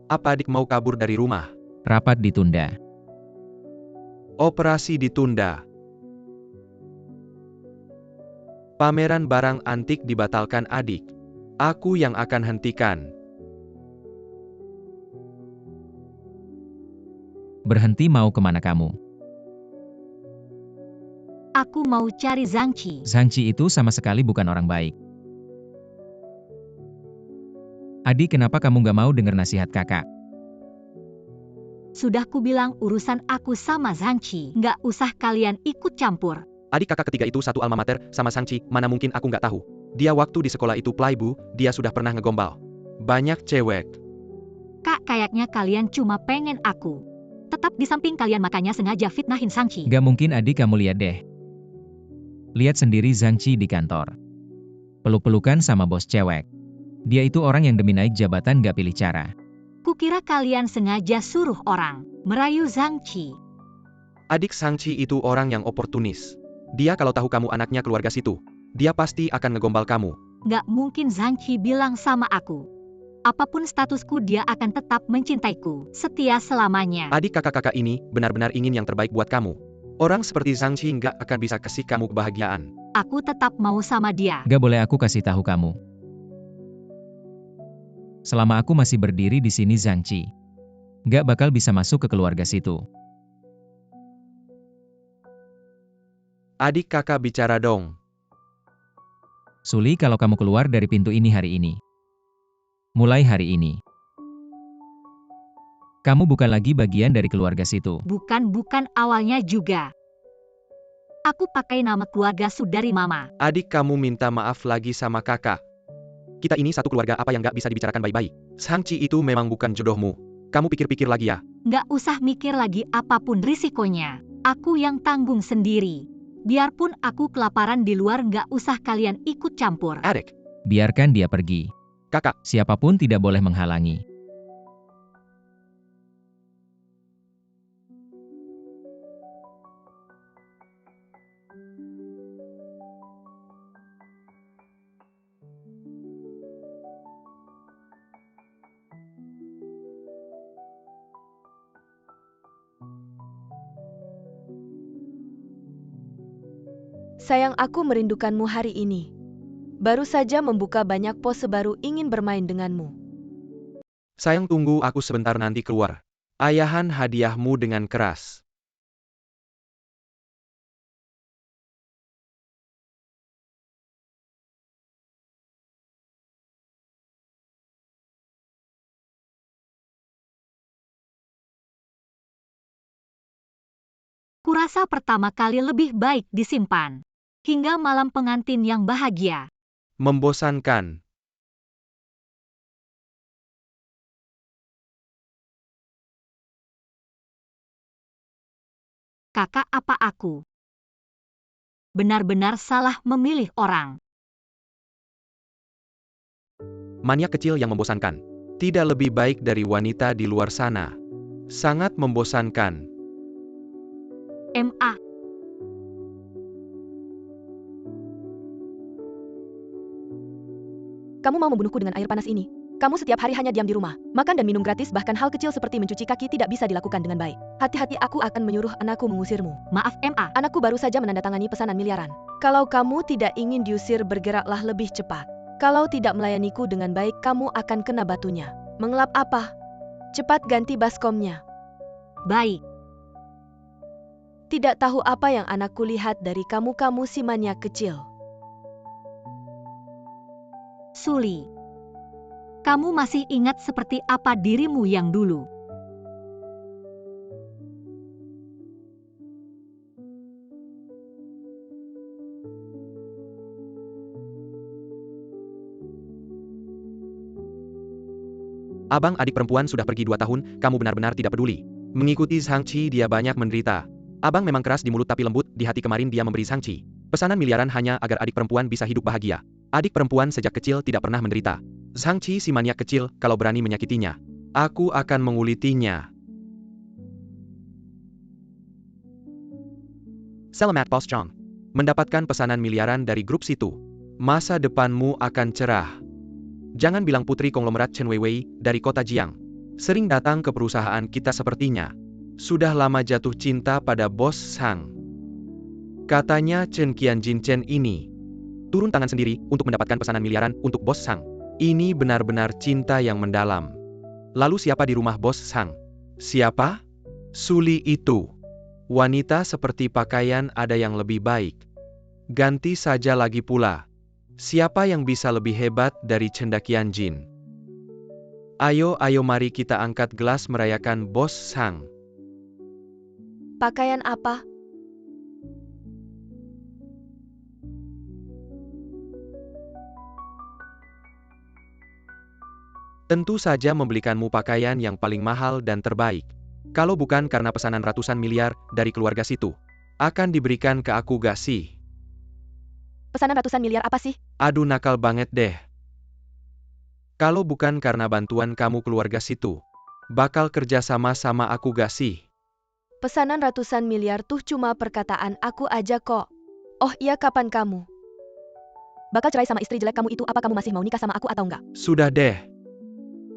Apa adik mau kabur dari rumah? Rapat ditunda. Operasi ditunda. Pameran barang antik dibatalkan adik. Aku yang akan hentikan. Berhenti, mau kemana kamu? Aku mau cari Zhang Qi. Zhang Qi itu sama sekali bukan orang baik. Adi, kenapa kamu gak mau dengar nasihat kakak? Sudah kubilang urusan aku sama Zhang Qi. Nggak usah kalian ikut campur. Adik kakak ketiga itu satu alma mater sama Zhang Qi, mana mungkin aku nggak tahu. Dia waktu di sekolah itu playboy, dia sudah pernah ngegombal banyak cewek. Kak, kayaknya kalian cuma pengen aku tetap di samping kalian, makanya sengaja fitnahin Zhang Qi. Gak mungkin Adi, kamu lihat deh. Lihat sendiri Zhang Qi di kantor. Peluk-pelukan sama bos cewek. Dia itu orang yang demi naik jabatan gak pilih cara. Kukira kalian sengaja suruh orang merayu Zhang Qi. Adik Zhang Qi itu orang yang oportunis. Dia kalau tahu kamu anaknya keluarga situ, dia pasti akan ngegombal kamu. Nggak mungkin Zhang Qi bilang sama aku. Apapun statusku, dia akan tetap mencintaiku setia selamanya. Adik kakak-kakak ini benar-benar ingin yang terbaik buat kamu. Orang seperti Zhang Qi nggak akan bisa kasih kamu kebahagiaan. Aku tetap mau sama dia. Gak boleh, aku kasih tahu kamu. Selama aku masih berdiri di sini, Zhang Qi gak bakal bisa masuk ke keluarga situ. Adik kakak bicara dong. Suli, kalau kamu keluar dari pintu ini hari ini, mulai hari ini, kamu bukan lagi bagian dari keluarga situ. Bukan awalnya juga. Aku pakai nama keluarga saudari mama. Adik kamu minta maaf lagi sama kakak. Kita ini satu keluarga, apa yang nggak bisa dibicarakan baik-baik? Zhang Qi itu memang bukan jodohmu. Kamu pikir-pikir lagi ya. Nggak usah mikir lagi apapun risikonya. Aku yang tanggung sendiri. Biarpun aku kelaparan di luar, nggak usah kalian ikut campur. Adik, Biarkan dia pergi. kakak, Siapapun tidak boleh menghalangi. Sayang, aku merindukanmu hari ini. Baru saja membuka banyak pose baru, ingin bermain denganmu. sayang tunggu aku sebentar, nanti keluar. Ayahan hadiahmu dengan keras. Kurasa pertama kali lebih baik disimpan hingga malam pengantin yang bahagia. Membosankan. Kakak, apa aku benar-benar salah memilih orang? Maniak kecil yang membosankan. Tidak lebih baik dari wanita di luar sana. Sangat membosankan. MA. Kamu mau membunuhku dengan air panas ini? Kamu setiap hari hanya diam di rumah, makan dan minum gratis, bahkan hal kecil seperti mencuci kaki tidak bisa dilakukan dengan baik. Hati-hati, aku akan menyuruh anakku mengusirmu. Maaf MA. Anakku baru saja menandatangani pesanan miliaran. Kalau kamu tidak ingin diusir, bergeraklah lebih cepat. Kalau tidak melayaniku dengan baik, kamu akan kena batunya. Mengelap apa? Cepat ganti baskomnya. Baik. Tidak tahu apa yang anakku lihat dari kamu si maniak kecil. Suli, kamu masih ingat seperti apa dirimu yang dulu? Abang adik perempuan sudah pergi 2 tahun, kamu benar-benar tidak peduli. Mengikuti Zhang Qi, dia banyak menderita. Abang memang keras di mulut tapi lembut di hati. Kemarin dia memberi Zhang Qi pesanan miliaran hanya agar adik perempuan bisa hidup bahagia. Adik perempuan sejak kecil tidak pernah menderita. Zhang Qi si maniak kecil, kalau berani menyakitinya, aku akan mengulitinya. Selamat Bos Chong. Mendapatkan pesanan miliaran dari grup situ. Masa depanmu akan cerah. Jangan bilang putri konglomerat Chen Weiwei dari kota Jiang. Sering datang ke perusahaan kita sepertinya. Sudah lama jatuh cinta pada Bos Sang. Katanya Chen Qianjin Chen ini turun tangan sendiri untuk mendapatkan pesanan miliaran untuk Bos Sang. Ini benar-benar cinta yang mendalam. Lalu siapa di rumah Bos Sang? Siapa? Suli itu. Wanita seperti pakaian ada yang lebih baik. Ganti saja lagi pula. Siapa yang bisa lebih hebat dari Chen Qianjin? Ayo mari kita angkat gelas merayakan Bos Sang. Pakaian apa? Tentu saja membelikanmu pakaian yang paling mahal dan terbaik. Kalau bukan karena pesanan ratusan miliar dari keluarga situ, akan diberikan ke aku gak sih? Pesanan ratusan miliar apa sih? Aduh nakal banget deh. Kalau bukan karena bantuan kamu keluarga situ, bakal kerja sama aku gak sih? Pesanan ratusan miliar tuh cuma perkataan aku aja kok. Oh iya, kapan kamu bakal cerai sama istri jelek kamu itu? Apa kamu masih mau nikah sama aku atau enggak? Sudah deh.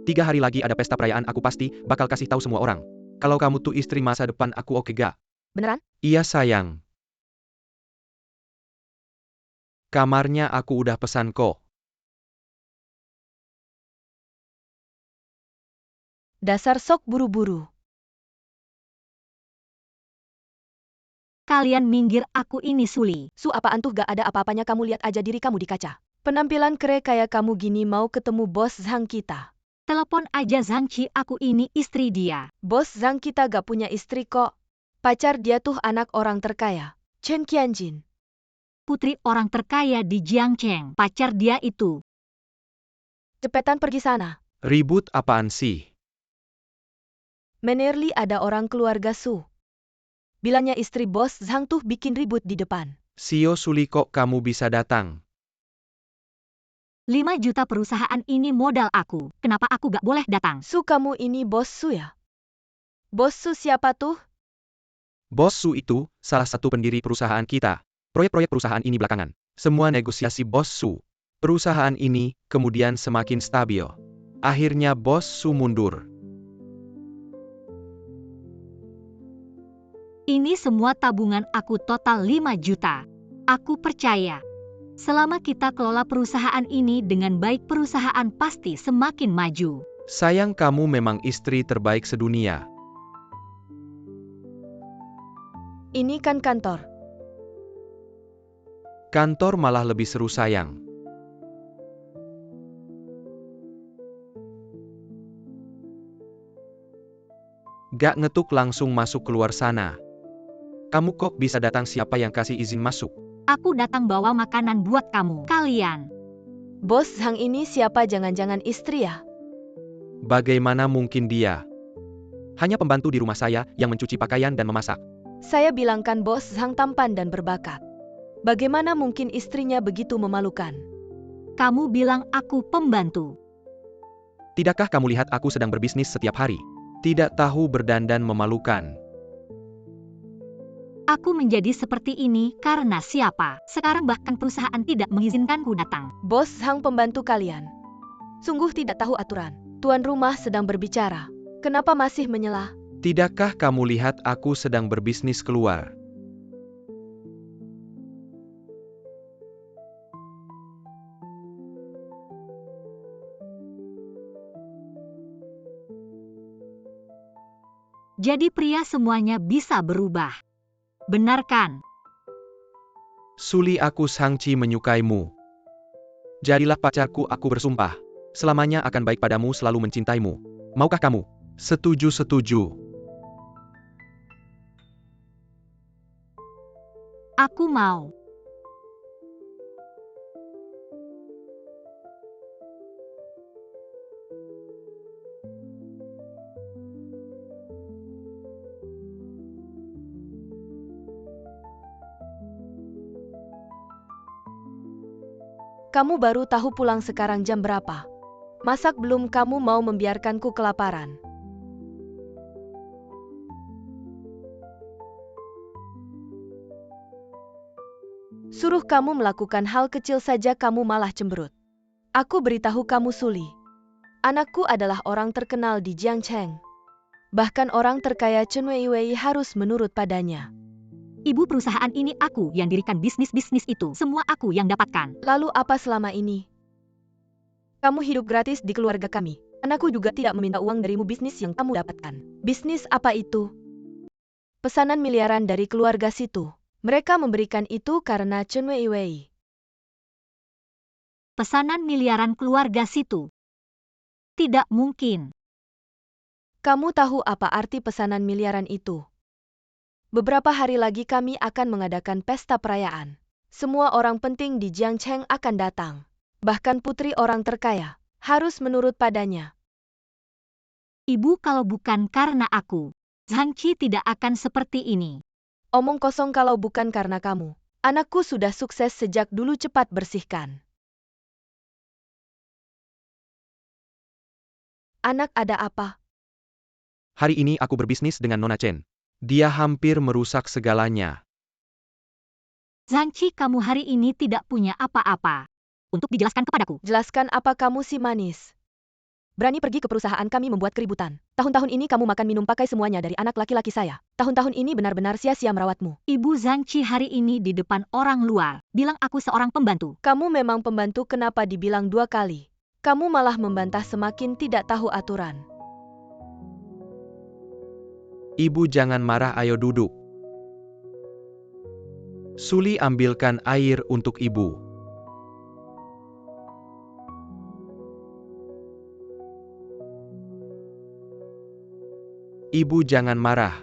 3 hari lagi ada pesta perayaan, aku pasti bakal kasih tahu semua orang. Kalau kamu tuh istri masa depan aku, oke gak? Beneran? Iya sayang. Kamarnya aku udah pesan kok. Dasar sok buru-buru. Kalian minggir, aku ini Suli. Su, apaan tuh? Gak ada apa-apanya, kamu lihat aja diri kamu di kaca. Penampilan kere kayak kamu gini mau ketemu Bos Zhang kita. Telepon aja Zhang Qi, aku ini istri dia. Bos Zhang kita gak punya istri kok. Pacar dia tuh anak orang terkaya, Chen Qianjin. Putri orang terkaya di Jiangcheng. Pacar dia itu. Cepetan pergi sana. Ribut apaan sih? Menerli ada orang keluarga Su. Bilangnya istri Bos Zhang tuh bikin ribut di depan. Sio Suli, kok kamu bisa datang? 5 juta perusahaan ini modal aku. Kenapa aku gak boleh datang? Su, kamu ini Bos Su ya? Bos Su siapa tuh? Bos Su itu salah satu pendiri perusahaan kita. Proyek-proyek perusahaan ini belakangan. Semua negosiasi Bos Su. Perusahaan ini kemudian semakin stabil. Akhirnya Bos Su mundur. Ini semua tabungan aku total 5 juta. Aku percaya. Selama kita kelola perusahaan ini dengan baik, perusahaan pasti semakin maju. Sayang, kamu memang istri terbaik sedunia. Ini kan kantor. Kantor malah lebih seru sayang. Gak ngetuk langsung masuk keluar sana. Kamu kok bisa datang, siapa yang kasih izin masuk? Aku datang bawa makanan buat kamu. Kalian. Bos Zhang ini siapa? Jangan-jangan istri ya? Bagaimana mungkin dia? Hanya pembantu di rumah saya yang mencuci pakaian dan memasak. Saya bilangkan Bos Zhang tampan dan berbakat. Bagaimana mungkin istrinya begitu memalukan? Kamu bilang aku pembantu. Tidakkah kamu lihat aku sedang berbisnis setiap hari? Tidak tahu berdandan memalukan. Aku menjadi seperti ini karena siapa? Sekarang bahkan perusahaan tidak mengizinkanku datang. Bos Zhang pembantu kalian. Sungguh tidak tahu aturan. Tuan rumah sedang berbicara. Kenapa masih menyela? Tidakkah kamu lihat aku sedang berbisnis keluar? Jadi pria semuanya bisa berubah. Benar kan? Suli, aku Shang-Chi menyukaimu. Jadilah pacarku, aku bersumpah. Selamanya akan baik padamu, selalu mencintaimu. Maukah kamu? Setuju. Aku mau. Kamu baru tahu pulang sekarang jam berapa? Masak belum? Kamu mau membiarkanku kelaparan? Suruh kamu melakukan hal kecil saja kamu malah cemberut. Aku beritahu kamu Suli. Anakku adalah orang terkenal di Jiangcheng. Bahkan orang terkaya Chen Weiwei harus menurut padanya. Ibu, perusahaan ini aku yang dirikan, bisnis-bisnis itu semua aku yang dapatkan. Lalu apa selama ini? Kamu hidup gratis di keluarga kami. Anakku juga tidak meminta uang darimu bisnis yang kamu dapatkan. Bisnis apa itu? Pesanan miliaran dari keluarga situ. Mereka memberikan itu karena Chen Weiwei. Pesanan miliaran keluarga situ. Tidak mungkin. Kamu tahu apa arti pesanan miliaran itu? Beberapa hari lagi kami akan mengadakan pesta perayaan. Semua orang penting di Jiangcheng akan datang. Bahkan putri orang terkaya harus menurut padanya. Ibu, kalau bukan karena aku, Zhang Qi tidak akan seperti ini. Omong kosong kalau bukan karena kamu. Anakku sudah sukses sejak dulu, cepat bersihkan. Anak, ada apa? Hari ini aku berbisnis dengan Nona Chen. Dia hampir merusak segalanya. Zhang Qi, kamu hari ini tidak punya apa-apa. Untuk dijelaskan kepadaku. Jelaskan apa kamu si manis? Berani pergi ke perusahaan kami membuat keributan. Tahun-tahun ini kamu makan minum pakai semuanya dari anak laki-laki saya. Tahun-tahun ini benar-benar sia-sia merawatmu. Ibu, Zhang Qi hari ini di depan orang luar bilang aku seorang pembantu. Kamu memang pembantu, kenapa dibilang 2 kali? Kamu malah membantah, semakin tidak tahu aturan. Ibu jangan marah, ayo duduk. Suli, ambilkan air untuk ibu. Ibu jangan marah.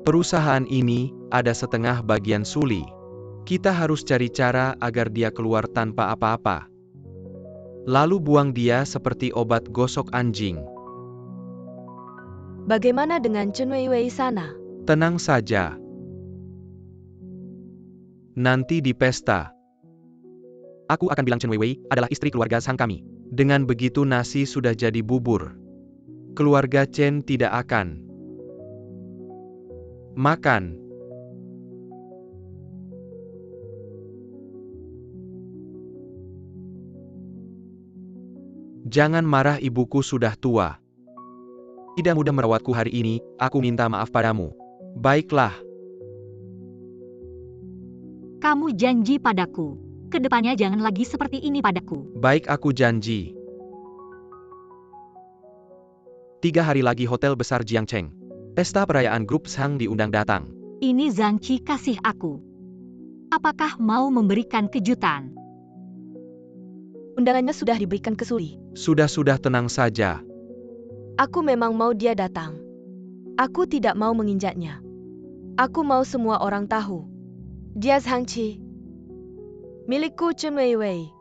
Perusahaan ini ada setengah bagian Suli. Kita harus cari cara agar dia keluar tanpa apa-apa. Lalu buang dia seperti obat gosok anjing. Bagaimana dengan Chen Weiwei sana? Tenang saja. Nanti di pesta, aku akan bilang Chen Weiwei adalah istri keluarga Zhang kami. Dengan begitu nasi sudah jadi bubur. Keluarga Chen tidak akan makan. Jangan marah, ibuku sudah tua. Tidak mudah merawatku hari ini, aku minta maaf padamu. Baiklah. Kamu janji padaku. Kedepannya jangan lagi seperti ini padaku. Baik, aku janji. 3 hari lagi Hotel Besar Jiangcheng. Pesta perayaan grup Zhang diundang datang. Ini Zhang Qi kasih aku. Apakah mau memberikan kejutan? Undangannya sudah diberikan ke Suli. Sudah tenang saja. Aku memang mau dia datang. Aku tidak mau menginjaknya. Aku mau semua orang tahu. Dia Zhang Qi, milikku Chen Weiwei.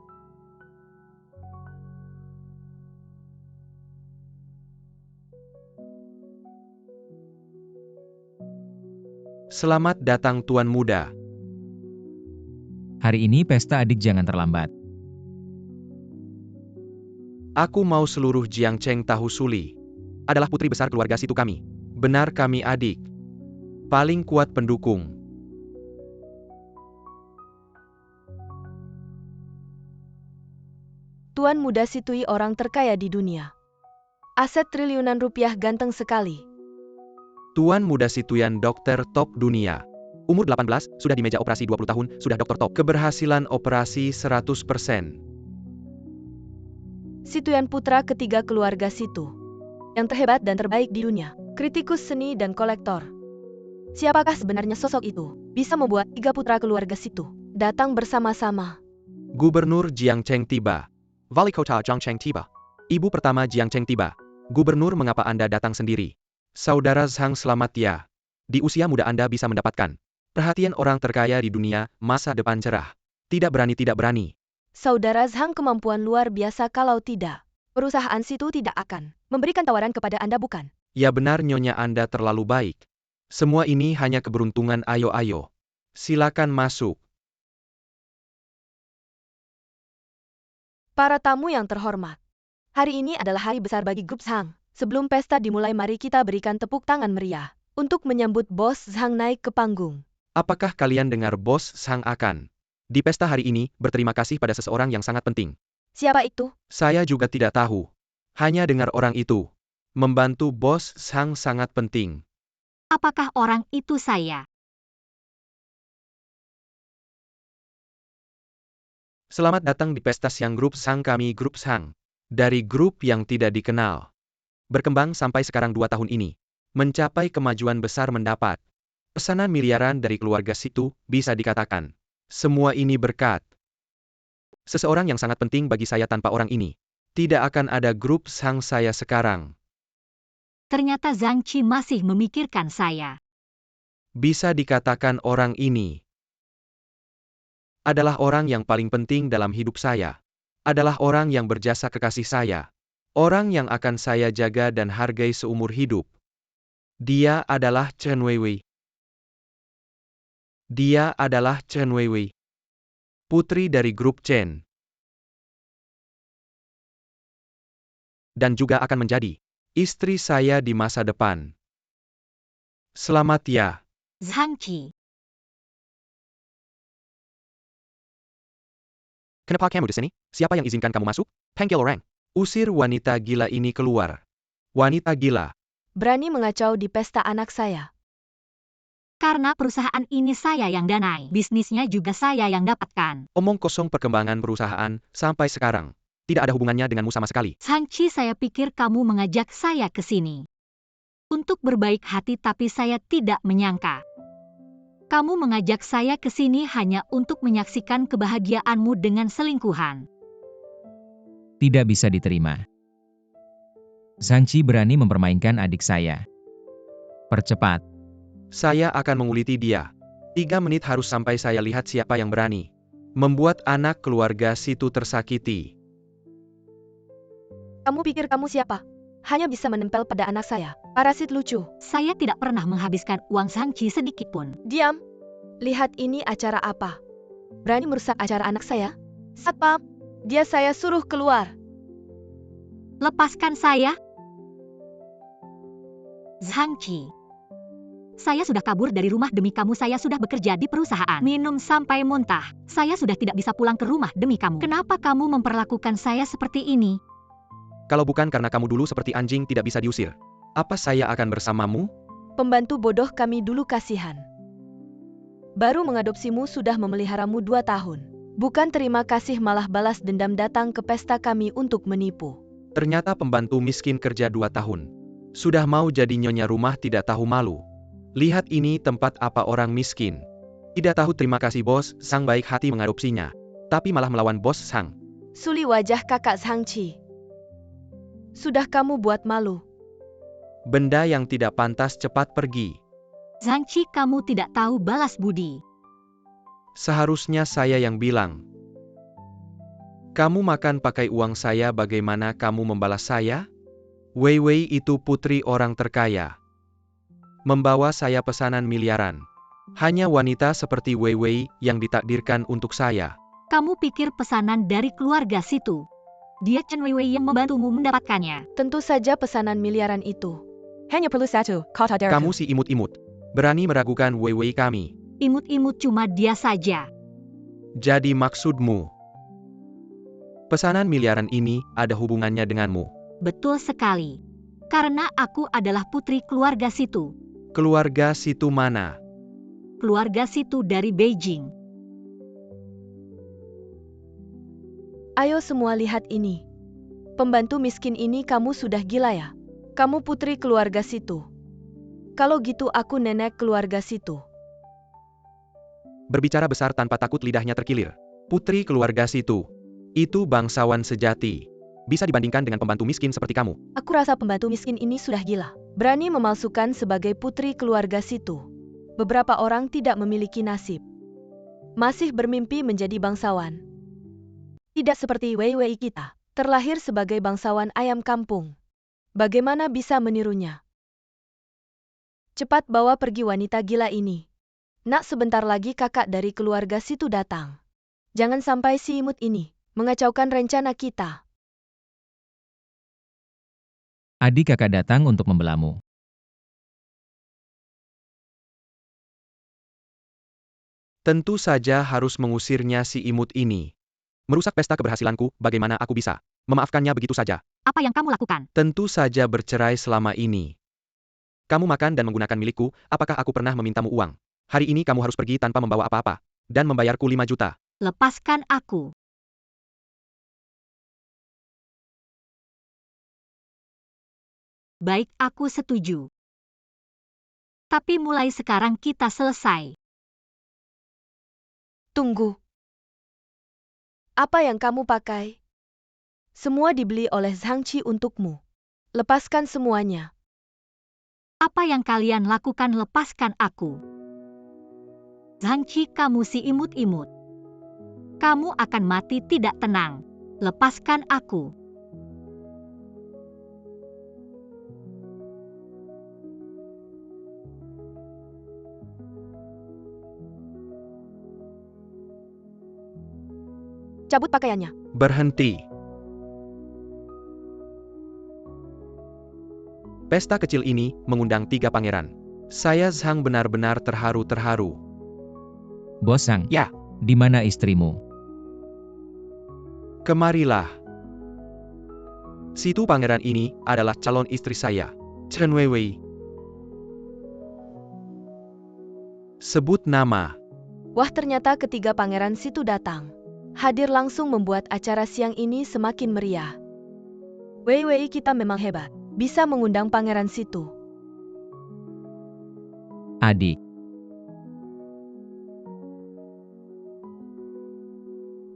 Selamat datang Tuan Muda. Hari ini pesta adik jangan terlambat. Aku mau seluruh Jiangcheng tahu Suli adalah putri besar keluarga situ kami. Benar, kami adik paling kuat pendukung. Tuan Muda Situi orang terkaya di dunia. Aset triliunan rupiah, ganteng sekali. Tuan Muda Situyan dokter top dunia. Umur 18, sudah di meja operasi 20 tahun, sudah dokter top. Keberhasilan operasi 100%. Situyan putra ketiga keluarga Situ. Yang terhebat dan terbaik di dunia. Kritikus seni dan kolektor. Siapakah sebenarnya sosok itu? Bisa membuat 3 putra keluarga Situ datang bersama-sama. Gubernur Jiangcheng tiba. Wali kota Jiangcheng tiba. Ibu pertama Jiangcheng tiba. Gubernur, mengapa Anda datang sendiri? Saudara Zhang, selamat ya. Di usia muda Anda bisa mendapatkan perhatian orang terkaya di dunia, masa depan cerah. Tidak berani. Saudara Zhang kemampuan luar biasa, kalau tidak, perusahaan Situ tidak akan memberikan tawaran kepada Anda, bukan? Ya benar, Nyonya, Anda terlalu baik. Semua ini hanya keberuntungan, ayo. Silakan masuk. Para tamu yang terhormat. Hari ini adalah hari besar bagi grup Zhang. Sebelum pesta dimulai, mari kita berikan tepuk tangan meriah untuk menyambut Bos Zhang naik ke panggung. Apakah kalian dengar Bos Zhang akan Di pesta hari ini, berterima kasih pada seseorang yang sangat penting. Siapa itu? Saya juga tidak tahu. Hanya dengar orang itu. Membantu bos Sang sangat penting. Apakah orang itu saya? Selamat datang di pesta siang grup Sang, kami grup Sang. Dari grup yang tidak dikenal. Berkembang sampai sekarang 2 tahun ini. Mencapai kemajuan besar mendapat pesanan miliaran dari keluarga situ, bisa dikatakan. Semua ini berkat seseorang yang sangat penting bagi saya. Tanpa orang ini, tidak akan ada grup Sang saya sekarang. Ternyata Zhang Qi masih memikirkan saya. Bisa dikatakan orang ini adalah orang yang paling penting dalam hidup saya. Adalah orang yang berjasa kekasih saya. Orang yang akan saya jaga dan hargai seumur hidup. Dia adalah Chen Weiwei. Dia adalah Chen Weiwei. Putri dari grup Chen. Dan juga akan menjadi istri saya di masa depan. Selamat ya. Zhang Qi. Kenapa kamu di sini? Siapa yang izinkan kamu masuk? Panggil orang. Usir wanita gila ini keluar. Wanita gila. Berani mengacau di pesta anak saya. Karena perusahaan ini saya yang danai, bisnisnya juga saya yang dapatkan. Omong kosong perkembangan perusahaan sampai sekarang. Tidak ada hubungannya denganmu sama sekali. Zhang Qi, saya pikir kamu mengajak saya ke sini untuk berbaik hati, tapi saya tidak menyangka kamu mengajak saya ke sini hanya untuk menyaksikan kebahagiaanmu dengan selingkuhan. Tidak bisa diterima. Zhang Qi berani mempermainkan adik saya. Percepat. Saya akan menguliti dia. 3 menit harus sampai saya lihat siapa yang berani membuat anak keluarga situ tersakiti. Kamu pikir kamu siapa? Hanya bisa menempel pada anak saya. Parasit lucu. Saya tidak pernah menghabiskan uang Zhang Qi sedikit pun. Diam. Lihat ini acara apa. Berani merusak acara anak saya? Satpam, dia saya suruh keluar. Lepaskan saya. Zhang Qi. Saya sudah kabur dari rumah demi kamu. Saya sudah bekerja di perusahaan. Minum sampai muntah. Saya sudah tidak bisa pulang ke rumah demi kamu. Kenapa kamu memperlakukan saya seperti ini? Kalau bukan karena kamu dulu seperti anjing tidak bisa diusir, apa saya akan bersamamu? Pembantu bodoh kami dulu kasihan. Baru mengadopsimu sudah memeliharamu 2 tahun. Bukan terima kasih malah balas dendam datang ke pesta kami untuk menipu. Ternyata pembantu miskin kerja 2 tahun. Sudah mau jadi nyonya rumah tidak tahu malu. Lihat ini tempat apa orang miskin. Tidak tahu terima kasih bos Sang baik hati mengadopsinya. Tapi malah melawan bos Sang. Suli wajah kakak Zhang Qi. Sudah kamu buat malu. Benda yang tidak pantas cepat pergi. Zhang Qi, kamu tidak tahu balas budi. Seharusnya saya yang bilang. Kamu makan pakai uang saya, bagaimana kamu membalas saya? Weiwei itu putri orang terkaya. Membawa saya pesanan miliaran. Hanya wanita seperti Weiwei yang ditakdirkan untuk saya. Kamu pikir pesanan dari keluarga situ? Dia Chen Weiwei yang membantumu mendapatkannya. Tentu saja pesanan miliaran itu. Hanya perlu satu kata dari Kamu si imut-imut. Berani meragukan Weiwei kami. Imut-imut cuma dia saja. Jadi maksudmu, pesanan miliaran ini ada hubungannya denganmu? Betul sekali. Karena aku adalah putri keluarga situ. Keluarga situ mana? Keluarga situ dari Beijing. Ayo semua lihat ini. Pembantu miskin ini kamu sudah gila ya? Kamu putri keluarga situ. Kalau gitu aku nenek keluarga situ. Berbicara besar tanpa takut lidahnya terkilir. Putri keluarga situ. Itu bangsawan sejati. Bisa dibandingkan dengan pembantu miskin seperti kamu. Aku rasa pembantu miskin ini sudah gila. Berani memalsukan sebagai putri keluarga situ. Beberapa orang tidak memiliki nasib. Masih bermimpi menjadi bangsawan. Tidak seperti Weiwei kita. Terlahir sebagai bangsawan ayam kampung. Bagaimana bisa menirunya? Cepat bawa pergi wanita gila ini. Nak, sebentar lagi kakak dari keluarga situ datang. Jangan sampai si imut ini mengacaukan rencana kita. Adik kakak datang untuk membelamu. Tentu saja harus mengusirnya si imut ini. Merusak pesta keberhasilanku, bagaimana aku bisa memaafkannya begitu saja? Apa yang kamu lakukan? Tentu saja bercerai selama ini. Kamu makan dan menggunakan milikku, apakah aku pernah memintamu uang? Hari ini kamu harus pergi tanpa membawa apa-apa. Dan membayarku 5 juta. Lepaskan aku. Baik, aku setuju. Tapi mulai sekarang kita selesai. Tunggu. Apa yang kamu pakai? Semua dibeli oleh Zhang Qi untukmu. Lepaskan semuanya. Apa yang kalian lakukan, lepaskan aku. Zhang Qi, kamu si imut-imut. Kamu akan mati tidak tenang. Lepaskan aku. Cabut pakaiannya. Berhenti. Pesta kecil ini mengundang 3 pangeran. Saya Zhang benar-benar terharu-terharu. Bos Zhang. Ya. Di mana istrimu? Kemarilah. Situ pangeran ini adalah calon istri saya, Chen Weiwei. Sebut nama. Wah, ternyata ketiga pangeran situ datang. Hadir langsung membuat acara siang ini semakin meriah. Wei Wei, kita memang hebat. Bisa mengundang pangeran situ. Adik.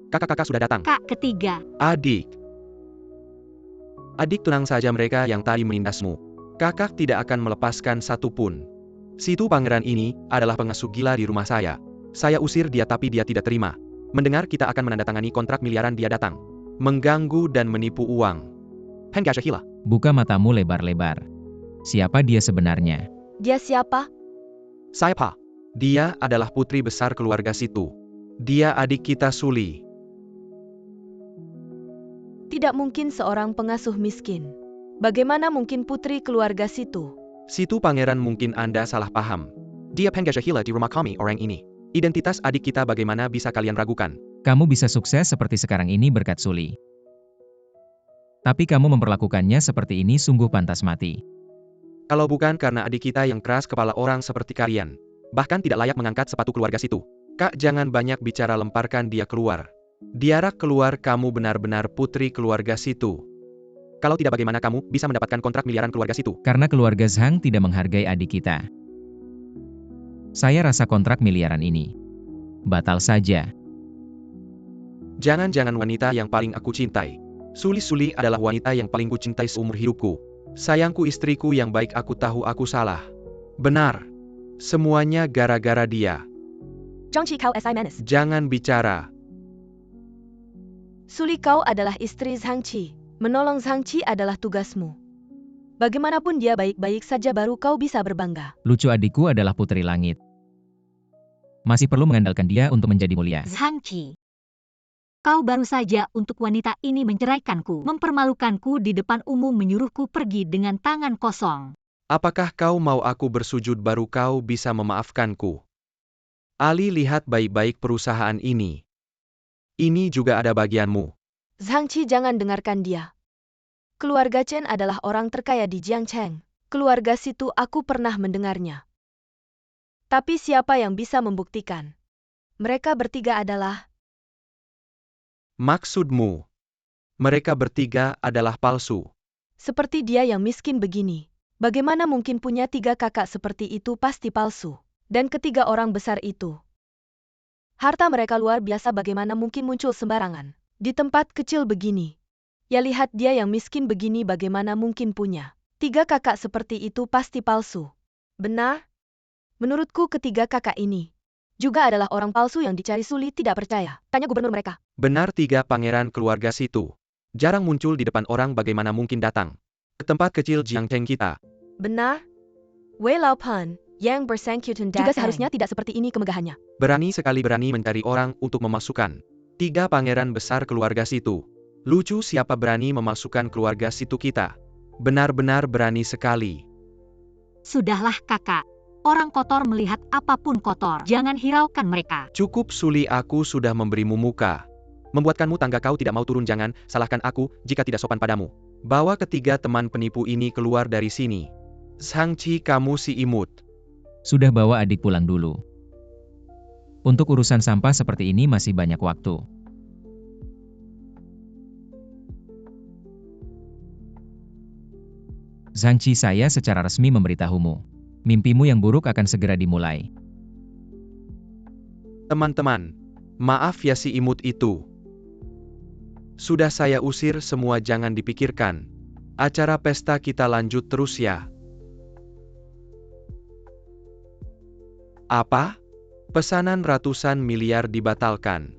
Kakak-kakak sudah datang. Kak ketiga. Adik. Adik, tenang saja, mereka yang tadi menindasmu. Kakak tidak akan melepaskan satupun. Situ pangeran ini adalah pengasuh gila di rumah saya. Saya usir dia tapi dia tidak terima. Mendengar kita akan menandatangani kontrak miliaran, dia datang. Mengganggu dan menipu uang. Heng Gashahila. Buka matamu lebar-lebar. Siapa dia sebenarnya? Dia siapa? Siapa? Dia adalah putri besar keluarga situ. Dia adik kita Suli. Tidak mungkin seorang pengasuh miskin. Bagaimana mungkin putri keluarga situ? Situ pangeran, mungkin Anda salah paham. Dia Heng Gashahila di rumah kami orang ini. Identitas adik kita bagaimana bisa kalian ragukan? Kamu bisa sukses seperti sekarang ini berkat Suli. Tapi kamu memperlakukannya seperti ini sungguh pantas mati. Kalau bukan karena adik kita yang keras kepala orang seperti kalian, bahkan tidak layak mengangkat sepatu keluarga situ. Kak, jangan banyak bicara, lemparkan dia keluar. Diarak keluar, kamu benar-benar putri keluarga situ. Kalau tidak, bagaimana kamu bisa mendapatkan kontrak miliaran keluarga situ? Karena keluarga Zhang tidak menghargai adik kita. Saya rasa kontrak miliaran ini batal saja. Jangan-jangan wanita yang paling aku cintai. Suli adalah wanita yang paling ku cintai seumur hidupku. Sayangku, istriku yang baik, aku tahu aku salah. Benar. Semuanya gara-gara dia. Zhang Qi, kau si manis. Jangan bicara. Suli, kau adalah istri Zhang Qi. Menolong Zhang Qi adalah tugasmu. Bagaimanapun dia baik-baik saja baru kau bisa berbangga. Lucu, adikku adalah putri langit. Masih perlu mengandalkan dia untuk menjadi mulia. Zhang Qi. Kau baru saja untuk wanita ini menceraikanku, mempermalukanku di depan umum, menyuruhku pergi dengan tangan kosong. Apakah kau mau aku bersujud baru kau bisa memaafkanku? Ali, lihat baik-baik perusahaan ini. Ini juga ada bagianmu. Zhang Qi, jangan dengarkan dia. Keluarga Chen adalah orang terkaya di Jiangcheng. Keluarga situ aku pernah mendengarnya. Tapi siapa yang bisa membuktikan? Mereka bertiga adalah... Maksudmu, mereka bertiga adalah palsu. Seperti dia yang miskin begini. Bagaimana mungkin punya 3 kakak seperti itu? Pasti palsu. Dan ketiga orang besar itu. Harta mereka luar biasa, bagaimana mungkin muncul sembarangan? Di tempat kecil begini. Ya lihat dia yang miskin begini, bagaimana mungkin punya 3 kakak seperti itu? Pasti palsu. Benar? Menurutku ketiga kakak ini juga adalah orang palsu yang dicari Suli. Tidak percaya? Tanya gubernur mereka. Benar, 3 pangeran keluarga situ. Jarang muncul di depan orang, bagaimana mungkin datang ke tempat kecil Jiangcheng kita? Benar? Wei Laopan, yang bersangkutan juga seharusnya tidak seperti ini kemegahannya. Berani sekali, berani mencari orang untuk memasukkan 3 pangeran besar keluarga situ. Lucu, siapa berani memasukkan keluarga situ kita? Benar-benar berani sekali. Sudahlah kakak. Orang kotor melihat apapun kotor. Jangan hiraukan mereka. Cukup Suli, aku sudah memberimu muka. Membuatkanmu tangga, kau tidak mau turun. Jangan salahkan aku jika tidak sopan padamu. Bawa ketiga teman penipu ini keluar dari sini. Zhangqi, kamu si imut. Sudah, bawa adik pulang dulu. Untuk urusan sampah seperti ini masih banyak waktu. Zhangqi, saya secara resmi memberitahumu. Mimpimu yang buruk akan segera dimulai. Teman-teman, maaf ya si imut itu. Sudah saya usir semua, jangan dipikirkan. Acara pesta kita lanjut terus ya. Apa? Pesanan ratusan miliar dibatalkan.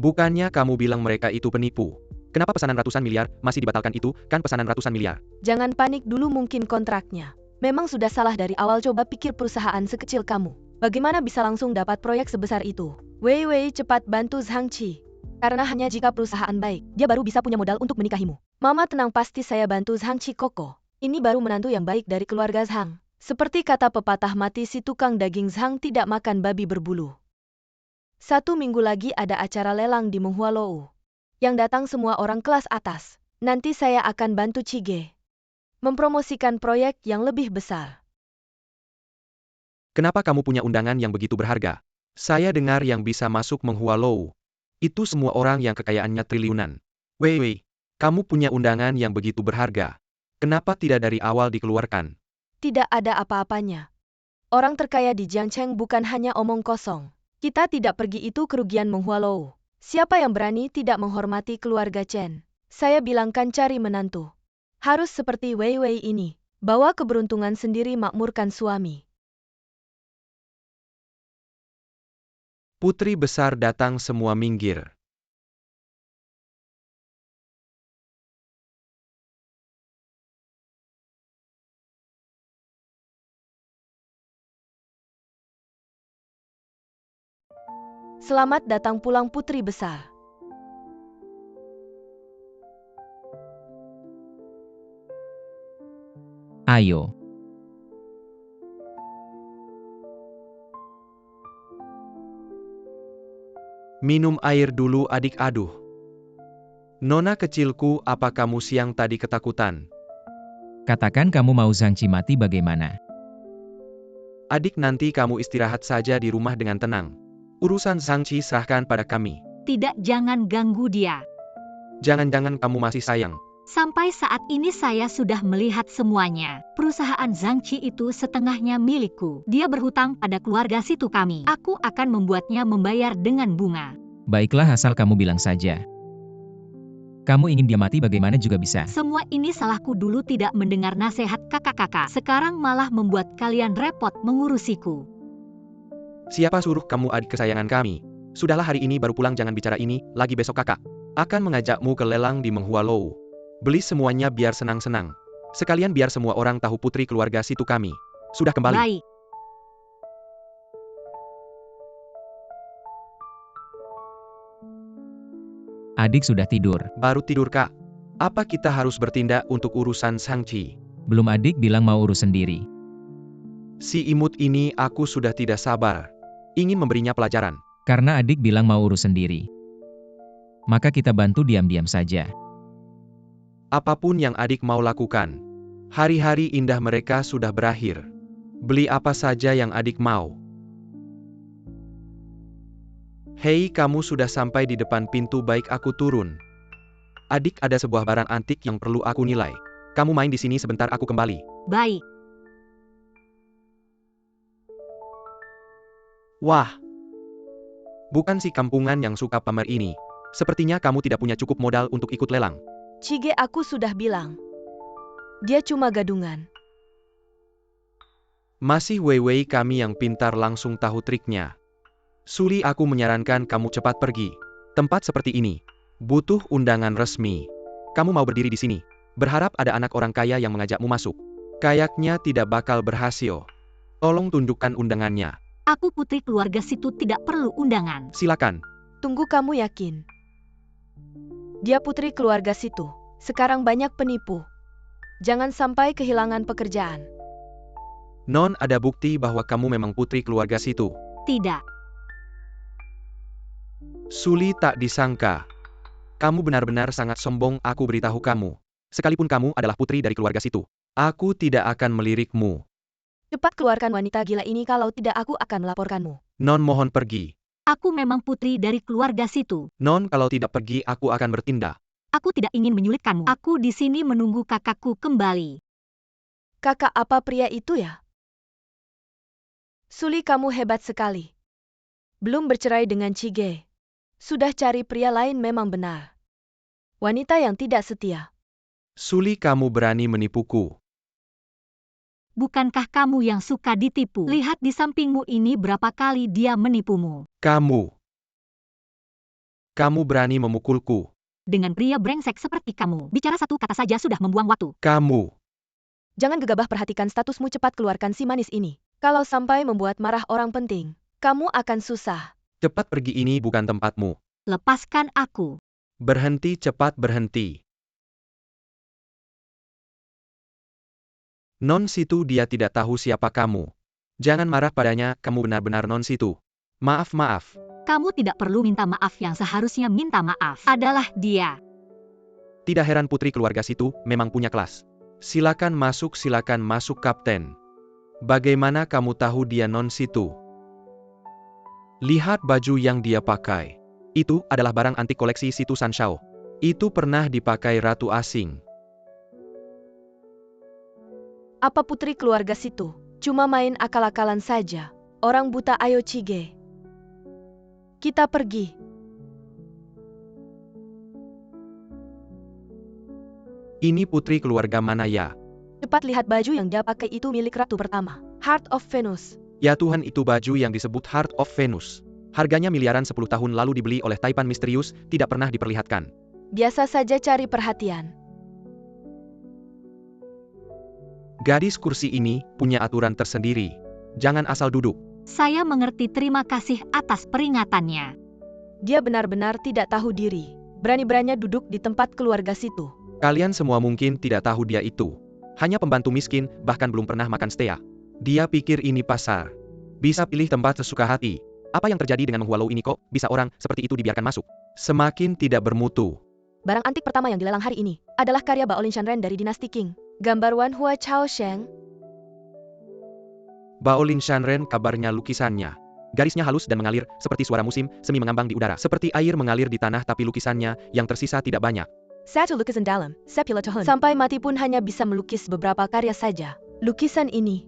Bukannya kamu bilang mereka itu penipu? Kenapa pesanan ratusan miliar masih dibatalkan? Itu kan pesanan ratusan miliar. Jangan panik dulu, mungkin kontraknya memang sudah salah dari awal. Coba pikir perusahaan sekecil kamu, bagaimana bisa langsung dapat proyek sebesar itu? Wei, cepat bantu Zhangqi. Karena hanya jika perusahaan baik, dia baru bisa punya modal untuk menikahimu. Mama tenang, pasti saya bantu Zhangqi Koko. Ini baru menantu yang baik dari keluarga Zhang. Seperti kata pepatah mati si tukang daging, Zhang tidak makan babi berbulu. 1 minggu lagi ada acara lelang di Menghualou. Yang datang semua orang kelas atas. Nanti saya akan bantu Chige mempromosikan proyek yang lebih besar. Kenapa kamu punya undangan yang begitu berharga? Saya dengar yang bisa masuk Menghualou itu semua orang yang kekayaannya triliunan. Wei, kamu punya undangan yang begitu berharga. Kenapa tidak dari awal dikeluarkan? Tidak ada apa-apanya. Orang terkaya di Jiangcheng bukan hanya omong kosong. Kita tidak pergi, itu kerugian Menghualou. Siapa yang berani tidak menghormati keluarga Chen? Saya bilangkan cari menantu. Harus seperti Wei ini. Bawa keberuntungan sendiri, makmurkan suami. Putri besar datang, semua minggir. Selamat datang pulang putri besar. Ayo. Minum air dulu adik. Aduh. Nona kecilku, apa kamu siang tadi ketakutan? Katakan kamu mau Zhangqi mati bagaimana? Adik, nanti kamu istirahat saja di rumah dengan tenang. Urusan Zhangqi serahkan pada kami. Tidak, jangan ganggu dia. Jangan-jangan kamu masih sayang. Sampai saat ini saya sudah melihat semuanya. Perusahaan Zhangqi itu setengahnya milikku. Dia berhutang pada keluarga situ kami. Aku akan membuatnya membayar dengan bunga. Baiklah, asal kamu bilang saja. Kamu ingin dia mati bagaimana juga bisa. Semua ini salahku dulu tidak mendengar nasihat kakak-kakak. Sekarang malah membuat kalian repot mengurusiku. Siapa suruh kamu adik kesayangan kami? Sudahlah, hari ini baru pulang, jangan bicara ini lagi. Besok kakak akan mengajakmu ke lelang di Menghualou. Beli semuanya biar senang-senang. Sekalian biar semua orang tahu putri keluarga situ kami sudah kembali. Baik. Adik sudah tidur. Baru tidur kak. Apa kita harus bertindak untuk urusan Zhangqi? Belum, adik bilang mau urus sendiri. Si imut ini, aku sudah tidak sabar. Ingin memberinya pelajaran. Karena adik bilang mau urus sendiri, maka kita bantu diam-diam saja. Apapun yang adik mau lakukan. Hari-hari indah mereka sudah berakhir. Beli apa saja yang adik mau. Hei, kamu sudah sampai di depan pintu, baik aku turun. Adik, ada sebuah barang antik yang perlu aku nilai. Kamu main di sini sebentar, aku kembali. Baik. Wah. Bukan si kampungan yang suka pamer ini. Sepertinya kamu tidak punya cukup modal untuk ikut lelang. Chige, aku sudah bilang. Dia cuma gadungan. Masih Wei kami yang pintar langsung tahu triknya. Suli, aku menyarankan kamu cepat pergi. Tempat seperti ini butuh undangan resmi. Kamu mau berdiri di sini, berharap ada anak orang kaya yang mengajakmu masuk. Kayaknya tidak bakal berhasil. Tolong tunjukkan undangannya. Aku putri keluarga situ, tidak perlu undangan. Silakan. Tunggu, kamu yakin? Dia putri keluarga situ. Sekarang banyak penipu. Jangan sampai kehilangan pekerjaan. Non, ada bukti bahwa kamu memang putri keluarga situ. Tidak. Suli, tak disangka. Kamu benar-benar sangat sombong, aku beritahu kamu. Sekalipun kamu adalah putri dari keluarga situ, aku tidak akan melirikmu. Cepat keluarkan wanita gila ini, kalau tidak aku akan melaporkanmu. Non, mohon pergi. Aku memang putri dari keluarga situ. Non, kalau tidak pergi aku akan bertindak. Aku tidak ingin menyulitkanmu. Aku di sini menunggu kakakku kembali. Kakak apa pria itu ya? Suli, kamu hebat sekali. Belum bercerai dengan Chige. Sudah cari pria lain, memang benar. Wanita yang tidak setia. Suli, kamu berani menipuku. Bukankah kamu yang suka ditipu? Lihat di sampingmu ini berapa kali dia menipumu. Kamu berani memukulku. Dengan pria brengsek seperti kamu, bicara satu kata saja sudah membuang waktu. Jangan gegabah, perhatikan statusmu, cepat keluarkan si manis ini. Kalau sampai membuat marah orang penting, kamu akan susah. Cepat pergi, ini bukan tempatmu. Lepaskan aku. Berhenti, cepat berhenti. Non situ, dia tidak tahu siapa kamu. Jangan marah padanya, kamu benar-benar non situ. Maaf. Kamu tidak perlu minta maaf, yang seharusnya minta maaf adalah dia. Tidak heran putri keluarga situ memang punya kelas. Silakan masuk, kapten. Bagaimana kamu tahu dia non situ? Lihat baju yang dia pakai. Itu adalah barang antik koleksi situ Sanshao. Itu pernah dipakai ratu asing. Apa putri keluarga situ? Cuma main akal-akalan saja. Orang buta, ayo Chige. Kita pergi. Ini putri keluarga mana ya? Cepat lihat baju yang dia pakai, itu milik ratu pertama. Heart of Venus. Ya Tuhan, itu baju yang disebut Heart of Venus. Harganya miliaran, 10 tahun lalu dibeli oleh Taipan misterius, tidak pernah diperlihatkan. Biasa saja cari perhatian. Gadis kursi ini punya aturan tersendiri. Jangan asal duduk. Saya mengerti, terima kasih atas peringatannya. Dia benar-benar tidak tahu diri. Berani-beraninya duduk di tempat keluarga situ. Kalian semua mungkin tidak tahu dia itu. Hanya pembantu miskin, bahkan belum pernah makan steak. Dia pikir ini pasar. Bisa pilih tempat sesuka hati. Apa yang terjadi dengan menghualau ini, kok bisa orang seperti itu dibiarkan masuk? Semakin tidak bermutu. Barang antik pertama yang dilelang hari ini adalah karya Baolin Shanren dari dinasti Qing. Gambar Wan Hua Chao Sheng. Baolin Shanren, kabarnya lukisannya. Garisnya halus dan mengalir, seperti suara musim, semi mengambang di udara. Seperti air mengalir di tanah, tapi lukisannya, yang tersisa tidak banyak. Satu lukisan dalam, sepila tahun. Sampai mati pun hanya bisa melukis beberapa karya saja. Lukisan ini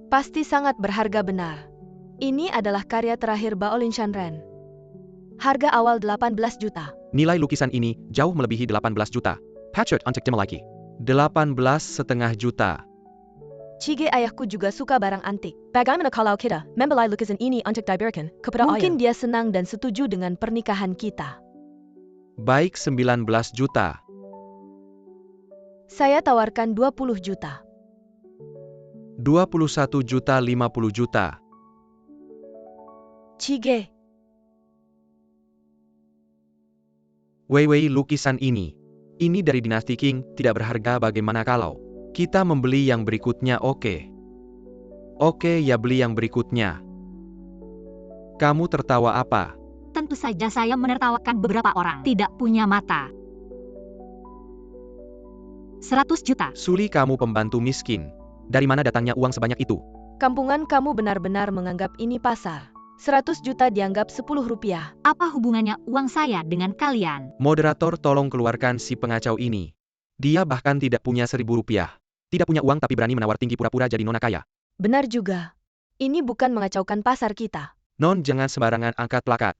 pasti sangat berharga benar. Ini adalah karya terakhir Baolin Shanren. Harga awal 18 juta. Nilai lukisan ini jauh melebihi 18 juta. Patchwork untuk lagi. 18,5 juta. Chige, ayahku juga suka barang antik. Bagaimana kalau kita membeli lukisan ini untuk diberikan kepada ayah? Mungkin dia senang dan setuju dengan pernikahan kita. Baik, 19 juta. Saya tawarkan 20 juta. 21 juta, 50 juta. Chige. Wei, lukisan ini. Ini dari dinasti Qing, tidak berharga, bagaimana kalau kita membeli yang berikutnya? Oke, ya beli yang berikutnya. Kamu tertawa apa? Tentu saja saya menertawakan beberapa orang tidak punya mata. 100 juta. Suli, kamu pembantu miskin. Dari mana datangnya uang sebanyak itu? Kampungan kamu benar-benar menganggap ini pasar. 100 juta dianggap 10 rupiah. Apa hubungannya uang saya dengan kalian? Moderator, tolong keluarkan si pengacau ini. Dia bahkan tidak punya 1.000 rupiah. Tidak punya uang tapi berani menawar tinggi pura-pura jadi nona kaya. Benar juga. Ini bukan mengacaukan pasar kita. Non, jangan sembarangan angkat plakat.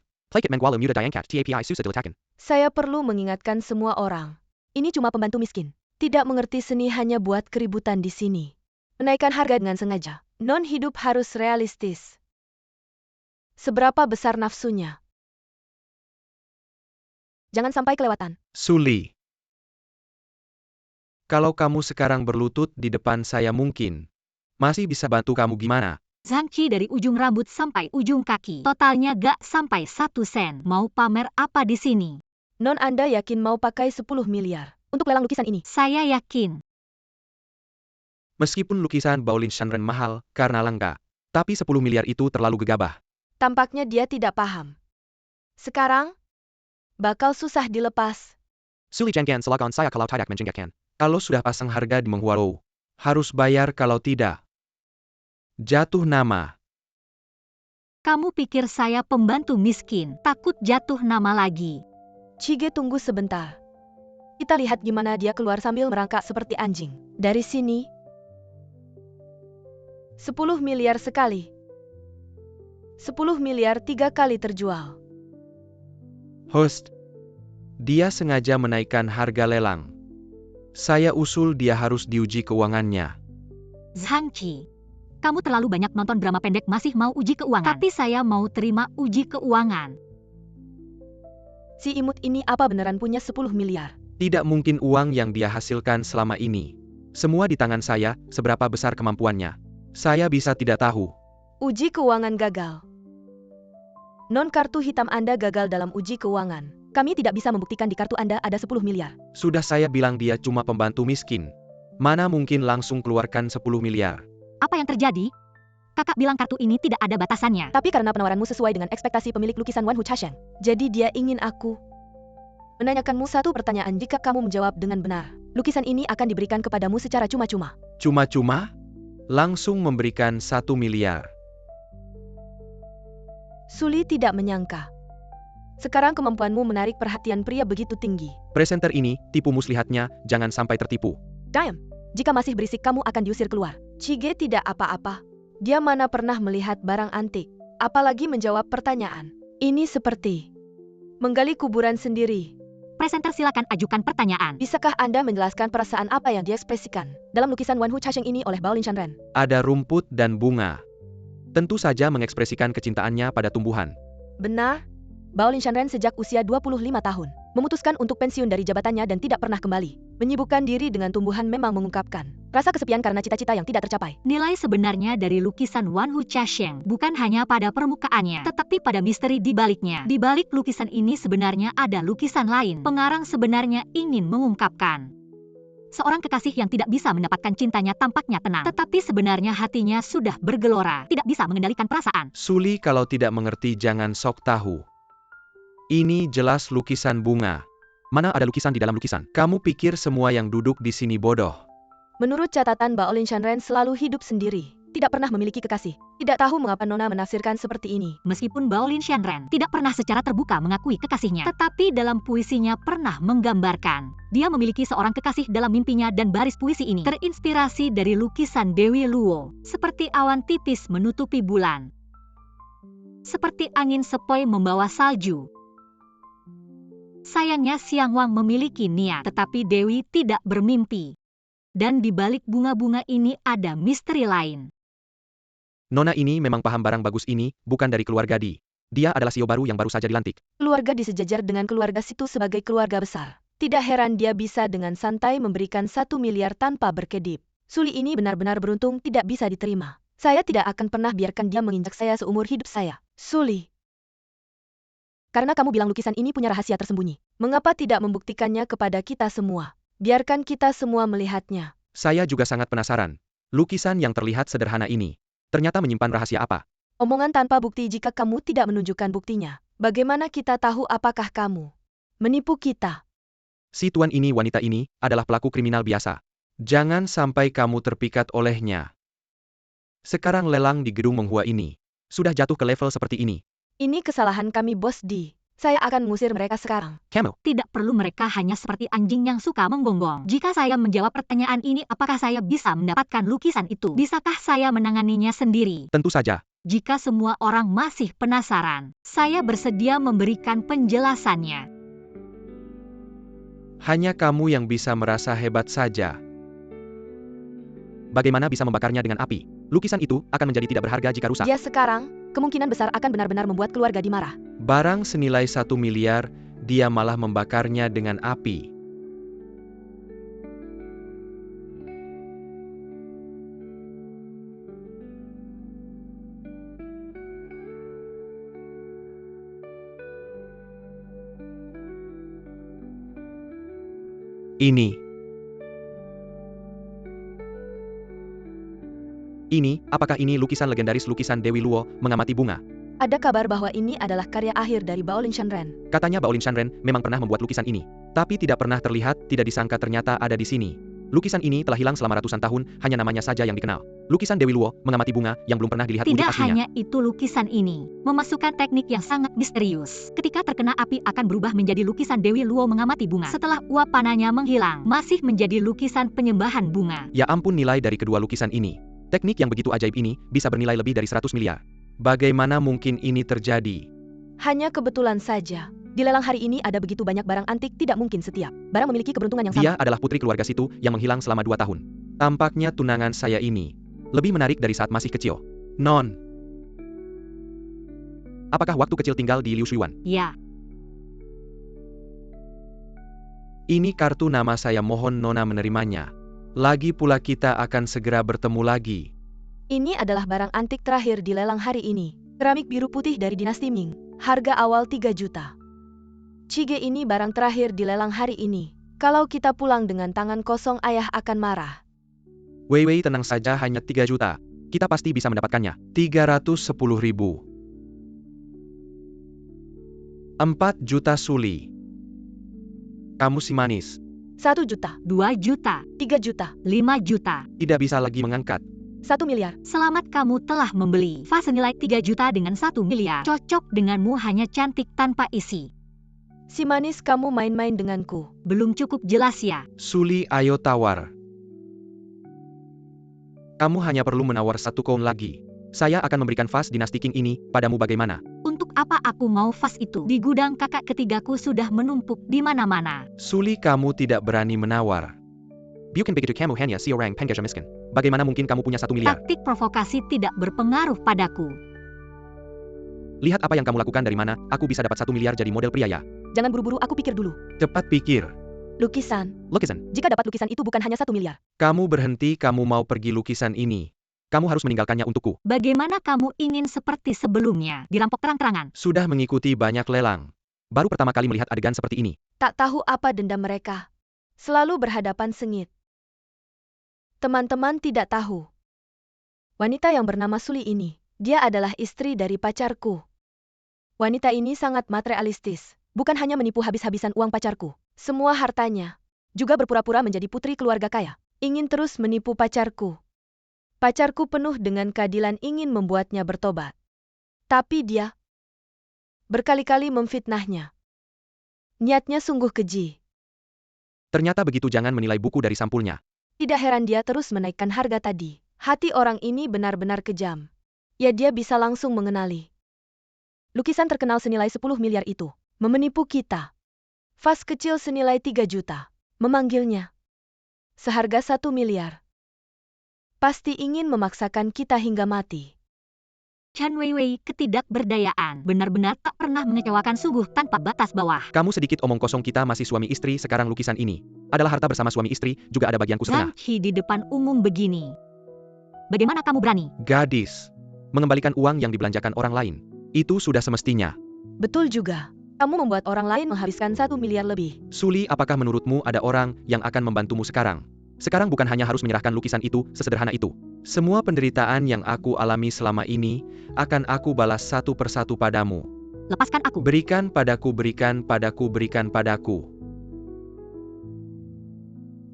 Saya perlu mengingatkan semua orang. Ini cuma pembantu miskin. Tidak mengerti seni, hanya buat keributan di sini. Menaikkan harga dengan sengaja. Non hidup harus realistis. Seberapa besar nafsunya? Jangan sampai kelewatan. Suli. Kalau kamu sekarang berlutut di depan saya mungkin masih bisa bantu kamu gimana? Zhangqi dari ujung rambut sampai ujung kaki. Totalnya gak sampai 1 sen. Mau pamer apa di sini? Non, Anda yakin mau pakai 10 miliar untuk lelang lukisan ini? Saya yakin. Meskipun lukisan Baolin Shanren mahal karena langka, tapi 10 miliar itu terlalu gegabah. Tampaknya dia tidak paham. Sekarang, bakal susah dilepas. Suli Janggan silakan saya kalau tidak menjengkelkan. Kalau sudah pasang harga di Menghuaro, harus bayar kalau tidak. Jatuh nama. Kamu pikir saya pembantu miskin, takut jatuh nama lagi. Chige tunggu sebentar. Kita lihat gimana dia keluar sambil merangkak seperti anjing. Dari sini, 10 miliar sekali. 10 miliar 3 kali terjual. Host. Dia sengaja menaikkan harga lelang. Saya usul dia harus diuji keuangannya. Zhang Qi, kamu terlalu banyak nonton drama pendek masih mau uji keuangan. Tapi saya mau terima uji keuangan. Si imut ini apa beneran punya 10 miliar? Tidak mungkin uang yang dia hasilkan selama ini. Semua di tangan saya, seberapa besar kemampuannya. Saya bisa tidak tahu. Uji keuangan gagal. Non kartu hitam Anda gagal dalam uji keuangan. Kami tidak bisa membuktikan di kartu Anda ada 10 miliar. Sudah saya bilang dia cuma pembantu miskin. Mana mungkin langsung keluarkan 10 miliar. Apa yang terjadi? Kakak bilang kartu ini tidak ada batasannya. Tapi karena penawaranmu sesuai dengan ekspektasi pemilik lukisan Wan Hu Chasheng, jadi dia ingin aku menanyakanmu satu pertanyaan. Jika kamu menjawab dengan benar, lukisan ini akan diberikan kepadamu secara cuma-cuma. Cuma-cuma? Langsung memberikan 1 miliar. Suli tidak menyangka. Sekarang kemampuanmu menarik perhatian pria begitu tinggi. Presenter ini, tipu muslihatnya, jangan sampai tertipu. Diam, jika masih berisik kamu akan diusir keluar. Chige tidak apa-apa. Dia mana pernah melihat barang antik, apalagi menjawab pertanyaan. Ini seperti menggali kuburan sendiri. Presenter silakan ajukan pertanyaan. Bisakah Anda menjelaskan perasaan apa yang diekspresikan dalam lukisan Wan Hu Chasheng ini oleh Baolin Shanren? Ada rumput dan bunga. Tentu saja mengekspresikan kecintaannya pada tumbuhan. Benar. Baolin Shanren sejak usia 25 tahun, memutuskan untuk pensiun dari jabatannya dan tidak pernah kembali. Menyibukkan diri dengan tumbuhan memang mengungkapkan rasa kesepian karena cita-cita yang tidak tercapai. Nilai sebenarnya dari lukisan Wan Hu Chasheng bukan hanya pada permukaannya, tetapi pada misteri di baliknya. Di balik lukisan ini sebenarnya ada lukisan lain. Pengarang sebenarnya ingin mengungkapkan seorang kekasih yang tidak bisa mendapatkan cintanya tampaknya tenang, tetapi sebenarnya hatinya sudah bergelora, tidak bisa mengendalikan perasaan. Suli kalau tidak mengerti jangan sok tahu. Ini jelas lukisan bunga. Mana ada lukisan di dalam lukisan? Kamu pikir semua yang duduk di sini bodoh? Menurut catatan Baolin Shanren selalu hidup sendiri, tidak pernah memiliki kekasih. Tidak tahu mengapa Nona menafsirkan seperti ini. Meskipun Baolin Shanren tidak pernah secara terbuka mengakui kekasihnya, tetapi dalam puisinya pernah menggambarkan dia memiliki seorang kekasih dalam mimpinya, dan baris puisi ini terinspirasi dari lukisan Dewi Luo, seperti awan tipis menutupi bulan, seperti angin sepoi membawa salju. Sayangnya Xiang Wang memiliki niat, tetapi Dewi tidak bermimpi. Dan di balik bunga-bunga ini ada misteri lain. Nona ini memang paham barang bagus ini, bukan dari keluarga Di. Dia adalah CEO baru yang baru saja dilantik. Keluarga disejajar dengan keluarga situ sebagai keluarga besar. Tidak heran dia bisa dengan santai memberikan 1 miliar tanpa berkedip. Suli ini benar-benar beruntung, tidak bisa diterima. Saya tidak akan pernah biarkan dia menginjak saya seumur hidup saya. Suli. Karena kamu bilang lukisan ini punya rahasia tersembunyi. Mengapa tidak membuktikannya kepada kita semua? Biarkan kita semua melihatnya. Saya juga sangat penasaran. Lukisan yang terlihat sederhana ini, ternyata menyimpan rahasia apa? Omongan tanpa bukti. Jika kamu tidak menunjukkan buktinya, bagaimana kita tahu apakah kamu menipu kita? Si tuan ini, wanita ini, adalah pelaku kriminal biasa. Jangan sampai kamu terpikat olehnya. Sekarang lelang di gedung Menghua ini sudah jatuh ke level seperti ini. Ini kesalahan kami, Bos Di. Saya akan mengusir mereka sekarang. Kamu? Tidak perlu, mereka hanya seperti anjing yang suka menggonggong. Jika saya menjawab pertanyaan ini, apakah saya bisa mendapatkan lukisan itu? Bisakah saya menanganinya sendiri? Tentu saja. Jika semua orang masih penasaran, saya bersedia memberikan penjelasannya. Hanya kamu yang bisa merasa hebat saja. Bagaimana bisa membakarnya dengan api? Lukisan itu akan menjadi tidak berharga jika rusak. Dia sekarang, kemungkinan besar akan benar-benar membuat keluarga dimarah. Barang senilai 1 miliar, dia malah membakarnya dengan api. Ini Ini, apakah ini lukisan legendaris lukisan Dewi Luo mengamati bunga? Ada kabar bahwa ini adalah karya akhir dari Baolin Shanren. Katanya Baolin Shanren memang pernah membuat lukisan ini. Tapi tidak pernah terlihat, tidak disangka ternyata ada di sini. Lukisan ini telah hilang selama ratusan tahun, hanya namanya saja yang dikenal. Lukisan Dewi Luo mengamati bunga yang belum pernah dilihat wujud Tidak aslinya. hanya itu, lukisan ini memasukkan teknik yang sangat misterius. Ketika terkena api akan berubah menjadi lukisan Dewi Luo mengamati bunga. Setelah uap panahnya menghilang, masih menjadi lukisan penyembahan bunga. Ya ampun, nilai dari kedua lukisan ini. Teknik yang begitu ajaib ini bisa bernilai lebih dari 100 miliar. Bagaimana mungkin ini terjadi? Hanya kebetulan saja. Di lelang hari ini ada begitu banyak barang antik, tidak mungkin setiap barang memiliki keberuntungan yang sama. Dia adalah putri keluarga situ yang menghilang selama 2 tahun. Tampaknya tunangan saya ini lebih menarik dari saat masih kecil. Non. Apakah waktu kecil tinggal di Liu Shuiwan? Ya, Ini kartu nama saya, mohon Nona menerimanya. Lagi pula kita akan segera bertemu lagi. Ini adalah barang antik terakhir di lelang hari ini. Keramik biru putih dari dinasti Ming. Harga awal 3 juta. Chige, ini barang terakhir di lelang hari ini. Kalau kita pulang dengan tangan kosong, ayah akan marah. Wei, tenang saja, hanya 3 juta. Kita pasti bisa mendapatkannya. 310 ribu. 4 juta Suli. Kamu si manis. 1 juta, 2 juta, 3 juta, 5 juta. Tidak bisa lagi mengangkat. 1 miliar. Selamat, kamu telah membeli vas senilai 3 juta dengan 1 miliar. Cocok denganmu, hanya cantik tanpa isi. Si manis, kamu main-main denganku. Belum cukup jelas ya? Suli, ayo tawar. Kamu hanya perlu menawar 1 koin lagi. Saya akan memberikan vas dinasti King ini padamu, bagaimana? Untuk apa aku mau vas itu? Di gudang kakak ketigaku sudah menumpuk di mana-mana. Suli, kamu tidak berani menawar. Bukan begitu kamu hanya seorang penggaja miskin. Bagaimana mungkin kamu punya 1 miliar? Taktik provokasi tidak berpengaruh padaku. Lihat apa yang kamu lakukan, dari mana aku bisa dapat 1 miliar jadi model pria ya? Jangan buru-buru, aku pikir dulu. Cepat pikir. Lukisan. Lukisan. Jika dapat lukisan itu bukan hanya 1 miliar. Kamu berhenti, kamu mau pergi lukisan ini. Kamu harus meninggalkannya untukku. Bagaimana kamu ingin seperti sebelumnya, dirampok terang-terangan? Sudah mengikuti banyak lelang. Baru pertama kali melihat adegan seperti ini. Tak tahu apa dendam mereka. Selalu berhadapan sengit. Teman-teman tidak tahu. Wanita yang bernama Suli ini, dia adalah istri dari pacarku. Wanita ini sangat materialistis. Bukan hanya menipu habis-habisan uang pacarku. Semua hartanya. Juga berpura-pura menjadi putri keluarga kaya. Ingin terus menipu pacarku. Pacarku penuh dengan keadilan ingin membuatnya bertobat. Tapi dia berkali-kali memfitnahnya. Niatnya sungguh keji. Ternyata begitu, jangan menilai buku dari sampulnya. Tidak heran dia terus menaikkan harga tadi. Hati orang ini benar-benar kejam. Ya, dia bisa langsung mengenali. Lukisan terkenal senilai 10 miliar itu menipu kita. Vas kecil senilai 3 juta. Memanggilnya seharga 1 miliar. Pasti ingin memaksakan kita hingga mati. Chan Weiwei, ketidakberdayaan. Benar-benar tak pernah mengecewakan, sungguh tanpa batas bawah. Kamu sedikit omong kosong, kita masih suami istri. Sekarang lukisan ini adalah harta bersama suami istri, juga ada bagianku setengah. Zhang Qi di depan umum begini. Bagaimana kamu berani? Gadis. Mengembalikan uang yang dibelanjakan orang lain. Itu sudah semestinya. Betul juga. Kamu membuat orang lain menghabiskan 1 miliar lebih. Suli, apakah menurutmu ada orang yang akan membantumu sekarang? Sekarang bukan hanya harus menyerahkan lukisan itu, sesederhana itu. Semua penderitaan yang aku alami selama ini, akan aku balas satu persatu padamu. Lepaskan aku. Berikan padaku, berikan padaku, berikan padaku.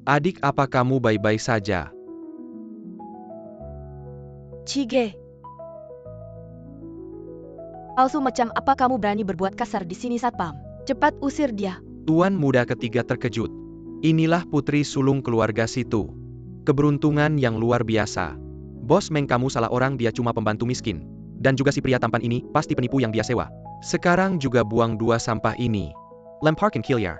Adik, apa kamu baik-baik saja? Chige. Palsu macam apa kamu berani berbuat kasar di sini, Satpam? Cepat usir dia. Tuan muda ketiga terkejut. Inilah putri sulung keluarga situ. Keberuntungan yang luar biasa. Bos Meng, kamu salah orang, dia cuma pembantu miskin. Dan juga si pria tampan ini, pasti penipu yang dia sewa. Sekarang juga buang 2 sampah ini. Lempar and Killiar.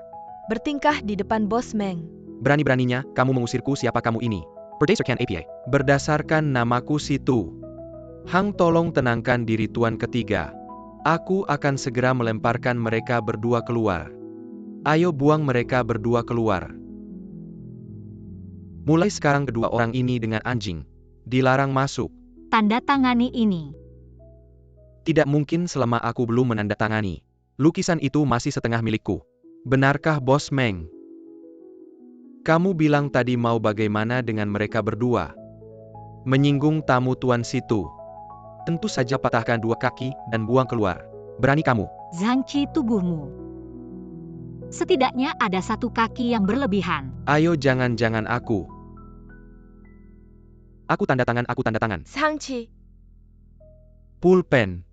Bertingkah di depan Bos Meng. Berani-beraninya, kamu mengusirku, siapa kamu ini? Berdasarkan API. Berdasarkan namaku situ. Hang, tolong tenangkan diri tuan ketiga. Aku akan segera melemparkan mereka berdua keluar. Ayo buang mereka berdua keluar. Mulai sekarang kedua orang ini dengan anjing dilarang masuk. Tanda tangani ini. Tidak mungkin selama aku belum menandatangani. Lukisan itu masih setengah milikku. Benarkah Bos Meng? Kamu bilang tadi mau bagaimana dengan mereka berdua? Menyinggung tamu tuan situ. Tentu saja patahkan dua kaki dan buang keluar. Berani kamu. Zhang Qi tubuhmu. Setidaknya ada satu kaki yang berlebihan. Ayo jangan-jangan aku. Aku tanda tangan. Zhang Qi, Pulpen.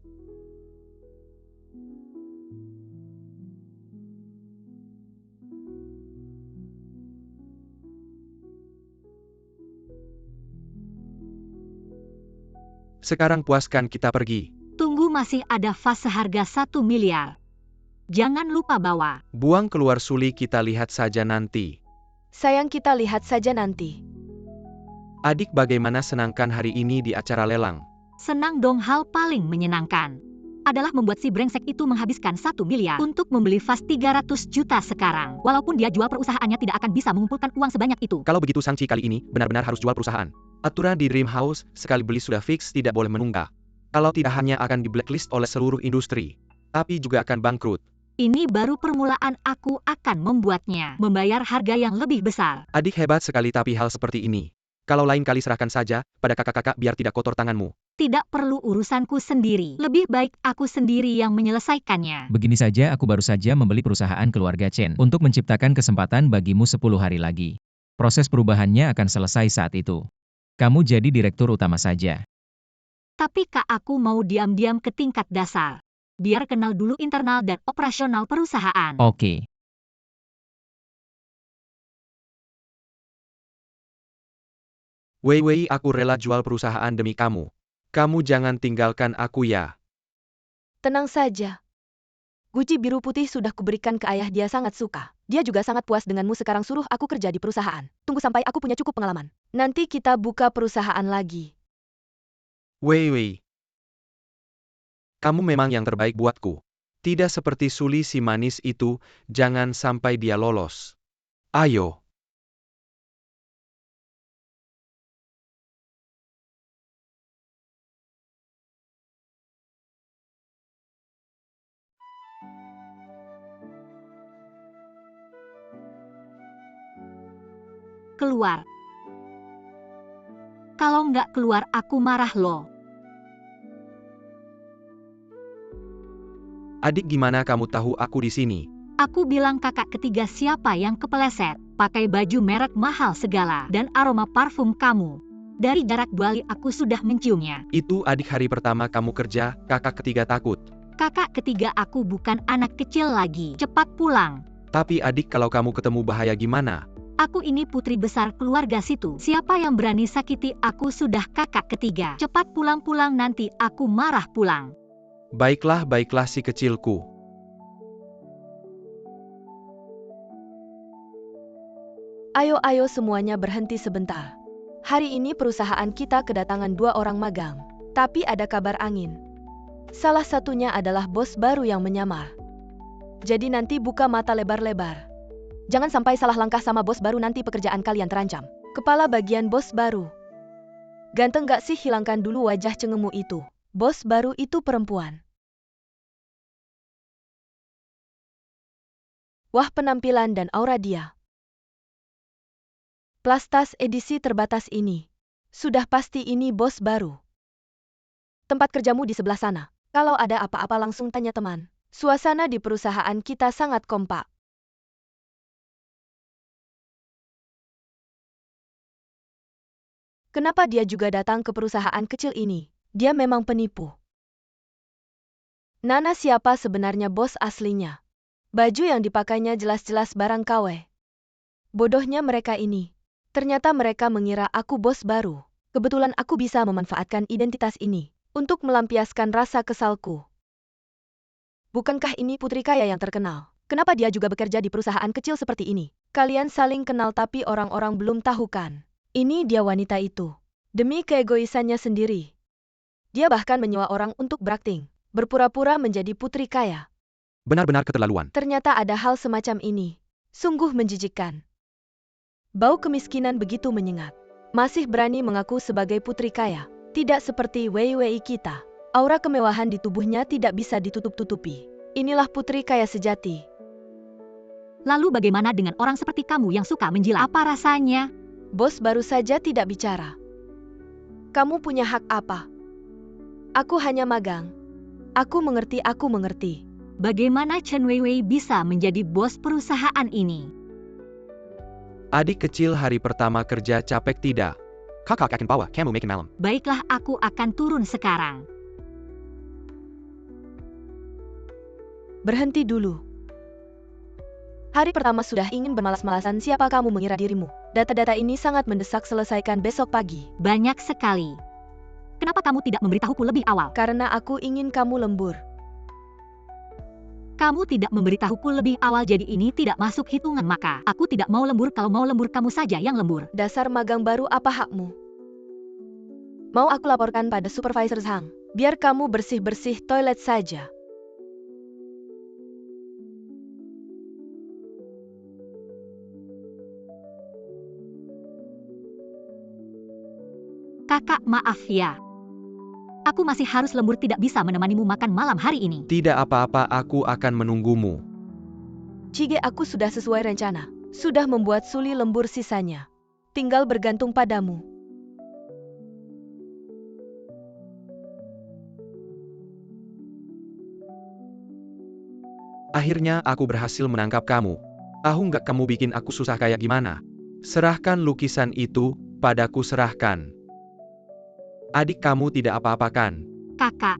Sekarang puaskan kita pergi. Tunggu, masih ada vas seharga 1 miliar. Jangan lupa bawa. Buang keluar Suli, kita lihat saja nanti. sayang, kita lihat saja nanti. Adik, bagaimana senangkan hari ini di acara lelang? Senang dong, hal paling menyenangkan adalah membuat si brengsek itu menghabiskan 1 miliar untuk membeli vas 300 juta sekarang. Walaupun dia jual perusahaannya tidak akan bisa mengumpulkan uang sebanyak itu. Kalau begitu Shang-Chi kali ini benar-benar harus jual perusahaan. Aturan di Dream House, sekali beli sudah fix, tidak boleh menunggak. Kalau tidak, hanya akan di blacklist oleh seluruh industri, tapi juga akan bangkrut. Ini baru permulaan, aku akan membuatnya membayar harga yang lebih besar. Adik hebat sekali, tapi hal seperti ini, kalau lain kali serahkan saja pada kakak-kakak biar tidak kotor tanganmu. Tidak perlu urusanku sendiri. Lebih baik aku sendiri yang menyelesaikannya. Begini saja, aku baru saja membeli perusahaan keluarga Chen untuk menciptakan kesempatan bagimu 10 hari lagi. Proses perubahannya akan selesai saat itu. Kamu jadi direktur utama saja. Tapi Kak, aku mau diam-diam ke tingkat dasar. Biar kenal dulu internal dan operasional perusahaan. Oke. Wei, aku rela jual perusahaan demi kamu. Kamu jangan tinggalkan aku ya. Tenang saja. Guci biru putih sudah kuberikan ke ayah, dia sangat suka. Dia juga sangat puas denganmu, sekarang suruh aku kerja di perusahaan. Tunggu sampai aku punya cukup pengalaman. Nanti kita buka perusahaan lagi. Wei. Kamu memang yang terbaik buatku. Tidak seperti Suli si manis itu, jangan sampai dia lolos. Ayo. Keluar. Kalau nggak keluar aku marah loh. Adik, gimana kamu tahu aku di sini? Aku bilang kakak ketiga siapa yang kepeleset. Pakai baju merek mahal segala dan aroma parfum kamu. Dari jarak 2 li aku sudah menciumnya. Itu adik, hari pertama kamu kerja, kakak ketiga takut. Kakak ketiga aku bukan anak kecil lagi. Cepat pulang. Tapi adik, kalau kamu ketemu bahaya gimana? Aku ini putri besar keluarga situ. Siapa yang berani sakiti aku sudah kakak ketiga. Cepat pulang nanti aku marah pulang. Baiklah si kecilku. Ayo semuanya berhenti sebentar. Hari ini perusahaan kita kedatangan 2 orang magang. Tapi ada kabar angin. Salah satunya adalah bos baru yang menyamar. Jadi nanti buka mata lebar-lebar. Jangan sampai salah langkah sama bos baru, nanti pekerjaan kalian terancam. Kepala bagian bos baru. Ganteng gak sih? Hilangkan dulu wajah cengemu itu. Bos baru itu perempuan. Wah, penampilan dan aura dia. Plastas edisi terbatas ini. Sudah pasti ini bos baru. Tempat kerjamu di sebelah sana. Kalau ada apa-apa langsung tanya teman. Suasana di perusahaan kita sangat kompak. Kenapa dia juga datang ke perusahaan kecil ini? Dia memang penipu. Nana, siapa sebenarnya bos aslinya? Baju yang dipakainya jelas-jelas barang KW. Bodohnya mereka ini. Ternyata mereka mengira aku bos baru. Kebetulan aku bisa memanfaatkan identitas ini untuk melampiaskan rasa kesalku. Bukankah ini putri kaya yang terkenal? Kenapa dia juga bekerja di perusahaan kecil seperti ini? Kalian saling kenal tapi orang-orang belum tahu kan? Ini dia wanita itu. Demi keegoisannya sendiri. Dia bahkan menyewa orang untuk berakting. Berpura-pura menjadi putri kaya. Benar-benar keterlaluan. Ternyata ada hal semacam ini. Sungguh menjijikkan. Bau kemiskinan begitu menyengat. Masih berani mengaku sebagai putri kaya. Tidak seperti Wei kita. Aura kemewahan di tubuhnya tidak bisa ditutup-tutupi. Inilah putri kaya sejati. Lalu bagaimana dengan orang seperti kamu yang suka menjilat? Apa rasanya? Bos baru saja tidak bicara. Kamu punya hak apa? Aku hanya magang. Aku mengerti. Bagaimana Chen Weiwei bisa menjadi bos perusahaan ini? Adik kecil hari pertama kerja capek tidak? Kakak akan bawa kamu makan malam. Baiklah, aku akan turun sekarang. Berhenti dulu. Hari pertama sudah ingin bermalas-malasan, siapa kamu mengira dirimu? Data-data ini sangat mendesak, selesaikan besok pagi. Banyak sekali. Kenapa kamu tidak memberitahuku lebih awal? Karena aku ingin kamu lembur. Kamu tidak memberitahuku lebih awal, jadi ini tidak masuk hitungan. Maka aku tidak mau lembur. Kalau mau lembur, kamu saja yang lembur. Dasar magang baru, apa hakmu? Mau aku laporkan pada supervisor Zhang? Biar kamu bersih-bersih toilet saja. Kakak, maaf ya. Aku masih harus lembur, tidak bisa menemanimu makan malam hari ini. Tidak apa-apa, aku akan menunggumu. Cige, aku sudah sesuai rencana. Sudah membuat Suli lembur sisanya. Tinggal bergantung padamu. Akhirnya aku berhasil menangkap kamu. Tahu nggak kamu bikin aku susah kayak gimana? Serahkan lukisan itu, padaku serahkan. Adik kamu tidak apa-apa kan? Kakak,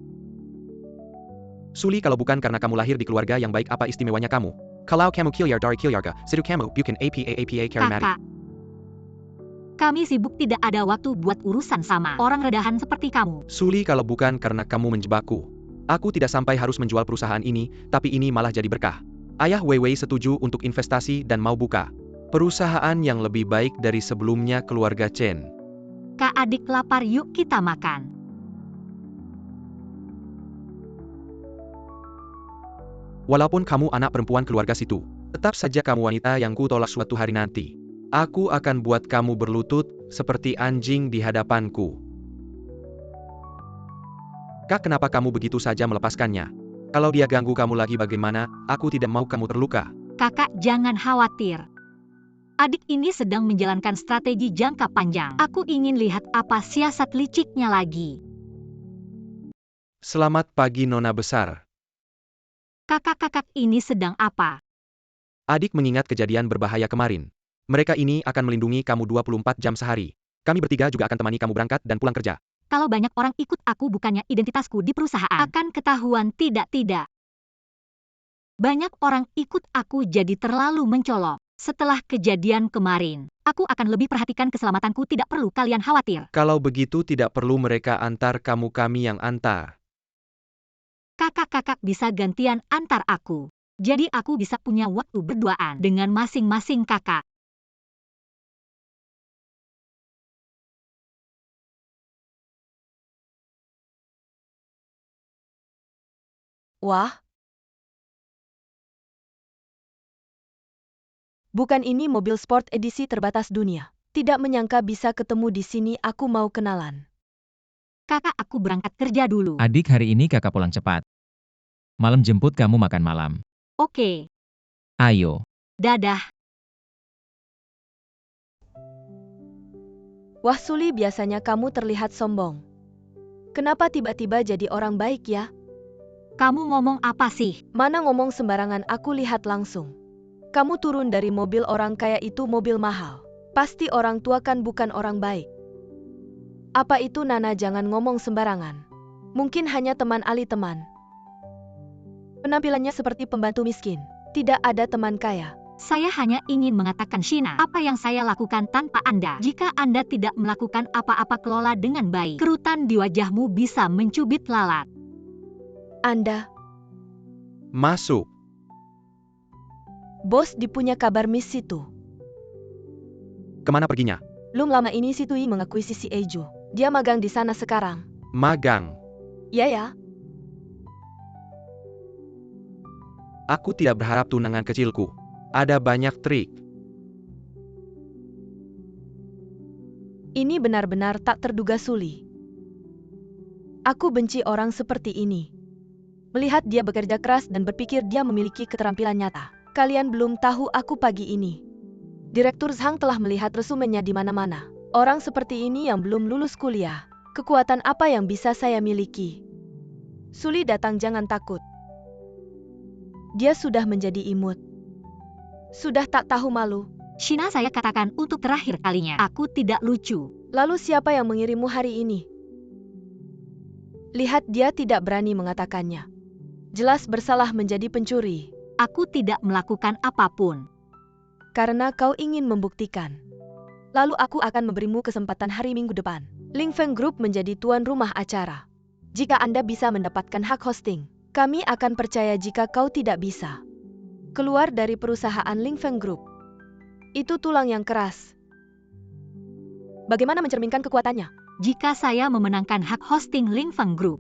Suli, kalau bukan karena kamu lahir di keluarga yang baik, apa istimewanya kamu? Kalau kamu kilyar dari kilyarga, sidu kamu bukan apa karimati. kakak. Kami sibuk, tidak ada waktu buat urusan sama orang redahan seperti kamu. Suli, kalau bukan karena kamu menjebakku, aku tidak sampai harus menjual perusahaan ini, tapi ini malah jadi berkah. Ayah Weiwei setuju untuk investasi dan mau buka perusahaan yang lebih baik dari sebelumnya. Keluarga Chen. Kak adik lapar, yuk kita makan. Walaupun kamu anak perempuan keluarga situ, tetap saja kamu wanita yang ku tolak suatu hari nanti. Aku akan buat kamu berlutut seperti anjing di hadapanku. Kak, kenapa kamu begitu saja melepaskannya? Kalau dia ganggu kamu lagi bagaimana? Aku tidak mau kamu terluka. Kakak, jangan khawatir. Adik ini sedang menjalankan strategi jangka panjang. Aku ingin lihat apa siasat liciknya lagi. Selamat pagi Nona besar. Kakak-kakak ini sedang apa? Adik mengingat kejadian berbahaya kemarin. Mereka ini akan melindungi kamu 24 jam sehari. Kami bertiga juga akan temani kamu berangkat dan pulang kerja. Kalau banyak orang ikut aku, bukannya identitasku di perusahaan akan ketahuan. Tidak. Banyak orang ikut aku jadi terlalu mencolok. Setelah kejadian kemarin, aku akan lebih perhatikan keselamatanku, tidak perlu kalian khawatir. Kalau begitu tidak perlu mereka antar kamu, kami yang antar. Kakak-kakak bisa gantian antar aku. Jadi aku bisa punya waktu berduaan dengan masing-masing kakak. Wah. Bukan ini mobil sport edisi terbatas dunia. Tidak menyangka bisa ketemu di sini, aku mau kenalan. Kakak, aku berangkat kerja dulu. Adik, hari ini kakak pulang cepat. Malam jemput kamu makan malam. Oke, Ayo. dadah. Wah Suli, biasanya kamu terlihat sombong. Kenapa tiba-tiba jadi orang baik ya? Kamu ngomong apa sih? Mana ngomong sembarangan, aku lihat langsung. Kamu turun dari mobil orang kaya itu, mobil mahal. Pasti orang tua kan, bukan orang baik. Apa itu Nana, jangan ngomong sembarangan. Mungkin hanya teman Ali, teman. Penampilannya seperti pembantu miskin. Tidak ada teman kaya. Saya hanya ingin mengatakan, Shina, apa yang saya lakukan tanpa Anda. Jika Anda tidak melakukan apa-apa, kelola dengan baik, kerutan di wajahmu bisa mencubit lalat. Anda, Masuk. bos dipunya kabar Miss Situ. Kemana perginya? Belum lama ini Situi mengakui Sisi Eju. Dia magang di sana sekarang. Magang. Ya. Aku tidak berharap tunangan kecilku. Ada banyak trik. Ini benar-benar tak terduga Suli. Aku benci orang seperti ini. Melihat dia bekerja keras dan berpikir dia memiliki keterampilan nyata. Kalian belum tahu aku pagi ini. Direktur Zhang telah melihat resumenya di mana-mana. Orang seperti ini yang belum lulus kuliah. Kekuatan apa yang bisa saya miliki? Suli datang, jangan takut. Dia sudah menjadi imut. Sudah tak tahu malu. Shina, saya katakan untuk terakhir kalinya, aku tidak lucu. Lalu siapa yang mengirimmu hari ini? Lihat, dia tidak berani mengatakannya. Jelas bersalah menjadi pencuri. Aku tidak melakukan apapun. Karena kau ingin membuktikan. Lalu aku akan memberimu kesempatan hari Minggu depan. Ling Feng Group menjadi tuan rumah acara. Jika Anda bisa mendapatkan hak hosting, kami akan percaya. Jika kau tidak bisa, keluar dari perusahaan Ling Feng Group. Itu tulang yang keras. Bagaimana mencerminkan kekuatannya? Jika saya memenangkan hak hosting Ling Feng Group,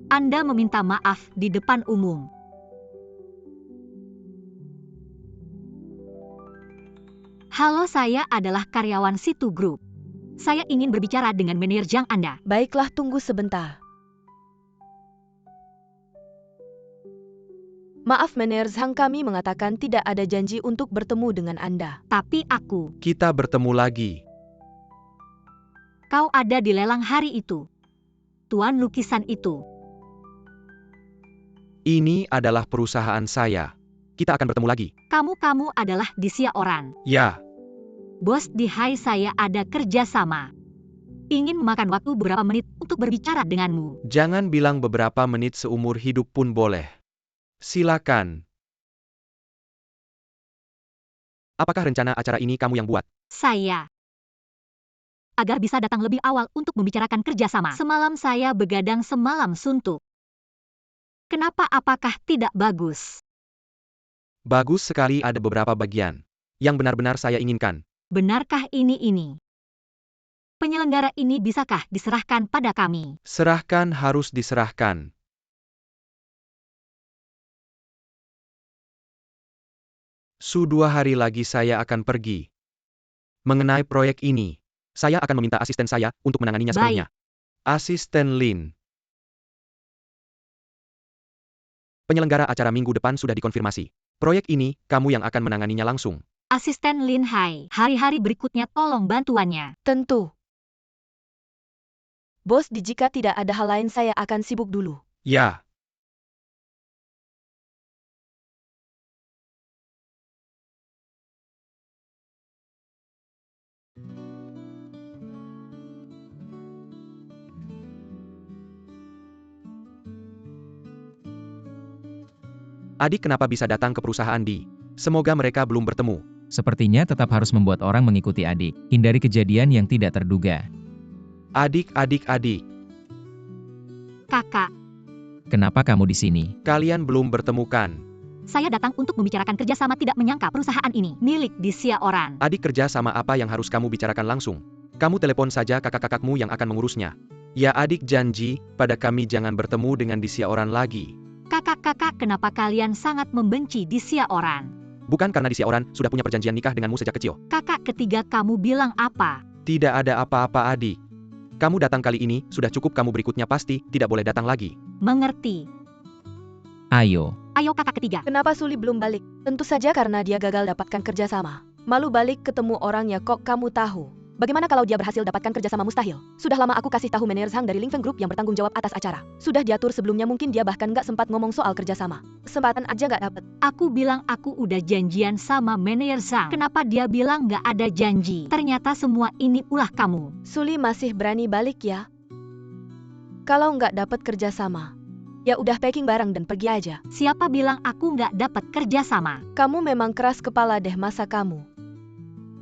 Anda meminta maaf di depan umum. Halo, saya adalah karyawan Situ Group. Saya ingin berbicara dengan manajer Anda. Baiklah, tunggu sebentar. Maaf manajer Zhang, kami mengatakan tidak ada janji untuk bertemu dengan Anda. Tapi Kita bertemu lagi. kau ada di lelang hari itu. Tuan lukisan itu. Ini adalah perusahaan saya. Kita akan bertemu lagi. Kamu adalah Disia Oran. Ya, Bos di Hai, saya ada kerjasama. Ingin memakan waktu beberapa menit untuk berbicara denganmu. jangan bilang beberapa menit, seumur hidup pun boleh. Silakan. Apakah rencana acara ini kamu yang buat? Saya. Agar bisa datang lebih awal untuk membicarakan kerjasama. Semalam saya begadang semalam suntuk. Kenapa, apakah tidak bagus? Bagus sekali, ada beberapa bagian yang benar-benar saya inginkan. Benarkah ini? Penyelenggara ini bisakah diserahkan pada kami? Serahkan, harus diserahkan. Sudah 2 hari lagi saya akan pergi. Mengenai proyek ini, saya akan meminta asisten saya untuk menanganinya sepenuhnya. Asisten Lin. Penyelenggara acara minggu depan sudah dikonfirmasi. Proyek ini, kamu yang akan menanganinya langsung. Asisten Lin Hai, hari-hari berikutnya tolong bantuannya. Tentu. Bos, jika tidak ada hal lain saya akan sibuk dulu. Ya. Adik kenapa bisa datang ke perusahaan Di? Semoga mereka belum bertemu. Sepertinya tetap harus membuat orang mengikuti adik. Hindari kejadian yang tidak terduga. Adik. Kakak, Kenapa kamu di sini? Kalian belum bertemu kan? saya datang untuk membicarakan kerjasama. Tidak menyangka perusahaan ini milik Disia Oran. Adik, kerja sama apa yang harus kamu bicarakan langsung? Kamu telepon saja kakak-kakakmu yang akan mengurusnya. Ya, adik janji pada kami jangan bertemu dengan Disia Oran lagi. Kakak-kakak, kenapa kalian sangat membenci Disia Oran? Bukan karena Disia Oran sudah punya perjanjian nikah denganmu sejak kecil. Kakak ketiga, kamu bilang apa? Tidak ada apa-apa, adik. Kamu datang kali ini, sudah cukup. Kamu berikutnya pasti tidak boleh datang lagi. Mengerti. Ayo. Ayo kakak ketiga. Kenapa Suli belum balik? Tentu saja karena dia gagal dapatkan kerjasama. Malu balik ketemu orangnya, kok kamu tahu? Bagaimana kalau dia berhasil dapatkan kerjasama? Mustahil. Sudah lama aku kasih tahu manajer Zhang dari Ling Feng Group yang bertanggung jawab atas acara. Sudah diatur sebelumnya, mungkin dia bahkan nggak sempat ngomong soal kerjasama. Kesempatan aja nggak dapet. Aku bilang aku udah janjian sama manajer Zhang. Kenapa dia bilang nggak ada janji? Ternyata semua ini ulah kamu. Suli masih berani balik ya? Kalau nggak dapet kerjasama, ya udah packing barang dan pergi aja. Siapa bilang aku nggak dapat kerjasama? Kamu memang keras kepala deh, masa kamu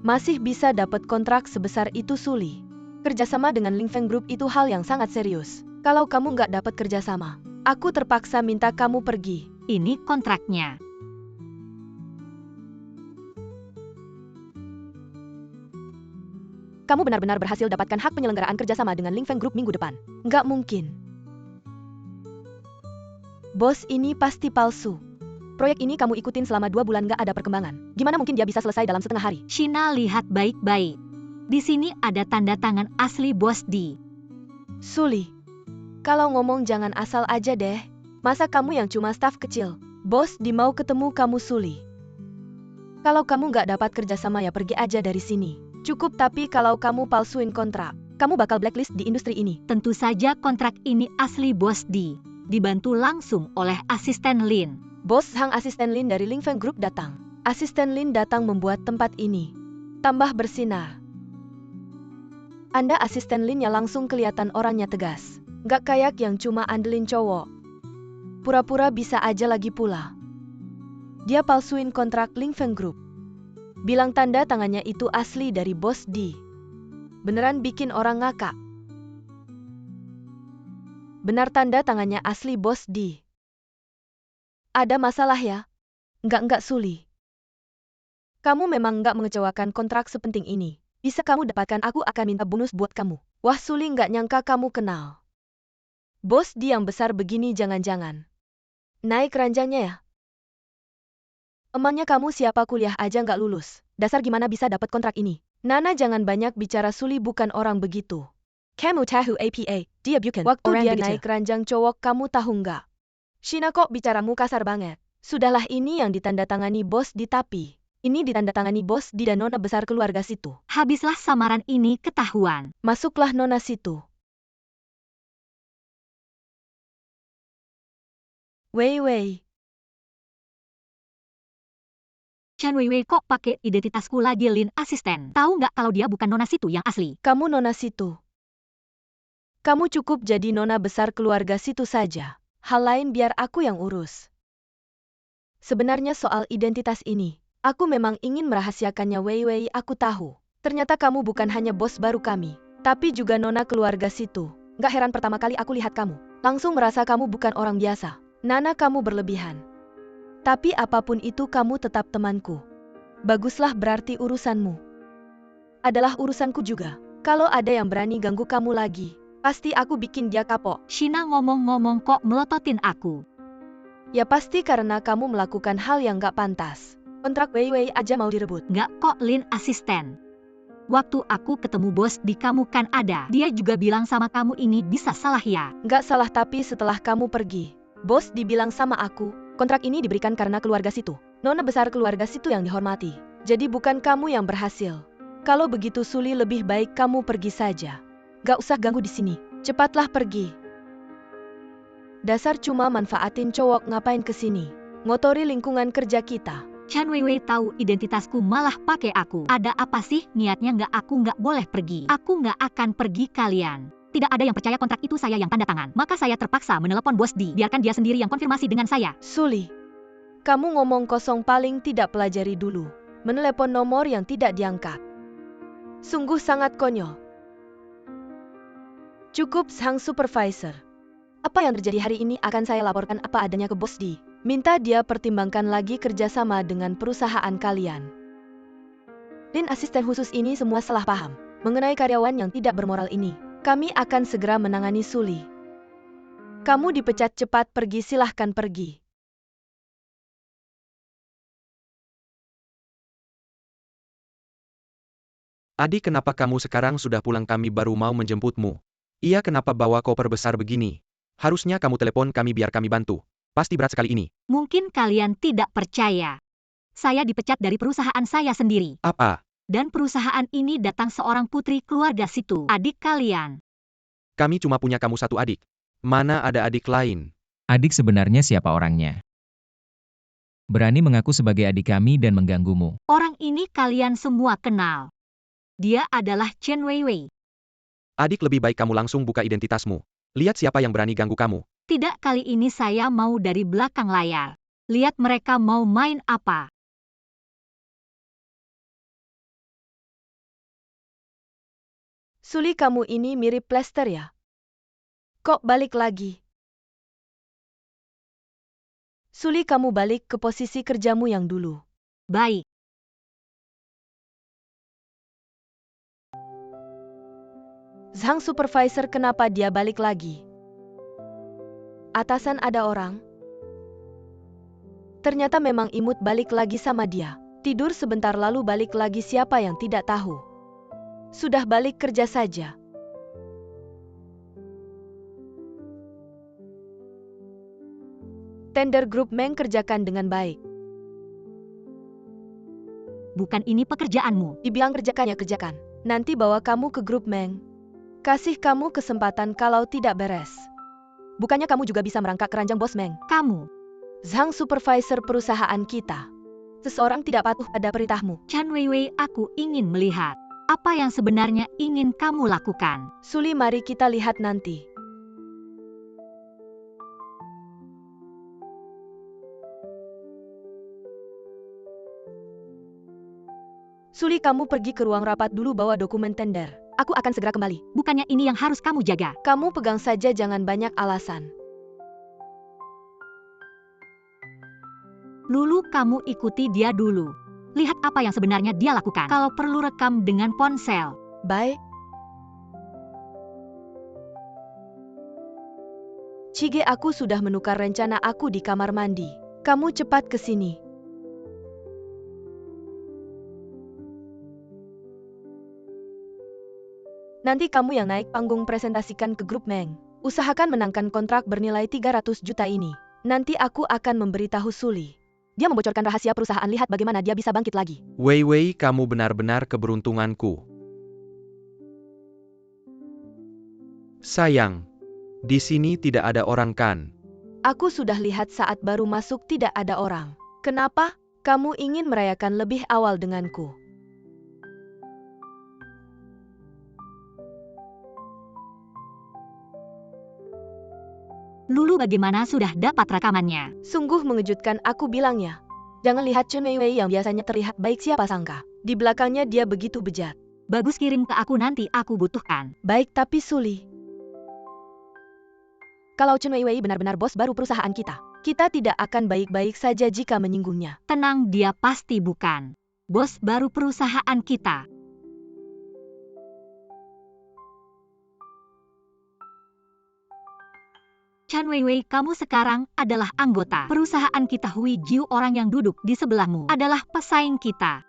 masih bisa dapat kontrak sebesar itu, Suli? Kerjasama dengan Ling Feng Group itu hal yang sangat serius. Kalau kamu nggak dapat kerjasama, aku terpaksa minta kamu pergi. Ini kontraknya. Kamu benar-benar berhasil dapatkan hak penyelenggaraan kerjasama dengan Ling Feng Group minggu depan. Nggak mungkin. Bos, ini pasti palsu. Proyek ini kamu ikutin selama 2 bulan nggak ada perkembangan. Gimana mungkin dia bisa selesai dalam setengah hari? Shina, lihat baik-baik. Di sini ada tanda tangan asli Bos Di. Suli, kalau ngomong jangan asal aja deh. Masa kamu yang cuma staf kecil? Bos Di mau ketemu kamu, Suli. Kalau kamu nggak dapat kerjasama ya pergi aja dari sini. Cukup, tapi kalau kamu palsuin kontrak, kamu bakal blacklist di industri ini. Tentu saja kontrak ini asli Bos Di. Dibantu langsung oleh asisten Lin. Bos Hang, asisten Lin dari Lingfeng Group datang. Asisten Lin datang membuat tempat ini tambah bersinar. Anda asisten Linnya langsung kelihatan orangnya tegas. Nggak kayak yang cuma andelin cowok. Pura-pura bisa aja lagi pula. Dia palsuin kontrak Lingfeng Group. Bilang tanda tangannya itu asli dari Bos Di. Beneran bikin orang ngakak. Benar tanda tangannya asli Bos Di. Ada masalah ya? Enggak Suli. Kamu memang nggak mengecewakan kontrak sepenting ini. Bisa kamu dapatkan, aku akan minta bonus buat kamu. Wah, Suli nggak nyangka kamu kenal Bos Di yang besar begini. Jangan-jangan naik ranjangnya ya? Emangnya kamu siapa, kuliah aja nggak lulus? Dasar gimana bisa dapat kontrak ini? Nana, jangan banyak bicara. Suli bukan orang begitu. Kamu tahu apa? Dia bukan waktu orang dia begitu. naik ranjang cowok, kamu tahu nggak? Shina, kok bicaramu kasar banget? Sudahlah, ini yang ditandatangani Bos Di, tapi ini ditandatangani Bos Di dan nona besar keluarga situ. Habislah samaran ini ketahuan. Masuklah nona situ. Wei. Chan Weiwei kok pakai identitasku lagi, Lin asisten. Tahu nggak kalau dia bukan nona situ yang asli? Kamu nona situ. Kamu cukup jadi nona besar keluarga situ saja. Hal lain biar aku yang urus. Sebenarnya soal identitas ini, aku memang ingin merahasiakannya. Wei, aku tahu. Ternyata kamu bukan hanya bos baru kami, tapi juga nona keluarga situ. Gak heran pertama kali aku lihat kamu, langsung merasa kamu bukan orang biasa. Nana, kamu berlebihan. Tapi apapun itu, kamu tetap temanku. Baguslah, berarti urusanmu adalah urusanku juga. Kalau ada yang berani ganggu kamu lagi, pasti aku bikin dia kapok. Shina ngomong-ngomong kok melototin aku. Ya pasti karena kamu melakukan hal yang gak pantas. Kontrak Wei aja mau direbut. Nggak kok, Lin asisten. Waktu aku ketemu Bos Di, kamu kan ada. Dia juga bilang sama kamu ini bisa salah ya? Gak salah, tapi setelah kamu pergi, Bos dibilang sama aku, kontrak ini diberikan karena keluarga situ. Nona besar keluarga situ yang dihormati. Jadi bukan kamu yang berhasil. Kalau begitu Suli, lebih baik kamu pergi saja. Gak usah ganggu di sini. Cepatlah pergi. Dasar cuma manfaatin cowok, ngapain kesini? Ngotori lingkungan kerja kita. Chan Weiwei tahu identitasku malah pakai aku. Ada apa sih? Niatnya aku nggak boleh pergi. Aku nggak akan pergi kalian. Tidak ada yang percaya kontrak itu saya yang tanda tangan. Maka saya terpaksa menelepon Bos Di. Biarkan dia sendiri yang konfirmasi dengan saya. Suli, kamu ngomong kosong, paling tidak pelajari dulu. Menelepon nomor yang tidak diangkat. Sungguh sangat konyol. Cukup, Sang Supervisor. Apa yang terjadi hari ini akan saya laporkan apa adanya ke Bos Di. Minta dia pertimbangkan lagi kerjasama dengan perusahaan kalian. Lin, asisten khusus ini semua salah paham mengenai karyawan yang tidak bermoral ini. Kami akan segera menangani Suli. Kamu dipecat, cepat pergi, silahkan pergi. Adik, kenapa kamu sekarang sudah pulang? Kami baru mau menjemputmu. Iya, kenapa bawa koper besar begini? Harusnya kamu telepon kami biar kami bantu. Pasti berat sekali ini. Mungkin kalian tidak percaya. Saya dipecat dari perusahaan saya sendiri. Apa? Dan perusahaan ini datang seorang putri keluarga situ. Adik kalian. Kami cuma punya kamu satu adik. Mana ada adik lain? Adik sebenarnya siapa orangnya? Berani mengaku sebagai adik kami dan mengganggumu. Orang ini kalian semua kenal. Dia adalah Chen Weiwei. Adik, lebih baik kamu langsung buka identitasmu. Lihat siapa yang berani ganggu kamu. Tidak, kali ini saya mau dari belakang layar. Lihat mereka mau main apa. Suli, kamu ini mirip plester ya? Kok balik lagi? Suli, kamu balik ke posisi kerjamu yang dulu. Baik. Sang Supervisor, kenapa dia balik lagi? Atasan, ada orang? Ternyata memang imut balik lagi sama dia. Tidur sebentar lalu balik lagi, siapa yang tidak tahu? Sudah balik kerja saja. Tender Group Meng kerjakan dengan baik. Bukan ini pekerjaanmu. Dibilang kerjakan ya kerjakan. Nanti bawa kamu ke Grup Meng. Kasih kamu kesempatan kalau tidak beres. Bukannya kamu juga bisa merangkak keranjang Bos Meng? Kamu, Zhang supervisor perusahaan kita. Seseorang tidak patuh pada perintahmu. Chan Weiwei, aku ingin melihat apa yang sebenarnya ingin kamu lakukan. Suli, mari kita lihat nanti. Suli, kamu pergi ke ruang rapat dulu, bawa dokumen tender. Aku akan segera kembali. Bukannya ini yang harus kamu jaga? Kamu pegang saja, jangan banyak alasan. Lulu, kamu ikuti dia dulu. Lihat apa yang sebenarnya dia lakukan. Kalau perlu rekam dengan ponsel. Baik. Chige, aku sudah menukar rencana aku di kamar mandi. Kamu cepat ke sini. Nanti kamu yang naik panggung presentasikan ke grup Meng. Usahakan menangkan kontrak bernilai 300 juta ini. Nanti aku akan memberitahu Suli. Dia membocorkan rahasia perusahaan, lihat bagaimana dia bisa bangkit lagi. Weiwei, kamu benar-benar keberuntunganku. Sayang, di sini tidak ada orang kan? Aku sudah lihat saat baru masuk tidak ada orang. Kenapa? Kamu ingin merayakan lebih awal denganku? Lulu, bagaimana, sudah dapat rekamannya? Sungguh mengejutkan, aku bilangnya. Jangan lihat Chen Weiwei yang biasanya terlihat baik, siapa sangka. Di belakangnya dia begitu bejat. Bagus, kirim ke aku, nanti aku butuhkan. Baik, tapi Suli. Kalau Chen Weiwei benar-benar bos baru perusahaan kita tidak akan baik-baik saja jika menyinggungnya. Tenang, dia pasti bukan bos baru perusahaan kita. Chan Weiwei, kamu sekarang adalah anggota perusahaan kita. Hui Jiu, orang yang duduk di sebelahmu, adalah pesaing kita.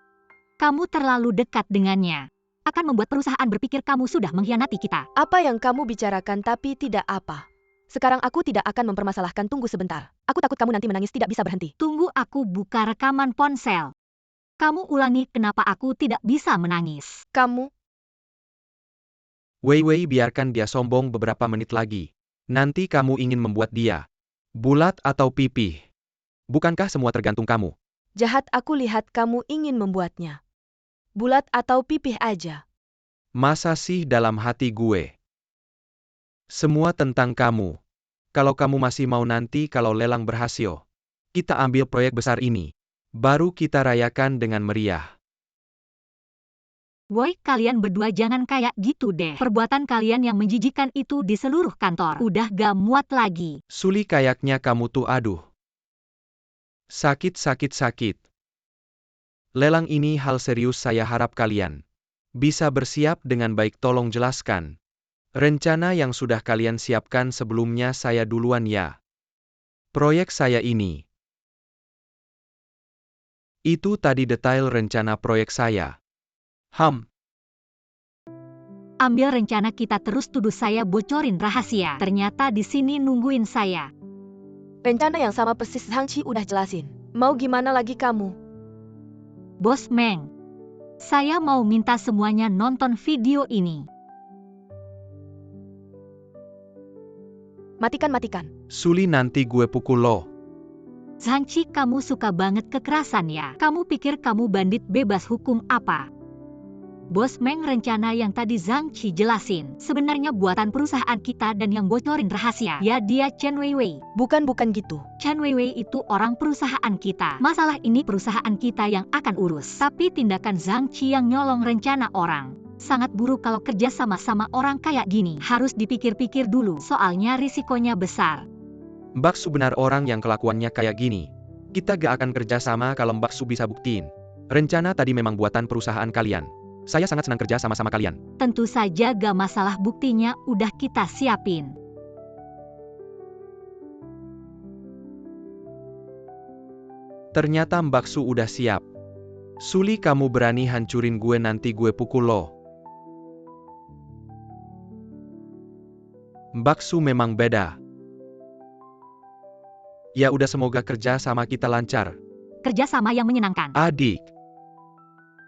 Kamu terlalu dekat dengannya. Akan membuat perusahaan berpikir kamu sudah mengkhianati kita. Apa yang kamu bicarakan, tapi tidak apa. Sekarang aku tidak akan mempermasalahkan, tunggu sebentar. Aku takut kamu nanti menangis tidak bisa berhenti. Tunggu, aku buka rekaman ponsel. Kamu ulangi kenapa aku tidak bisa menangis. Kamu... Weiwei, biarkan dia sombong beberapa menit lagi. Nanti kamu ingin membuat dia bulat atau pipih. Bukankah semua tergantung kamu? Jahat, aku lihat kamu ingin membuatnya bulat atau pipih aja. Masa sih dalam hati gue? Semua tentang kamu. Kalau kamu masih mau, nanti kalau lelang berhasil, kita ambil proyek besar ini. Baru kita rayakan dengan meriah. Woi, kalian berdua jangan kayak gitu deh. Perbuatan kalian yang menjijikan itu di seluruh kantor udah gak muat lagi. Suli, kayaknya kamu tuh aduh. Sakit. Lelang ini hal serius, saya harap kalian bisa bersiap dengan baik. Tolong jelaskan rencana yang sudah kalian siapkan sebelumnya. Saya duluan ya. Proyek saya ini. Itu tadi detail rencana proyek saya. Ambil rencana kita terus tuduh saya bocorin rahasia. Ternyata di sini nungguin saya. Rencana yang sama persis Zhang Qi udah jelasin. Mau gimana lagi kamu? Bos Meng, saya mau minta semuanya nonton video ini. Matikan. Suli, nanti gue pukul lo. Zhang Qi, kamu suka banget kekerasan ya? Kamu pikir kamu bandit bebas hukum apa? Bos Meng, rencana yang tadi Zhang Qi jelasin sebenarnya buatan perusahaan kita, dan yang bocorin rahasia ya dia Chen Weiwei. Bukan gitu. Chen Weiwei itu orang perusahaan kita. Masalah ini perusahaan kita yang akan urus. Tapi tindakan Zhang Qi yang nyolong rencana orang sangat buruk. Kalau kerja sama orang kayak gini harus dipikir-pikir dulu, soalnya risikonya besar. Mbak Su benar orang yang kelakuannya kayak gini. Kita gak akan kerja sama kalau Mbak Su bisa buktiin rencana tadi memang buatan perusahaan kalian. Saya sangat senang kerja sama kalian. Tentu saja gak masalah, buktinya udah kita siapin. Ternyata Mbak Su udah siap. Suli, kamu berani hancurin gue, nanti gue pukul lo. Mbak Su memang beda. Ya udah, semoga kerja sama kita lancar. Kerja sama yang menyenangkan. Adik.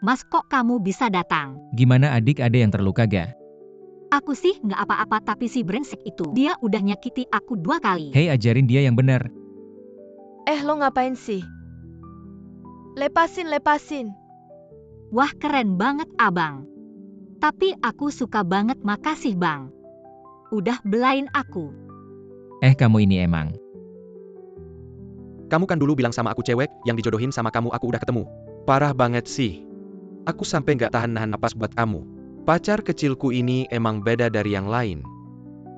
Mas, kok kamu bisa datang? Gimana adik, ada yang terluka ga? Aku sih nggak apa-apa, tapi si brengsek itu, dia udah nyakiti aku 2 kali. Hei, ajarin dia yang benar. Lo ngapain sih? Lepasin. Wah, keren banget abang. Tapi aku suka banget, makasih bang. Udah belain aku. Kamu ini emang. Kamu kan dulu bilang sama aku cewek yang dijodohin sama kamu aku udah ketemu. Parah banget sih. Aku sampai nggak tahan nahan napas buat kamu. Pacar kecilku ini emang beda dari yang lain.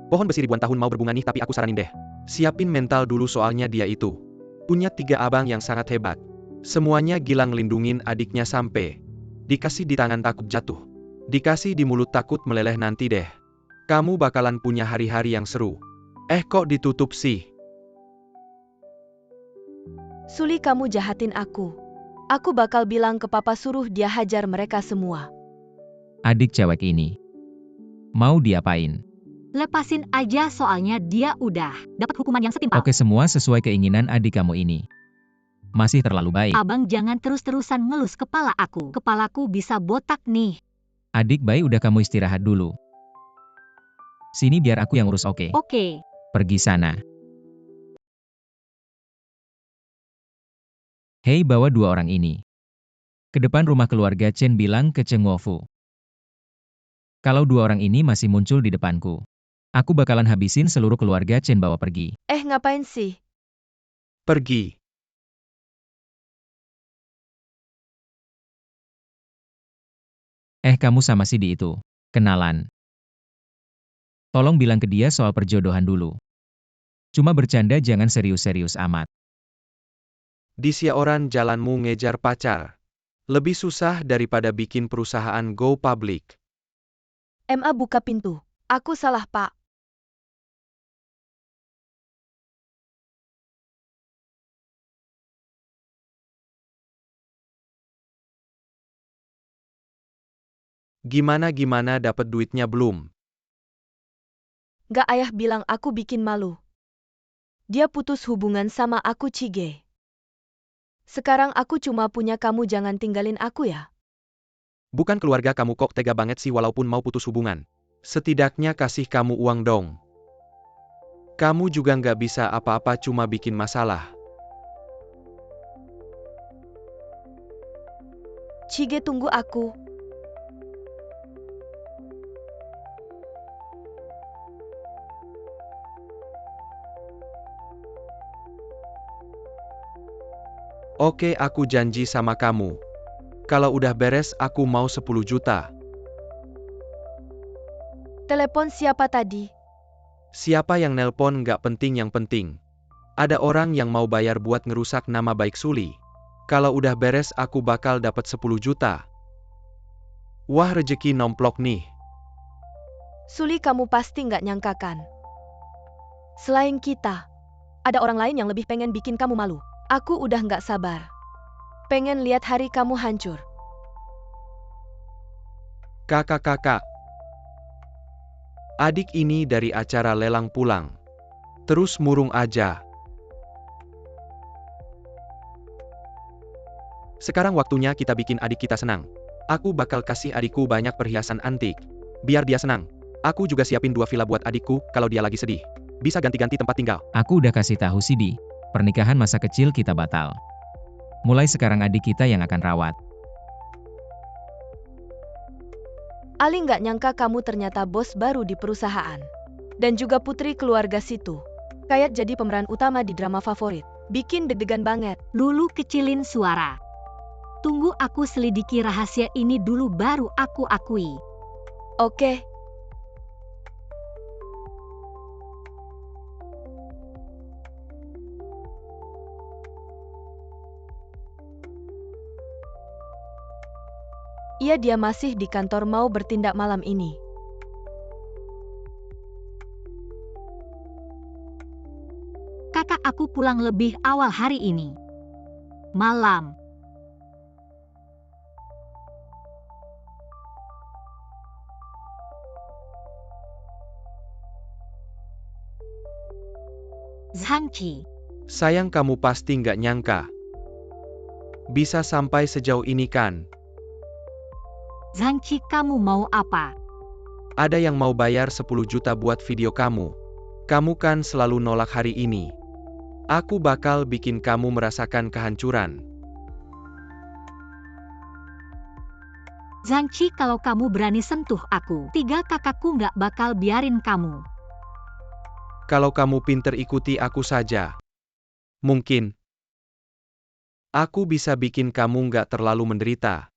Pohon besi ribuan tahun mau berbunga nih, tapi aku saranin deh. Siapin mental dulu, soalnya dia itu punya 3 abang yang sangat hebat. Semuanya gila ngelindungin adiknya, sampai dikasih di tangan takut jatuh. Dikasih di mulut takut meleleh. Nanti deh, kamu bakalan punya hari-hari yang seru. Kok ditutup sih? Suli, kamu jahatin aku. Aku bakal bilang ke papa suruh dia hajar mereka semua. Adik cewek ini. Mau diapain? Lepasin aja, soalnya dia udah dapat hukuman yang setimpal. Oke, semua sesuai keinginan adik kamu ini. Masih terlalu baik. Abang jangan terus-terusan ngelus kepala aku. Kepalaku bisa botak nih. Adik baik, udah kamu istirahat dulu. Sini biar aku yang urus, oke? Oke. Pergi sana. Hei, bawa 2 orang ini ke depan rumah keluarga Chen, bilang ke Cheng Wofu. Kalau 2 orang ini masih muncul di depanku, aku bakalan habisin seluruh keluarga Chen, bawa pergi. Ngapain sih? Pergi. Kamu sama si Di itu kenalan. Tolong bilang ke dia soal perjodohan dulu. Cuma bercanda, jangan serius-serius amat. Di siaran jalanmu ngejar pacar. Lebih susah daripada bikin perusahaan go public. Buka pintu. Aku salah, Pak. Gimana dapet duitnya belum? Gak, ayah bilang aku bikin malu. Dia putus hubungan sama aku, Cige. Sekarang aku cuma punya kamu, jangan tinggalin aku ya. Bukan keluarga kamu kok, tega banget sih walaupun mau putus hubungan. Setidaknya kasih kamu uang dong. Kamu juga nggak bisa apa-apa, cuma bikin masalah. Cige, tunggu aku. Oke, aku janji sama kamu. Kalau udah beres aku mau 10 juta. Telepon siapa tadi? Siapa yang nelpon nggak penting, yang penting ada orang yang mau bayar buat ngerusak nama baik Suli. Kalau udah beres aku bakal dapat 10 juta. Wah, rejeki nomplok nih. Suli, kamu pasti nggak nyangka kan? Selain kita, ada orang lain yang lebih pengen bikin kamu malu. Aku udah nggak sabar. Pengen lihat hari kamu hancur. Kakak. Adik ini dari acara lelang pulang. Terus murung aja. Sekarang waktunya kita bikin adik kita senang. Aku bakal kasih adikku banyak perhiasan antik. Biar dia senang. Aku juga siapin 2 villa buat adikku, kalau dia lagi sedih. Bisa ganti-ganti tempat tinggal. Aku udah kasih tahu si Di, pernikahan masa kecil kita batal. Mulai sekarang adik kita yang akan rawat. Ali nggak nyangka kamu ternyata bos baru di perusahaan. Dan juga putri keluarga situ. Kayak jadi pemeran utama di drama favorit. Bikin deg-degan banget. Lulu kecilin suara. Tunggu aku selidiki rahasia ini dulu baru aku akui. Oke. Iya, dia masih di kantor mau bertindak malam ini. Kakak aku pulang lebih awal hari ini. Malam. Zhangqi. Sayang, kamu pasti nggak nyangka bisa sampai sejauh ini kan? Zhangqi, kamu mau apa? Ada yang mau bayar 10 juta buat video kamu. Kamu kan selalu nolak hari ini. Aku bakal bikin kamu merasakan kehancuran. Zhang Qi, kalau kamu berani sentuh aku, 3 kakakku nggak bakal biarin kamu. Kalau kamu pinter ikuti aku saja. Mungkin. Aku bisa bikin kamu nggak terlalu menderita.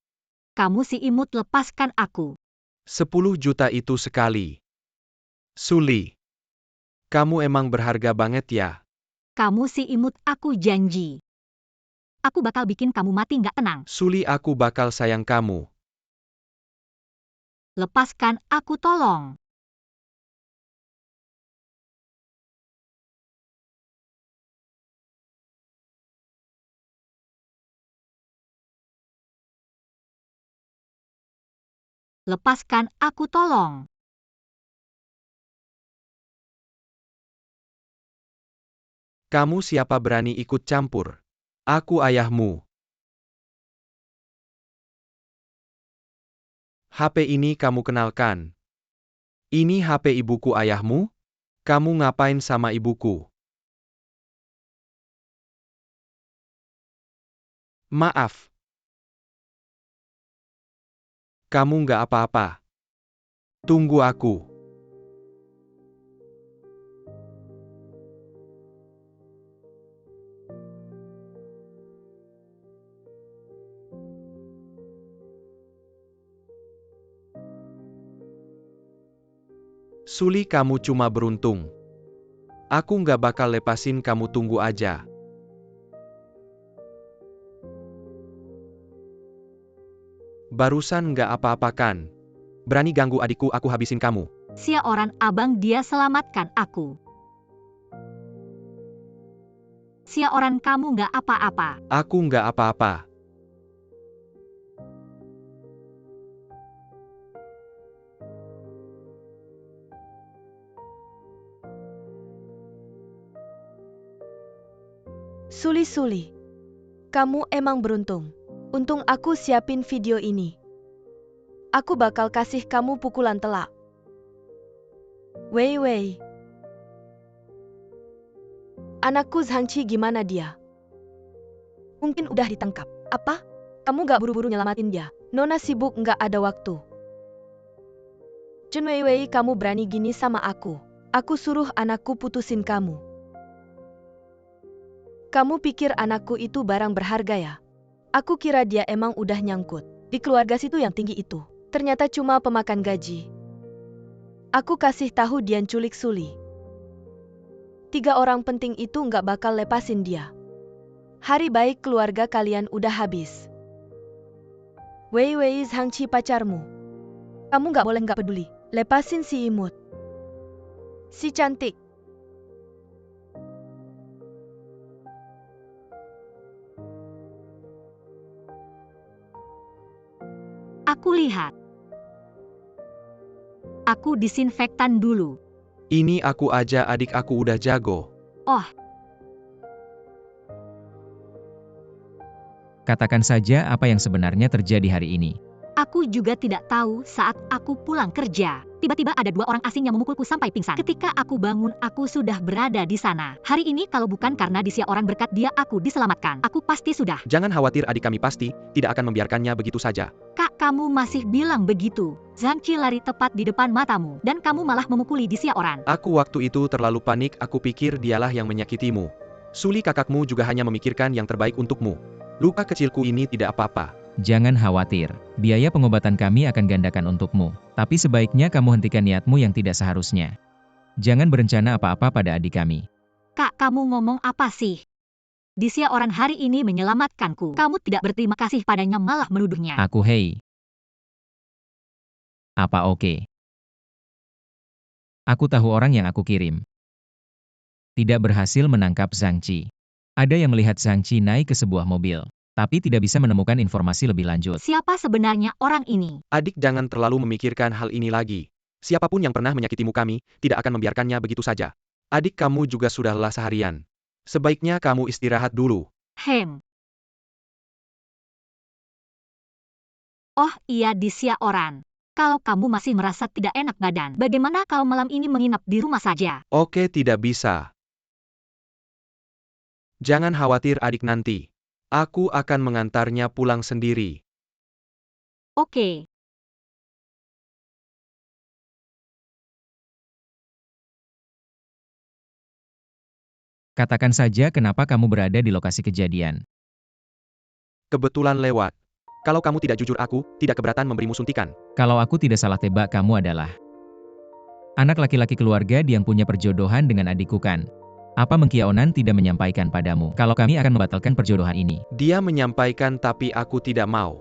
Kamu si imut, lepaskan aku. 10 juta itu sekali. Suli. Kamu emang berharga banget ya. Kamu si imut, aku janji. Aku bakal bikin kamu mati nggak tenang. Suli, aku bakal sayang kamu. Lepaskan aku, tolong. Lepaskan aku, tolong. Kamu siapa berani ikut campur? Aku ayahmu. HP ini kamu kenalkan. Ini HP ibuku, ayahmu? Kamu ngapain sama ibuku? Maaf. Kamu nggak apa-apa. Tunggu aku. Suli, kamu cuma beruntung. Aku nggak bakal lepasin kamu, tunggu aja. Barusan nggak apa-apa kan? Berani ganggu adikku, aku habisin kamu. Sioran abang, dia selamatkan aku. Sioran, kamu nggak apa-apa. Aku nggak apa-apa. Suli, kamu emang beruntung. Untung aku siapin video ini. Aku bakal kasih kamu pukulan telak. Wei. Anakku Zhang Qi, gimana dia? Mungkin udah ditangkap. Apa? Kamu gak buru-buru nyelamatin dia? Nona sibuk, gak ada waktu. Chen Wei, kamu berani gini sama aku? Aku suruh anakku putusin kamu. Kamu pikir anakku itu barang berharga ya? Aku kira dia emang udah nyangkut di keluarga situ yang tinggi itu. Ternyata cuma pemakan gaji. Aku kasih tahu dia culik Suli. 3 orang penting itu nggak bakal lepasin dia. Hari baik keluarga kalian udah habis. Wei, Zhang Qi pacarmu. Kamu nggak boleh nggak peduli. Lepasin si imut. Si cantik. Aku lihat. Aku disinfektan dulu. Ini aku aja, adik aku udah jago. Oh, Katakan saja apa yang sebenarnya terjadi hari ini. aku juga tidak tahu. Saat aku pulang kerja, tiba-tiba ada 2 orang asing yang memukulku sampai pingsan. Ketika aku bangun, aku sudah berada di sana. Hari ini kalau bukan karena di Sioran, berkat dia aku diselamatkan. Aku pasti sudah. Jangan khawatir, adik kami pasti tidak akan membiarkannya begitu saja. Kak, kamu masih bilang begitu. Zhang Qi lari tepat di depan matamu, dan kamu malah memukuli di Sioran. Aku waktu itu terlalu panik, aku pikir dialah yang menyakitimu. Suli, kakakmu juga hanya memikirkan yang terbaik untukmu. Luka kecilku ini tidak apa-apa. Jangan khawatir, biaya pengobatan kami akan gandakan untukmu. Tapi sebaiknya kamu hentikan niatmu yang tidak seharusnya. Jangan berencana apa-apa pada adik kami. Kak, kamu ngomong apa sih? Di Sioran hari ini menyelamatkanku. Kamu tidak berterima kasih padanya, malah menuduhnya. Aku hei. Apa oke? Aku tahu orang yang aku kirim. Tidak berhasil menangkap Zhang Qi. Ada yang melihat Zhang Qi naik ke sebuah mobil, tapi tidak bisa menemukan informasi lebih lanjut. Siapa sebenarnya orang ini? Adik, jangan terlalu memikirkan hal ini lagi. Siapapun yang pernah menyakitimu, kami tidak akan membiarkannya begitu saja. Adik, kamu juga sudah lelah seharian. Sebaiknya kamu istirahat dulu. Oh iya, di Sioran. Kalau kamu masih merasa tidak enak badan, bagaimana kalau malam ini menginap di rumah saja? Oke, tidak bisa. Jangan khawatir adik nanti. Aku akan mengantarnya pulang sendiri. Oke. Katakan saja kenapa kamu berada di lokasi kejadian. Kebetulan lewat. Kalau kamu tidak jujur aku, tidak keberatan memberimu suntikan. Kalau aku tidak salah tebak, kamu adalah anak laki-laki keluarga yang punya perjodohan dengan adikku kan? Apa Mengkiaonan tidak menyampaikan padamu kalau kami akan membatalkan perjodohan ini? Dia menyampaikan tapi aku tidak mau.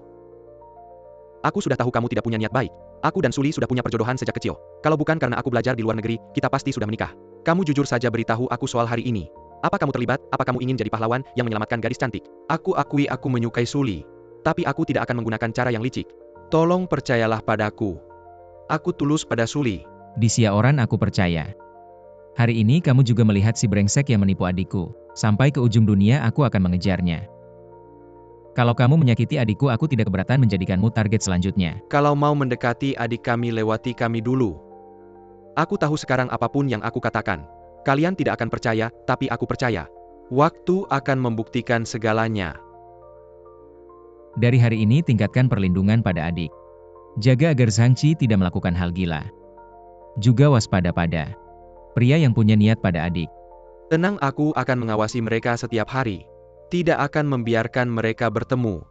Aku sudah tahu kamu tidak punya niat baik. Aku dan Suli sudah punya perjodohan sejak kecil. Kalau bukan karena aku belajar di luar negeri, kita pasti sudah menikah. Kamu jujur saja beritahu aku soal hari ini. Apa kamu terlibat? Apa kamu ingin jadi pahlawan yang menyelamatkan gadis cantik? Aku akui aku menyukai Suli. Tapi aku tidak akan menggunakan cara yang licik. Tolong percayalah padaku. Aku tulus pada Suli. Di Xiaoran aku percaya. Hari ini kamu juga melihat si brengsek yang menipu adikku. Sampai ke ujung dunia aku akan mengejarnya. Kalau kamu menyakiti adikku, aku tidak keberatan menjadikanmu target selanjutnya. Kalau mau mendekati adik kami, lewati kami dulu. Aku tahu sekarang apapun yang aku katakan. Kalian tidak akan percaya, tapi aku percaya. Waktu akan membuktikan segalanya. Dari hari ini tingkatkan perlindungan pada adik. Jaga agar Zhang Qi tidak melakukan hal gila. Juga waspada pada pria yang punya niat pada adik. Tenang, aku akan mengawasi mereka setiap hari. Tidak akan membiarkan mereka bertemu.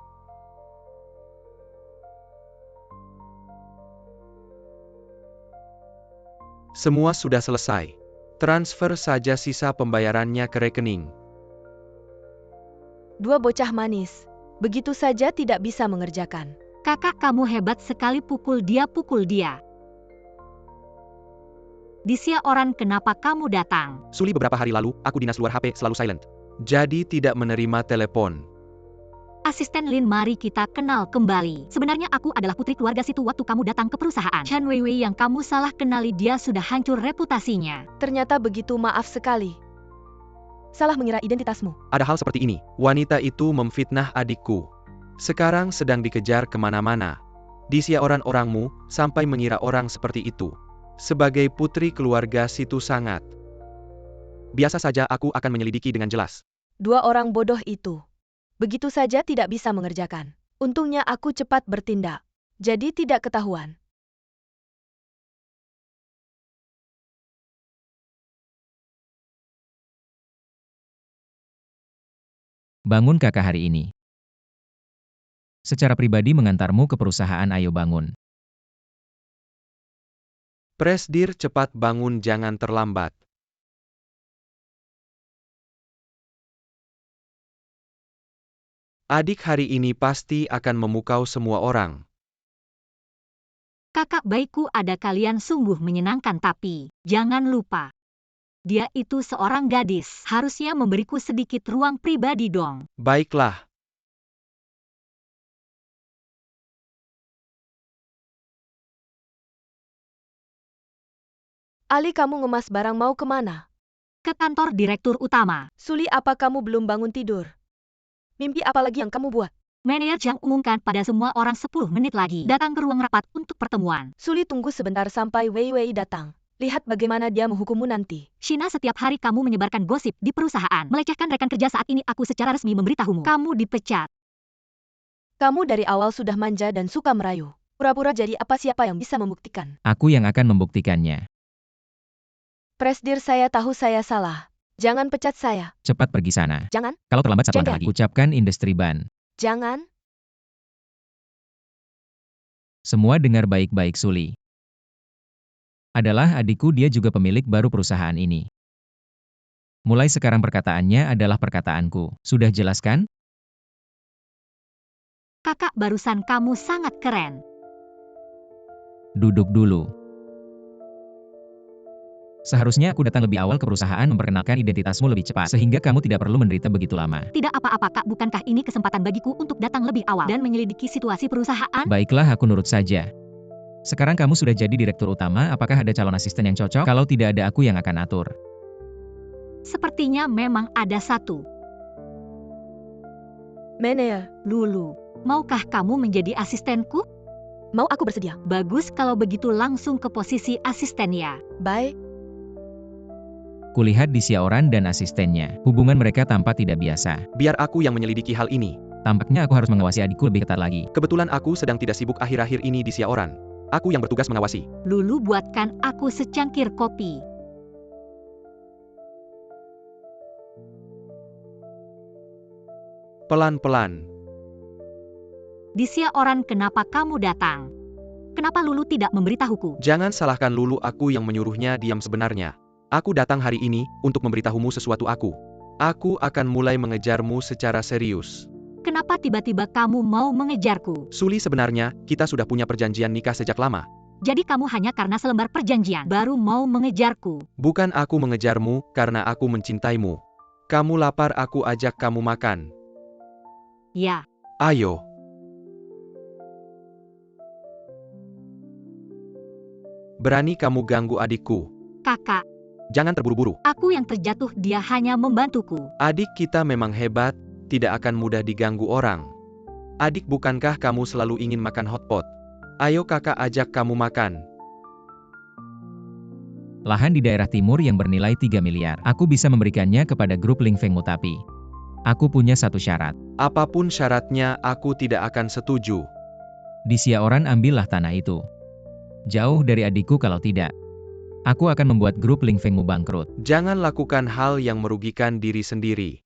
Semua sudah selesai. Transfer saja sisa pembayarannya ke rekening. Dua bocah manis. Begitu saja tidak bisa mengerjakan. Kakak kamu hebat sekali, pukul dia, pukul dia. Di Xiaoran, kenapa kamu datang? Suli, beberapa hari lalu, aku dinas luar HP selalu silent. Jadi tidak menerima telepon. Asisten Lin, mari kita kenal kembali. Sebenarnya aku adalah putri keluarga situ waktu kamu datang ke perusahaan. Chan Weiwei yang kamu salah kenali, dia sudah hancur reputasinya. Ternyata begitu, maaf sekali. Salah mengira identitasmu. Ada hal seperti ini. Wanita itu memfitnah adikku. Sekarang sedang dikejar kemana-mana. Di Xiaoran orangmu, sampai mengira orang seperti itu. Sebagai putri keluarga situ sangat. Biasa saja, aku akan menyelidiki dengan jelas. Dua orang bodoh itu. Begitu saja tidak bisa mengerjakan. Untungnya aku cepat bertindak. Jadi tidak ketahuan. Bangun kakak hari ini. Secara pribadi mengantarmu ke perusahaan, ayo bangun. Presdir, cepat bangun, jangan terlambat. Adik hari ini pasti akan memukau semua orang. Kakak baikku, ada kalian sungguh menyenangkan, tapi jangan lupa. Dia itu seorang gadis, harusnya memberiku sedikit ruang pribadi dong. Baiklah. Ali, kamu ngemas barang mau kemana? Ke kantor direktur utama. Suli, apa kamu belum bangun tidur? Mimpi apa lagi yang kamu buat? Manajer Zhang umumkan pada semua orang 10 menit lagi datang ke ruang rapat untuk pertemuan. Suli, tunggu sebentar sampai Wei Wei datang. Lihat bagaimana dia menghukummu nanti. Shina, setiap hari kamu menyebarkan gosip di perusahaan, melecehkan rekan kerja. Saat ini aku secara resmi memberitahumu. Kamu dipecat. Kamu dari awal sudah manja dan suka merayu. Pura-pura jadi apa, siapa yang bisa membuktikan? Aku yang akan membuktikannya. Presdir, saya tahu saya salah. Jangan pecat saya. Cepat pergi sana. Jangan. Kalau terlambat satu langkah Jangan. lagi, ucapkan industri ban. Jangan. Semua dengar baik-baik, Suli. Adalah adikku, dia juga pemilik baru perusahaan ini. Mulai sekarang perkataannya adalah perkataanku. Sudah jelas kan? Kakak, barusan kamu sangat keren. Duduk dulu. Seharusnya aku datang lebih awal ke perusahaan memperkenalkan identitasmu lebih cepat, sehingga kamu tidak perlu menderita begitu lama. Tidak apa-apa, Kak. Bukankah ini kesempatan bagiku untuk datang lebih awal dan menyelidiki situasi perusahaan? Baiklah, aku nurut saja. Sekarang kamu sudah jadi direktur utama, apakah ada calon asisten yang cocok? Kalau tidak ada, aku yang akan atur. Sepertinya memang ada satu. Manager. Lulu, maukah kamu menjadi asistenku? Mau aku bersedia? Bagus kalau begitu langsung ke posisi asisten ya. Baik. Kulihat di Xiaoran dan asistennya. Hubungan mereka tampak tidak biasa. Biar aku yang menyelidiki hal ini. Tampaknya aku harus mengawasi adikku lebih ketat lagi. Kebetulan aku sedang tidak sibuk akhir-akhir ini di Xiaoran. Aku yang bertugas mengawasi. Lulu buatkan aku secangkir kopi. Pelan-pelan. Di Xiaoran kenapa kamu datang? Kenapa Lulu tidak memberitahuku? Jangan salahkan Lulu, aku yang menyuruhnya diam sebenarnya. Aku datang hari ini untuk memberitahumu sesuatu aku. Aku akan mulai mengejarmu secara serius. Kenapa tiba-tiba kamu mau mengejarku? Suli, sebenarnya, kita sudah punya perjanjian nikah sejak lama. Jadi kamu hanya karena selembar perjanjian baru mau mengejarku? Bukan aku mengejarmu, karena aku mencintaimu. Kamu lapar, aku ajak kamu makan. Ya, Ayo. Berani kamu ganggu adikku. kakak, Jangan terburu-buru. aku yang terjatuh, dia hanya membantuku. Adik kita memang hebat, tidak akan mudah diganggu orang. Adik, bukankah kamu selalu ingin makan hotpot? Ayo kakak ajak kamu makan. Lahan di daerah timur yang bernilai 3 miliar. Aku bisa memberikannya kepada grup Ling Feng Mutapi. Aku punya satu syarat. Apapun syaratnya, aku tidak akan setuju. Di Xiaoran ambillah tanah itu. Jauh dari adikku kalau tidak. Aku akan membuat grup Ling Fengmu bangkrut. Jangan lakukan hal yang merugikan diri sendiri.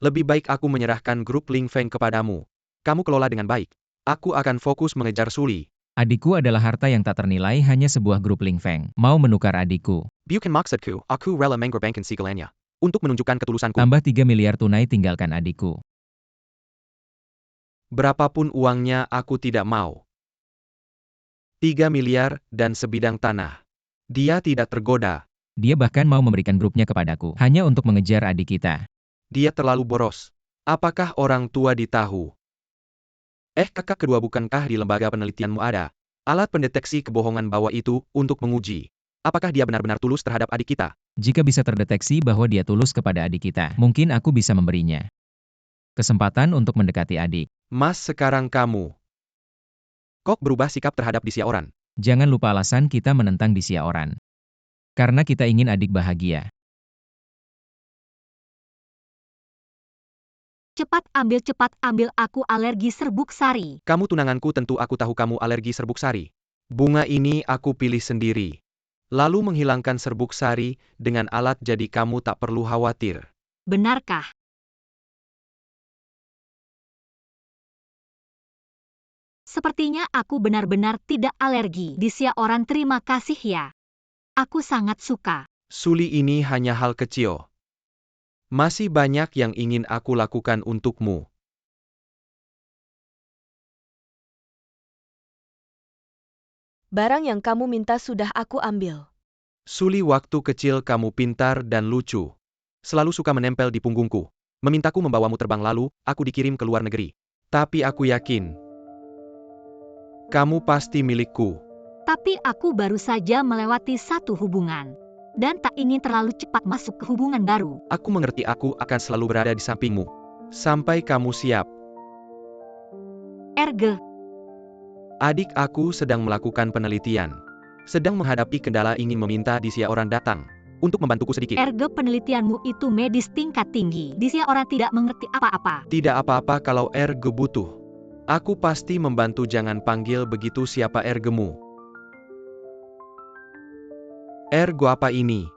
Lebih baik aku menyerahkan grup Ling Feng kepadamu. Kamu kelola dengan baik. Aku akan fokus mengejar Suli. Adikku adalah harta yang tak ternilai, hanya sebuah grup Ling Feng. Mau menukar adikku. Bukan maksudku, aku rela mengorbankan segalanya. Untuk menunjukkan ketulusanku. Tambah 3 miliar tunai, tinggalkan adikku. Berapapun uangnya aku tidak mau. 3 miliar dan sebidang tanah. Dia tidak tergoda. Dia bahkan mau memberikan grupnya kepadaku. Hanya untuk mengejar adik kita. Dia terlalu boros. Apakah orang tua ditahu? Kakak kedua, bukankah di lembaga penelitianmu ada alat pendeteksi kebohongan bawah itu untuk menguji apakah dia benar-benar tulus terhadap adik kita? Jika bisa terdeteksi bahwa dia tulus kepada adik kita, mungkin aku bisa memberinya kesempatan untuk mendekati adik. Mas, sekarang kamu kok berubah sikap terhadap di Xiaoran? Jangan lupa alasan kita menentang di Xiaoran. Karena kita ingin adik bahagia. Cepat ambil, aku alergi serbuk sari. Kamu tunanganku, tentu aku tahu kamu alergi serbuk sari. Bunga ini aku pilih sendiri. Lalu menghilangkan serbuk sari dengan alat, jadi kamu tak perlu khawatir. Benarkah? Sepertinya aku benar-benar tidak alergi. Di Xiaoran, terima kasih ya. Aku sangat suka. Suli, ini hanya hal kecil. Masih banyak yang ingin aku lakukan untukmu. Barang yang kamu minta sudah aku ambil. Suli, waktu kecil kamu pintar dan lucu. Selalu suka menempel di punggungku. Memintaku membawamu terbang, lalu aku dikirim ke luar negeri. Tapi aku yakin kamu pasti milikku. Tapi aku baru saja melewati satu hubungan. Dan tak ingin terlalu cepat masuk ke hubungan baru. Aku mengerti, aku akan selalu berada di sampingmu. Sampai kamu siap. Erge, Adik aku sedang melakukan penelitian. Sedang menghadapi kendala, ingin meminta di Xiaoran datang. Untuk membantuku sedikit. Erge, penelitianmu itu medis tingkat tinggi. Di Xiaoran tidak mengerti apa-apa. Tidak apa-apa kalau Erge butuh. Aku pasti membantu, jangan panggil begitu, siapa Ergemu? Ergo apa ini?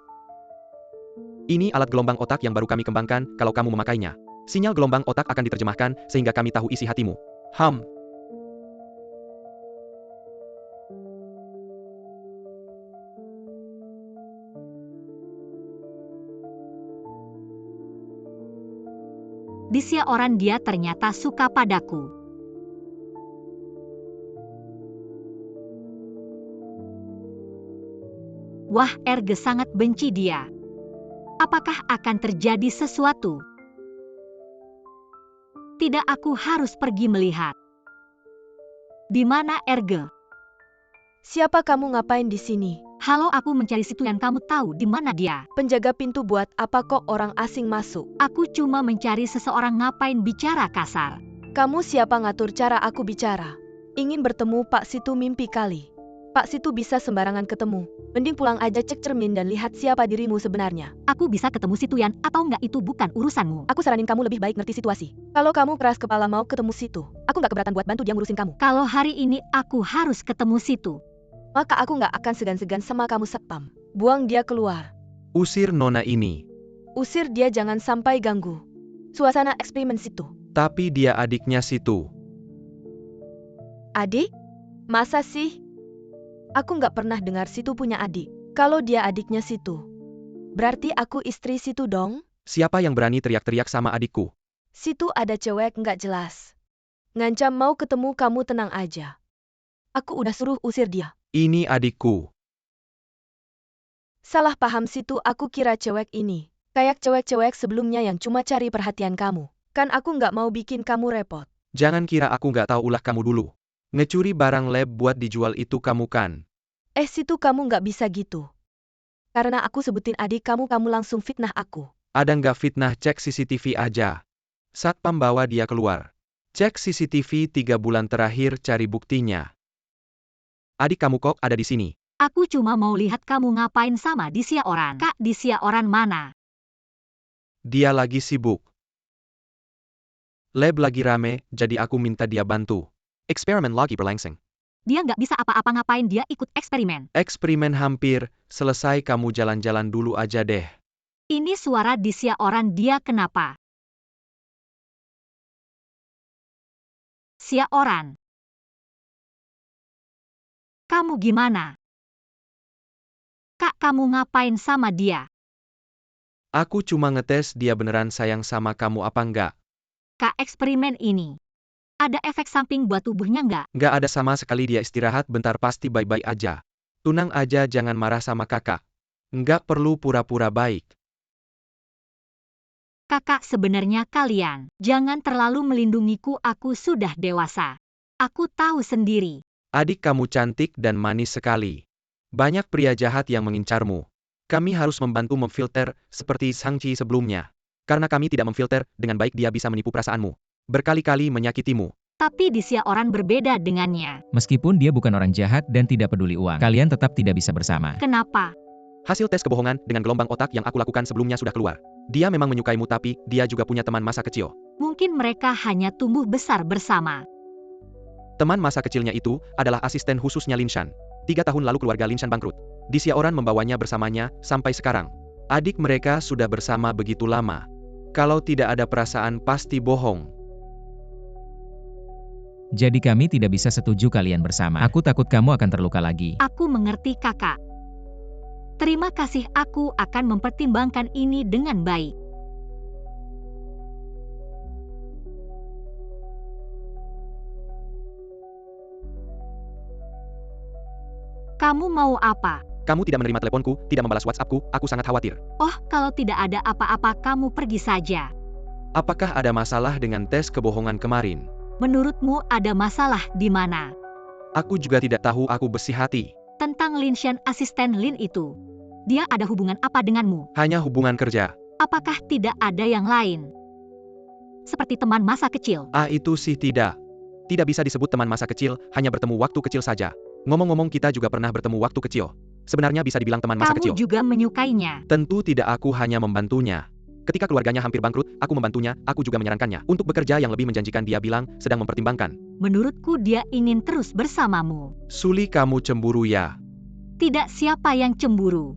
Ini alat gelombang otak yang baru kami kembangkan, kalau kamu memakainya. Sinyal gelombang otak akan diterjemahkan, sehingga kami tahu isi hatimu. Di Xiaoran, dia ternyata suka padaku. Wah, Erge sangat benci dia. Apakah akan terjadi sesuatu? Tidak, aku harus pergi melihat. Di mana Erge? Siapa kamu, ngapain di sini? Halo, aku mencari situ dan kamu tahu di mana dia? Penjaga pintu, buat apa kok orang asing masuk? Aku cuma mencari seseorang, ngapain bicara kasar? Kamu siapa ngatur cara aku bicara? Ingin bertemu Pak Situ mimpi kali. Pak Situ bisa sembarangan ketemu. Mending pulang aja cek cermin dan lihat siapa dirimu sebenarnya. Aku bisa ketemu Situ Yan atau enggak itu bukan urusanmu. Aku saranin kamu lebih baik ngerti situasi. Kalau kamu keras kepala mau ketemu Situ, aku nggak keberatan buat bantu dia ngurusin kamu. Kalau hari ini aku harus ketemu Situ, Maka aku nggak akan segan-segan sama kamu Satpam. Buang dia keluar. Usir nona ini. Usir dia jangan sampai ganggu suasana eksperimen Situ. Tapi dia adiknya Situ. Adik? Masa sih? Aku nggak pernah dengar Situ punya adik. Kalau dia adiknya Situ, berarti aku istri Situ dong? Siapa yang berani teriak-teriak sama adikku? Situ ada cewek nggak jelas. Ngancam mau ketemu kamu tenang aja. Aku udah suruh usir dia. Ini adikku. Salah paham Situ, aku kira cewek ini kayak cewek-cewek sebelumnya yang cuma cari perhatian kamu. Kan aku nggak mau bikin kamu repot. Jangan kira aku nggak tahu ulah kamu dulu. Ngecuri barang lab buat dijual itu kamu kan? Situ kamu nggak bisa gitu. Karena aku sebutin adik kamu, kamu langsung fitnah aku. Ada nggak fitnah, cek CCTV aja. Satpam bawa dia keluar. Cek CCTV 3 bulan terakhir, cari buktinya. Adik kamu kok ada di sini. aku cuma mau lihat kamu ngapain sama Disya Oran. Kak Disya Oran mana? Dia lagi sibuk. Lab lagi rame, jadi aku minta dia bantu. Eksperimen lagi berlangsung. Dia nggak bisa apa-apa, ngapain dia ikut eksperimen? Eksperimen hampir selesai, kamu jalan-jalan dulu aja deh. Ini suara Disya Oran, dia kenapa? Disya Oran. Kamu gimana? Kak, kamu ngapain sama dia? Aku cuma ngetes dia beneran sayang sama kamu apa enggak. Kak, eksperimen ini ada efek samping buat tubuhnya nggak? Nggak ada sama sekali, dia istirahat bentar pasti baik-baik aja. Tunang aja, jangan marah sama kakak. Nggak perlu pura-pura baik. Kakak, sebenarnya kalian jangan terlalu melindungiku, aku sudah dewasa. Aku tahu sendiri. Adik kamu cantik dan manis sekali. Banyak pria jahat yang mengincarmu. Kami harus membantu memfilter, seperti Shang-Chi sebelumnya. Karena kami tidak memfilter, dengan baik dia bisa menipu perasaanmu. Berkali-kali menyakitimu. Tapi Disya Oran berbeda dengannya. Meskipun dia bukan orang jahat dan tidak peduli uang, kalian tetap tidak bisa bersama. Kenapa? Hasil tes kebohongan dengan gelombang otak yang aku lakukan sebelumnya sudah keluar. Dia memang menyukaimu, tapi dia juga punya teman masa kecil. Mungkin mereka hanya tumbuh besar bersama. Teman masa kecilnya itu adalah asisten khususnya Lin Shan. 3 tahun lalu keluarga Lin Shan bangkrut. Disya Oran membawanya bersamanya sampai sekarang. Adik mereka sudah bersama begitu lama. Kalau tidak ada perasaan pasti bohong. Jadi kami tidak bisa setuju kalian bersama. Aku takut kamu akan terluka lagi. Aku mengerti kakak. Terima kasih, aku akan mempertimbangkan ini dengan baik. Kamu mau apa? Kamu tidak menerima teleponku, tidak membalas WhatsAppku, aku sangat khawatir. Oh, kalau tidak ada apa-apa kamu pergi saja. Apakah ada masalah dengan tes kebohongan kemarin? Menurutmu ada masalah di mana? Aku juga tidak tahu, aku bersih hati. Tentang Lin Shan, asisten Lin itu. Dia ada hubungan apa denganmu? Hanya hubungan kerja. Apakah tidak ada yang lain? Seperti teman masa kecil. Itu sih tidak. Tidak bisa disebut teman masa kecil, hanya bertemu waktu kecil saja. Ngomong-ngomong, kita juga pernah bertemu waktu kecil. Sebenarnya bisa dibilang teman masa kecil. Kamu juga menyukainya. Tentu tidak, aku hanya membantunya. Ketika keluarganya hampir bangkrut, aku membantunya, aku juga menyarankannya untuk bekerja yang lebih menjanjikan. Dia bilang, sedang mempertimbangkan. Menurutku dia ingin terus bersamamu. Suli, kamu cemburu ya? Tidak, siapa yang cemburu?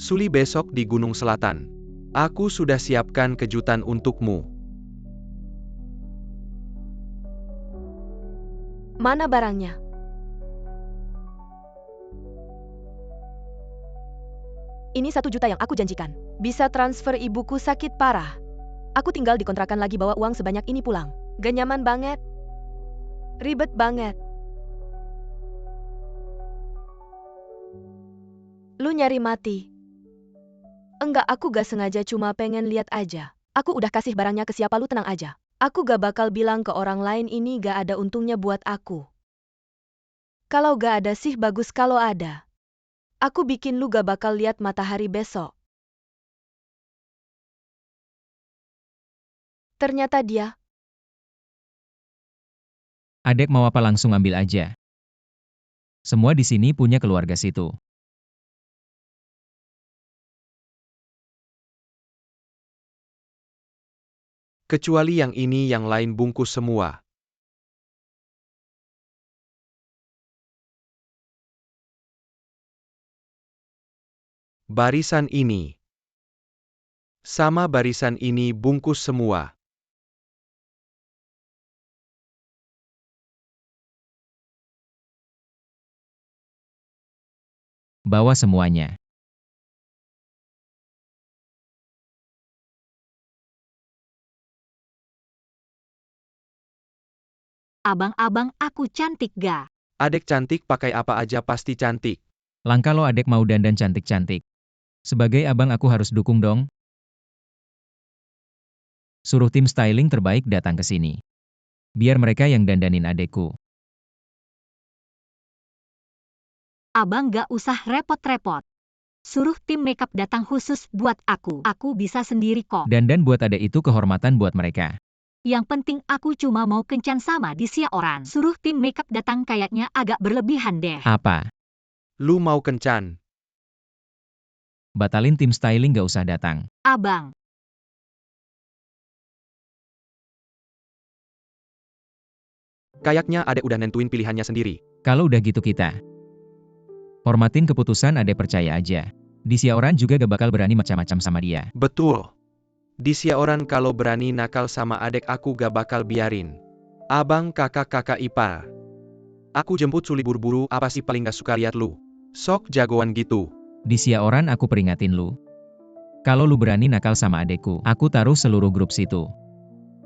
Suli, besok di Gunung Selatan. Aku sudah siapkan kejutan untukmu. Mana barangnya? Ini 1 juta yang aku janjikan. Bisa transfer, ibuku sakit parah. Aku tinggal di kontrakan lagi, bawa uang sebanyak ini pulang. Gak nyaman banget. Ribet banget. Lu nyari mati? Enggak, aku gak sengaja, cuma pengen lihat aja. Aku udah kasih barangnya ke siapa, lu tenang aja. Aku gak bakal bilang ke orang lain, ini gak ada untungnya buat aku. Kalau gak ada sih bagus, kalau ada. Aku bikin lu gak bakal lihat matahari besok. Ternyata dia Adek mau apa langsung ambil aja. Semua di sini punya keluarga situ. Kecuali yang ini yang lain bungkus semua. Barisan ini. Sama barisan ini bungkus semua. Bawa semuanya. Abang-abang, aku cantik ga? Adek cantik pakai apa aja pasti cantik. Langka lo adek mau dandan cantik-cantik. Sebagai abang aku harus dukung dong. Suruh tim styling terbaik datang ke sini. Biar mereka yang dandanin adekku. Abang gak usah repot-repot. Suruh tim makeup datang khusus buat aku. Aku bisa sendiri kok. Dandan buat adek itu kehormatan buat mereka. Yang penting aku cuma mau kencan sama Disia orang. Suruh tim makeup datang kayaknya agak berlebihan deh. Apa? Lu mau kencan? Batalin tim styling gak usah datang. Abang. Kayaknya adek udah nentuin pilihannya sendiri. Kalau udah gitu kita. Hormatin keputusan adek percaya aja. Disia orang juga gak bakal berani macam-macam sama dia. Betul. Disia orang kalau berani nakal sama adek aku gak bakal biarin. Abang kakak-kakak ipar. Aku jemput Suli buru-buru, apa sih paling gak suka lihat lu? Sok jagoan gitu. Disia orang aku peringatin lu. Kalau lu berani nakal sama adekku, aku taruh seluruh grup situ.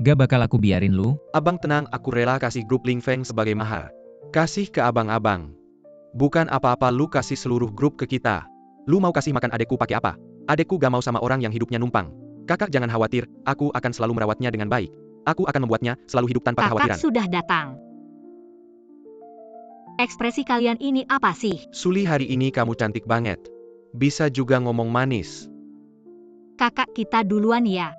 Gak bakal aku biarin lu. Abang tenang, aku rela kasih grup Ling Feng sebagai mahar. Kasih ke abang-abang. Bukan apa-apa, lu kasih seluruh grup ke kita. Lu mau kasih makan adekku pakai apa? Adekku gak mau sama orang yang hidupnya numpang. Kakak jangan khawatir, aku akan selalu merawatnya dengan baik. Aku akan membuatnya selalu hidup tanpa kekhawatiran. Kakak sudah datang. Ekspresi kalian ini apa sih? Suli, hari ini kamu cantik banget. Bisa juga ngomong manis. Kakak kita duluan ya.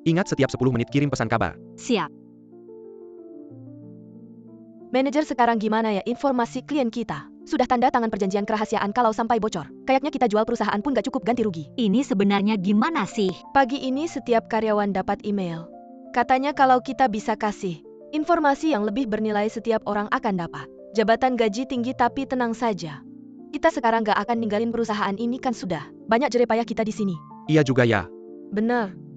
Ingat setiap 10 menit kirim pesan kabar. Siap. Manajer, sekarang gimana ya informasi klien kita? Sudah tanda tangan perjanjian kerahasiaan, kalau sampai bocor, kayaknya kita jual perusahaan pun gak cukup ganti rugi. Ini sebenarnya gimana sih? Pagi ini setiap karyawan dapat email. Katanya kalau kita bisa kasih informasi yang lebih bernilai, setiap orang akan dapat jabatan gaji tinggi. Tapi tenang saja, kita sekarang gak akan ninggalin perusahaan ini, kan sudah banyak jerepayah kita di sini. Iya juga ya. Benar.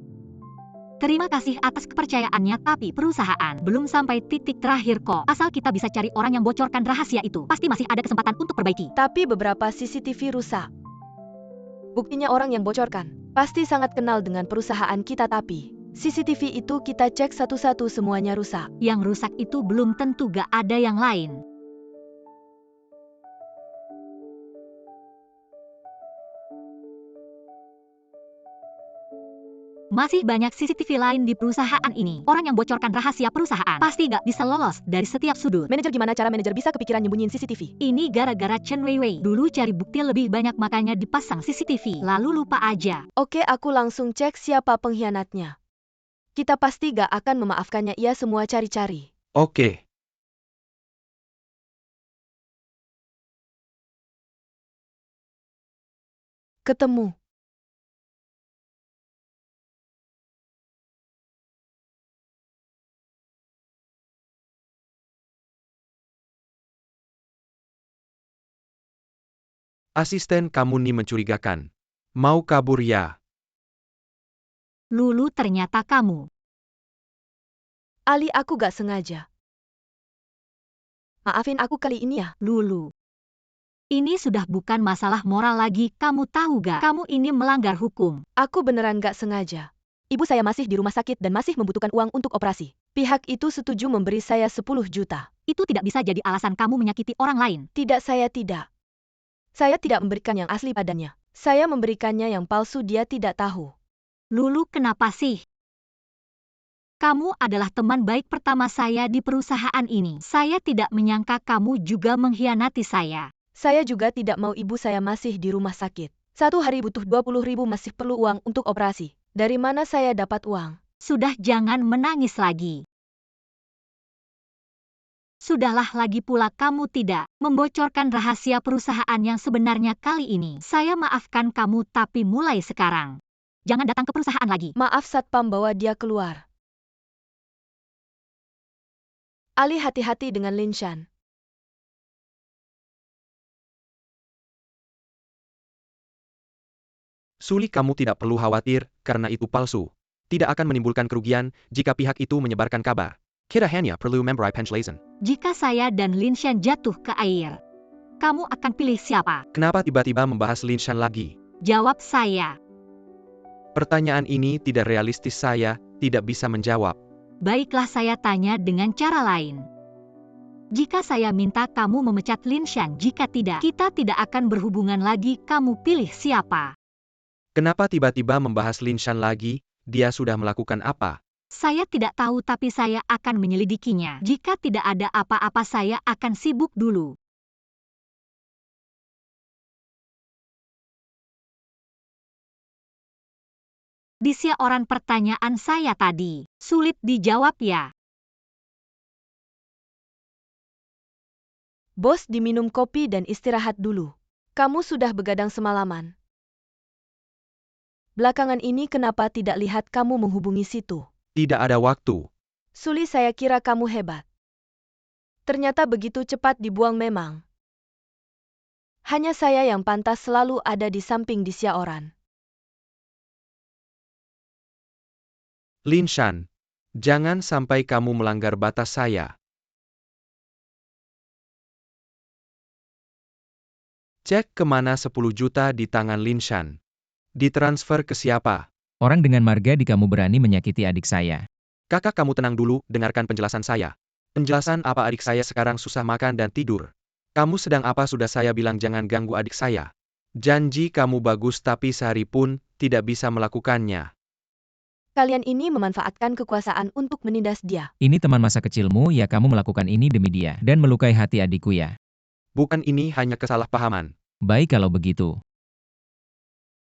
Terima kasih atas kepercayaannya, tapi perusahaan belum sampai titik terakhir kok. Asal kita bisa cari orang yang bocorkan rahasia itu, pasti masih ada kesempatan untuk perbaiki. Tapi beberapa CCTV rusak. Buktinya orang yang bocorkan pasti sangat kenal dengan perusahaan kita, tapi CCTV itu kita cek satu-satu, semuanya rusak. Yang rusak itu belum tentu gak ada yang lain. Masih banyak CCTV lain di perusahaan ini. Orang yang bocorkan rahasia perusahaan pasti gak bisa lolos dari setiap sudut. Manajer, gimana cara manajer bisa kepikiran nyembunyiin CCTV? Ini gara-gara Chen Weiwei. Dulu cari bukti lebih banyak makanya dipasang CCTV. Lalu lupa aja. Oke, aku langsung cek siapa pengkhianatnya. Kita pasti gak akan memaafkannya, ia semua cari-cari. Oke. Ketemu. Asisten kamu nih mencurigakan. Mau kabur ya? Lulu, ternyata kamu. Ali, aku gak sengaja. Maafin aku kali ini ya. Lulu. Ini sudah bukan masalah moral lagi, kamu tahu gak? Kamu ini melanggar hukum. Aku beneran gak sengaja. Ibu saya masih di rumah sakit dan masih membutuhkan uang untuk operasi. Pihak itu setuju memberi saya 10 juta. Itu tidak bisa jadi alasan kamu menyakiti orang lain. Tidak, saya tidak. Saya tidak memberikan yang asli padanya. Saya memberikannya yang palsu, dia tidak tahu. Lulu, kenapa sih? Kamu adalah teman baik pertama saya di perusahaan ini. Saya tidak menyangka kamu juga mengkhianati saya. Saya juga tidak mau ibu saya masih di rumah sakit. Satu hari butuh 20.000, masih perlu uang untuk operasi. Dari mana saya dapat uang? Sudah, jangan menangis lagi. Sudahlah, lagi pula kamu tidak membocorkan rahasia perusahaan yang sebenarnya kali ini. Saya maafkan kamu, tapi mulai sekarang jangan datang ke perusahaan lagi. Maaf Satpam, bawa dia keluar. Ali, hati-hati dengan Lin Shan. Suli, kamu tidak perlu khawatir, karena itu palsu. Tidak akan menimbulkan kerugian jika pihak itu menyebarkan kabar. Kita hanya perlu memberi penjelasan. Jika saya dan Lin Shan jatuh ke air, kamu akan pilih siapa? Kenapa tiba-tiba membahas Lin Shan lagi? Jawab saya. Pertanyaan ini tidak realistis, saya tidak bisa menjawab. Baiklah, saya tanya dengan cara lain. Jika saya minta kamu memecat Lin Shan, jika tidak, kita tidak akan berhubungan lagi, kamu pilih siapa? Kenapa tiba-tiba membahas Lin Shan lagi? Dia sudah melakukan apa? Saya tidak tahu, tapi saya akan menyelidikinya. Jika tidak ada apa-apa, saya akan sibuk dulu. Orang pertanyaan saya tadi sulit dijawab ya. Bos, diminum kopi dan istirahat dulu. Kamu sudah begadang semalaman. Belakangan ini kenapa tidak lihat kamu menghubungi situ? Tidak ada waktu. Suli, saya kira kamu hebat. Ternyata begitu cepat dibuang memang. Hanya saya yang pantas selalu ada di samping Xiaoran. Lin Shan, jangan sampai kamu melanggar batas saya. Cek kemana 10 juta di tangan Lin Shan. Ditransfer ke siapa? Orang dengan marga di kamu berani menyakiti adik saya. Kakak, kamu tenang dulu, dengarkan penjelasan saya. Penjelasan apa? Adik saya sekarang susah makan dan tidur. Kamu sedang apa? Sudah saya bilang jangan ganggu adik saya. Janji kamu bagus, tapi sehari pun tidak bisa melakukannya. Kalian ini memanfaatkan kekuasaan untuk menindas dia. Ini teman masa kecilmu ya, kamu melakukan ini demi dia dan melukai hati adikku ya. Bukan, ini hanya kesalahpahaman. Baik kalau begitu.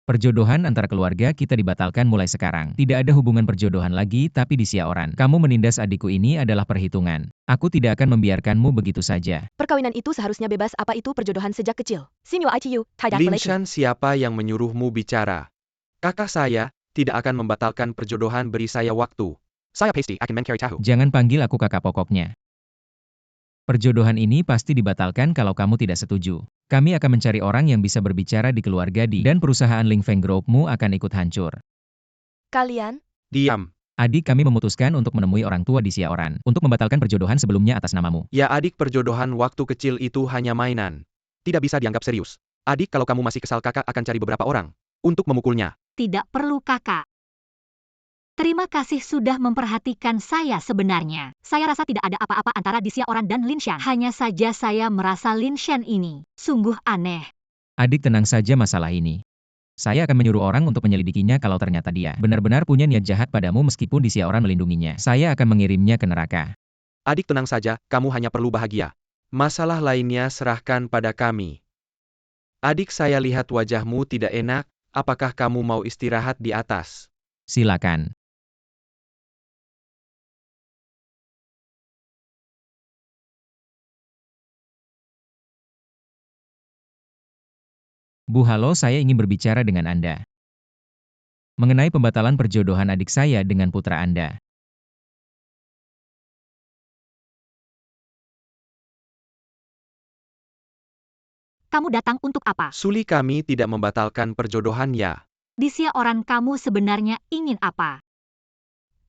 Perjodohan antara keluarga kita dibatalkan mulai sekarang. Tidak ada hubungan perjodohan lagi, tapi di Xiaoran. Kamu menindas adikku ini adalah perhitungan. Aku tidak akan membiarkanmu begitu saja. Perkawinan itu seharusnya bebas, apa itu perjodohan sejak kecil? Sinyo ITU, Lin Shan, siapa yang menyuruhmu bicara? Kakak saya tidak akan membatalkan perjodohan, beri saya waktu. Saya pasti akan mencari tahu. Jangan panggil aku kakak, pokoknya. Perjodohan ini pasti dibatalkan kalau kamu tidak setuju. Kami akan mencari orang yang bisa berbicara di keluarga Di, dan perusahaan Ling Feng Group-mu akan ikut hancur. Kalian? Diam. Adik, kami memutuskan untuk menemui orang tua di Xiaoran untuk membatalkan perjodohan sebelumnya atas namamu. Ya adik, perjodohan waktu kecil itu hanya mainan. Tidak bisa dianggap serius. Adik, kalau kamu masih kesal, kakak akan cari beberapa orang untuk memukulnya. Tidak perlu kakak. Terima kasih sudah memperhatikan saya. Sebenarnya, saya rasa tidak ada apa-apa antara Xiaoran dan Lin Shan. Hanya saja saya merasa Lin Shan ini sungguh aneh. Adik, tenang saja masalah ini. Saya akan menyuruh orang untuk menyelidikinya kalau ternyata dia benar-benar punya niat jahat padamu meskipun Xiaoran melindunginya. Saya akan mengirimnya ke neraka. Adik, tenang saja, kamu hanya perlu bahagia. Masalah lainnya serahkan pada kami. Adik, saya lihat wajahmu tidak enak, apakah kamu mau istirahat di atas? Silakan. Bu, halo, saya ingin berbicara dengan Anda. Mengenai pembatalan perjodohan adik saya dengan putra Anda. Kamu datang untuk apa? Suli, kami tidak membatalkan perjodohan ya. Xiaoran, kamu sebenarnya ingin apa?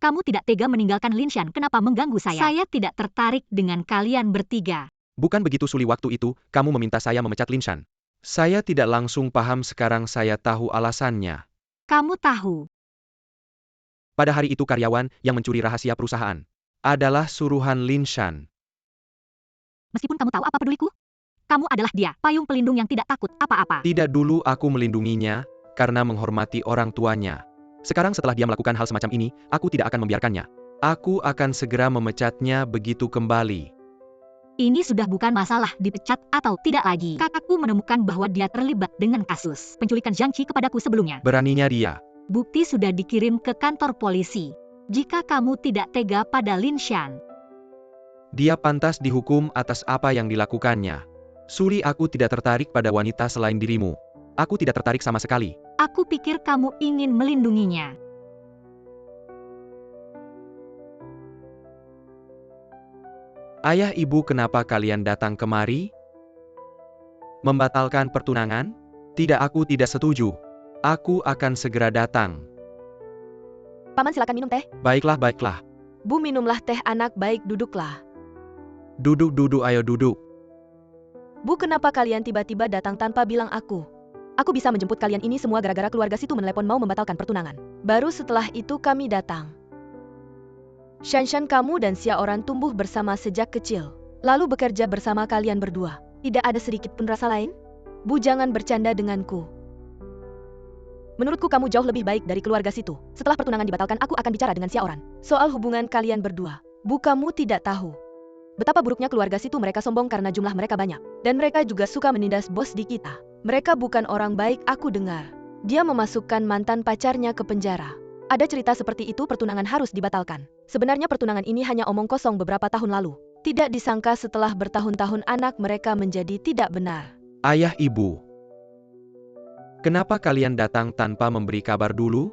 Kamu tidak tega meninggalkan Lin Shan, kenapa mengganggu saya? Saya tidak tertarik dengan kalian bertiga. Bukan begitu Suli, waktu itu, kamu meminta saya memecat Lin Shan. Saya tidak langsung paham, sekarang saya tahu alasannya. Kamu tahu? Pada hari itu karyawan yang mencuri rahasia perusahaan adalah suruhan Lin Shan. Meskipun kamu tahu, apa peduliku? Kamu adalah dia, payung pelindung yang tidak takut apa-apa. Tidak, dulu aku melindunginya karena menghormati orang tuanya. Sekarang setelah dia melakukan hal semacam ini, aku tidak akan membiarkannya. Aku akan segera memecatnya begitu kembali. Ini sudah bukan masalah dipecat atau tidak lagi. Kakakku menemukan bahwa dia terlibat dengan kasus penculikan Zhang Qi kepadaku sebelumnya. Beraninya dia. Bukti sudah dikirim ke kantor polisi. Jika kamu tidak tega pada Lin Shan, Dia pantas dihukum atas apa yang dilakukannya. Suli, aku tidak tertarik pada wanita selain dirimu. Aku tidak tertarik sama sekali. Aku pikir kamu ingin melindunginya. Ayah ibu, kenapa kalian datang kemari? Membatalkan pertunangan? Tidak, aku tidak setuju. Aku akan segera datang. Paman, silakan minum teh. Baiklah, baiklah. Bu, minumlah teh. Anak baik, duduklah. Duduk, duduk, ayo duduk. Bu, kenapa kalian tiba-tiba datang tanpa bilang aku? Aku bisa menjemput kalian ini semua gara-gara keluarga situ menelepon mau membatalkan pertunangan. Baru setelah itu kami datang. Shanshan, kamu dan Xiaoran tumbuh bersama sejak kecil. Lalu bekerja bersama kalian berdua. Tidak ada sedikit pun rasa lain? Bu, jangan bercanda denganku. Menurutku kamu jauh lebih baik dari keluarga situ. Setelah pertunangan dibatalkan, aku akan bicara dengan Xiaoran soal hubungan kalian berdua. Bu, kamu tidak tahu betapa buruknya keluarga situ. Mereka sombong karena jumlah mereka banyak. Dan mereka juga suka menindas bos di kita. Mereka bukan orang baik, aku dengar. Dia memasukkan mantan pacarnya ke penjara. Ada cerita seperti itu, pertunangan harus dibatalkan. Sebenarnya pertunangan ini hanya omong kosong beberapa tahun lalu. Tidak disangka setelah bertahun-tahun anak mereka menjadi tidak benar. Ayah ibu, kenapa kalian datang tanpa memberi kabar dulu?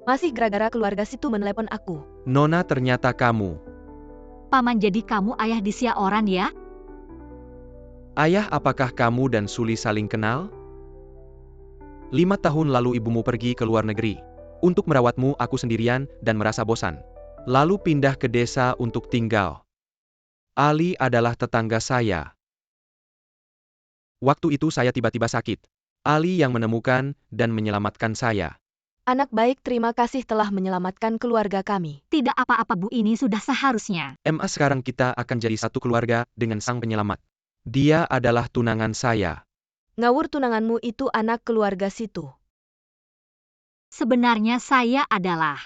Masih gara-gara keluarga situ menelepon aku. Nona, ternyata kamu. Paman, jadi kamu ayah di Xiaoran ya? Ayah, apakah kamu dan Suli saling kenal? 5 tahun lalu ibumu pergi ke luar negeri. Untuk merawatmu, aku sendirian dan merasa bosan. Lalu pindah ke desa untuk tinggal. Ali adalah tetangga saya. Waktu itu saya tiba-tiba sakit. Ali yang menemukan dan menyelamatkan saya. Anak baik, terima kasih telah menyelamatkan keluarga kami. Tidak apa-apa Bu, ini sudah seharusnya. Sekarang kita akan jadi satu keluarga dengan sang penyelamat. Dia adalah tunangan saya. Ngawur, tunanganmu itu anak keluarga situ. Sebenarnya saya adalah.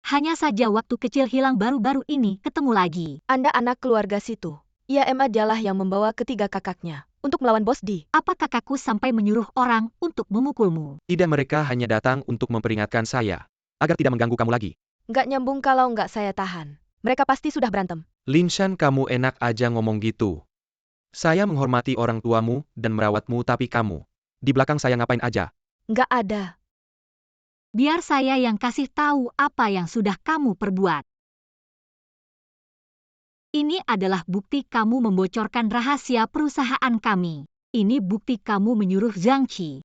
Hanya saja waktu kecil hilang, baru-baru ini ketemu lagi. Anda anak keluarga situ. Ia adalah yang membawa ketiga kakaknya untuk melawan bos di. Apa kakakku sampai menyuruh orang untuk memukulmu? Tidak, mereka hanya datang untuk memperingatkan saya. Agar tidak mengganggu kamu lagi. Nggak nyambung kalau nggak saya tahan. Mereka pasti sudah berantem. Linshan, kamu enak aja ngomong gitu. Saya menghormati orang tuamu dan merawatmu, tapi kamu di belakang saya ngapain aja? Nggak ada. Biar saya yang kasih tahu apa yang sudah kamu perbuat. Ini adalah bukti kamu membocorkan rahasia perusahaan kami. Ini bukti kamu menyuruh Zhang Qi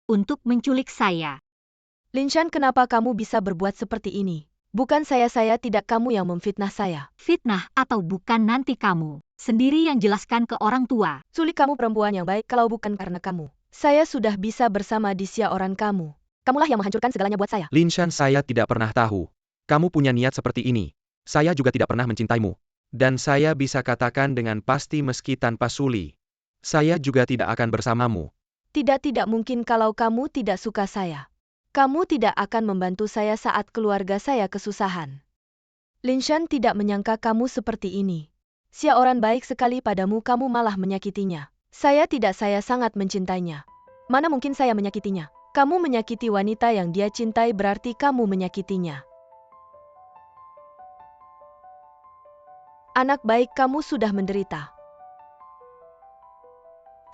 untuk menculik saya. Linshan, kenapa kamu bisa berbuat seperti ini? Bukan saya tidak, kamu yang memfitnah saya. Fitnah atau bukan, nanti kamu sendiri yang jelaskan ke orang tua. Suli, kamu perempuan yang baik. Kalau bukan karena kamu, saya sudah bisa bersama di Xiaoran kamu. Kamulah yang menghancurkan segalanya buat saya. Linshan, saya tidak pernah tahu kamu punya niat seperti ini. Saya juga tidak pernah mencintaimu. Dan saya bisa katakan dengan pasti, meski tanpa Suli, saya juga tidak akan bersamamu. Tidak mungkin kalau kamu tidak suka saya. Kamu tidak akan membantu saya saat keluarga saya kesusahan. Linshan tidak menyangka kamu seperti ini. Xiaoran baik sekali padamu, kamu malah menyakitinya. Saya sangat mencintainya. Mana mungkin saya menyakitinya? Kamu menyakiti wanita yang dia cintai, berarti kamu menyakitinya. Anak baik, kamu sudah menderita.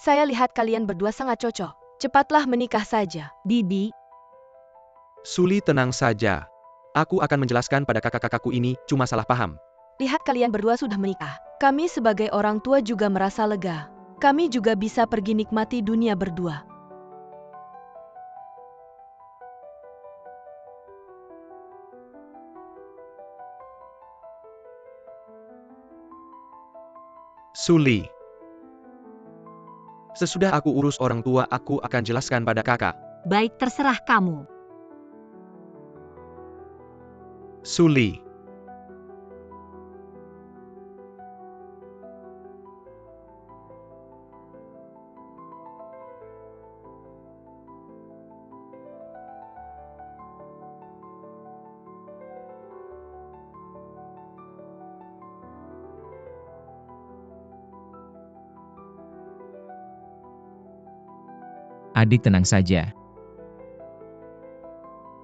Saya lihat kalian berdua sangat cocok. Cepatlah menikah saja. Bibi, Suli, tenang saja. Aku akan menjelaskan pada kakak-kakakku, ini cuma salah paham. Lihat kalian berdua sudah menikah. Kami sebagai orang tua juga merasa lega. Kami juga bisa pergi nikmati dunia berdua. Suli, sesudah aku urus orang tua, aku akan jelaskan pada kakak. baik, terserah kamu. Suli, Adik, tenang saja.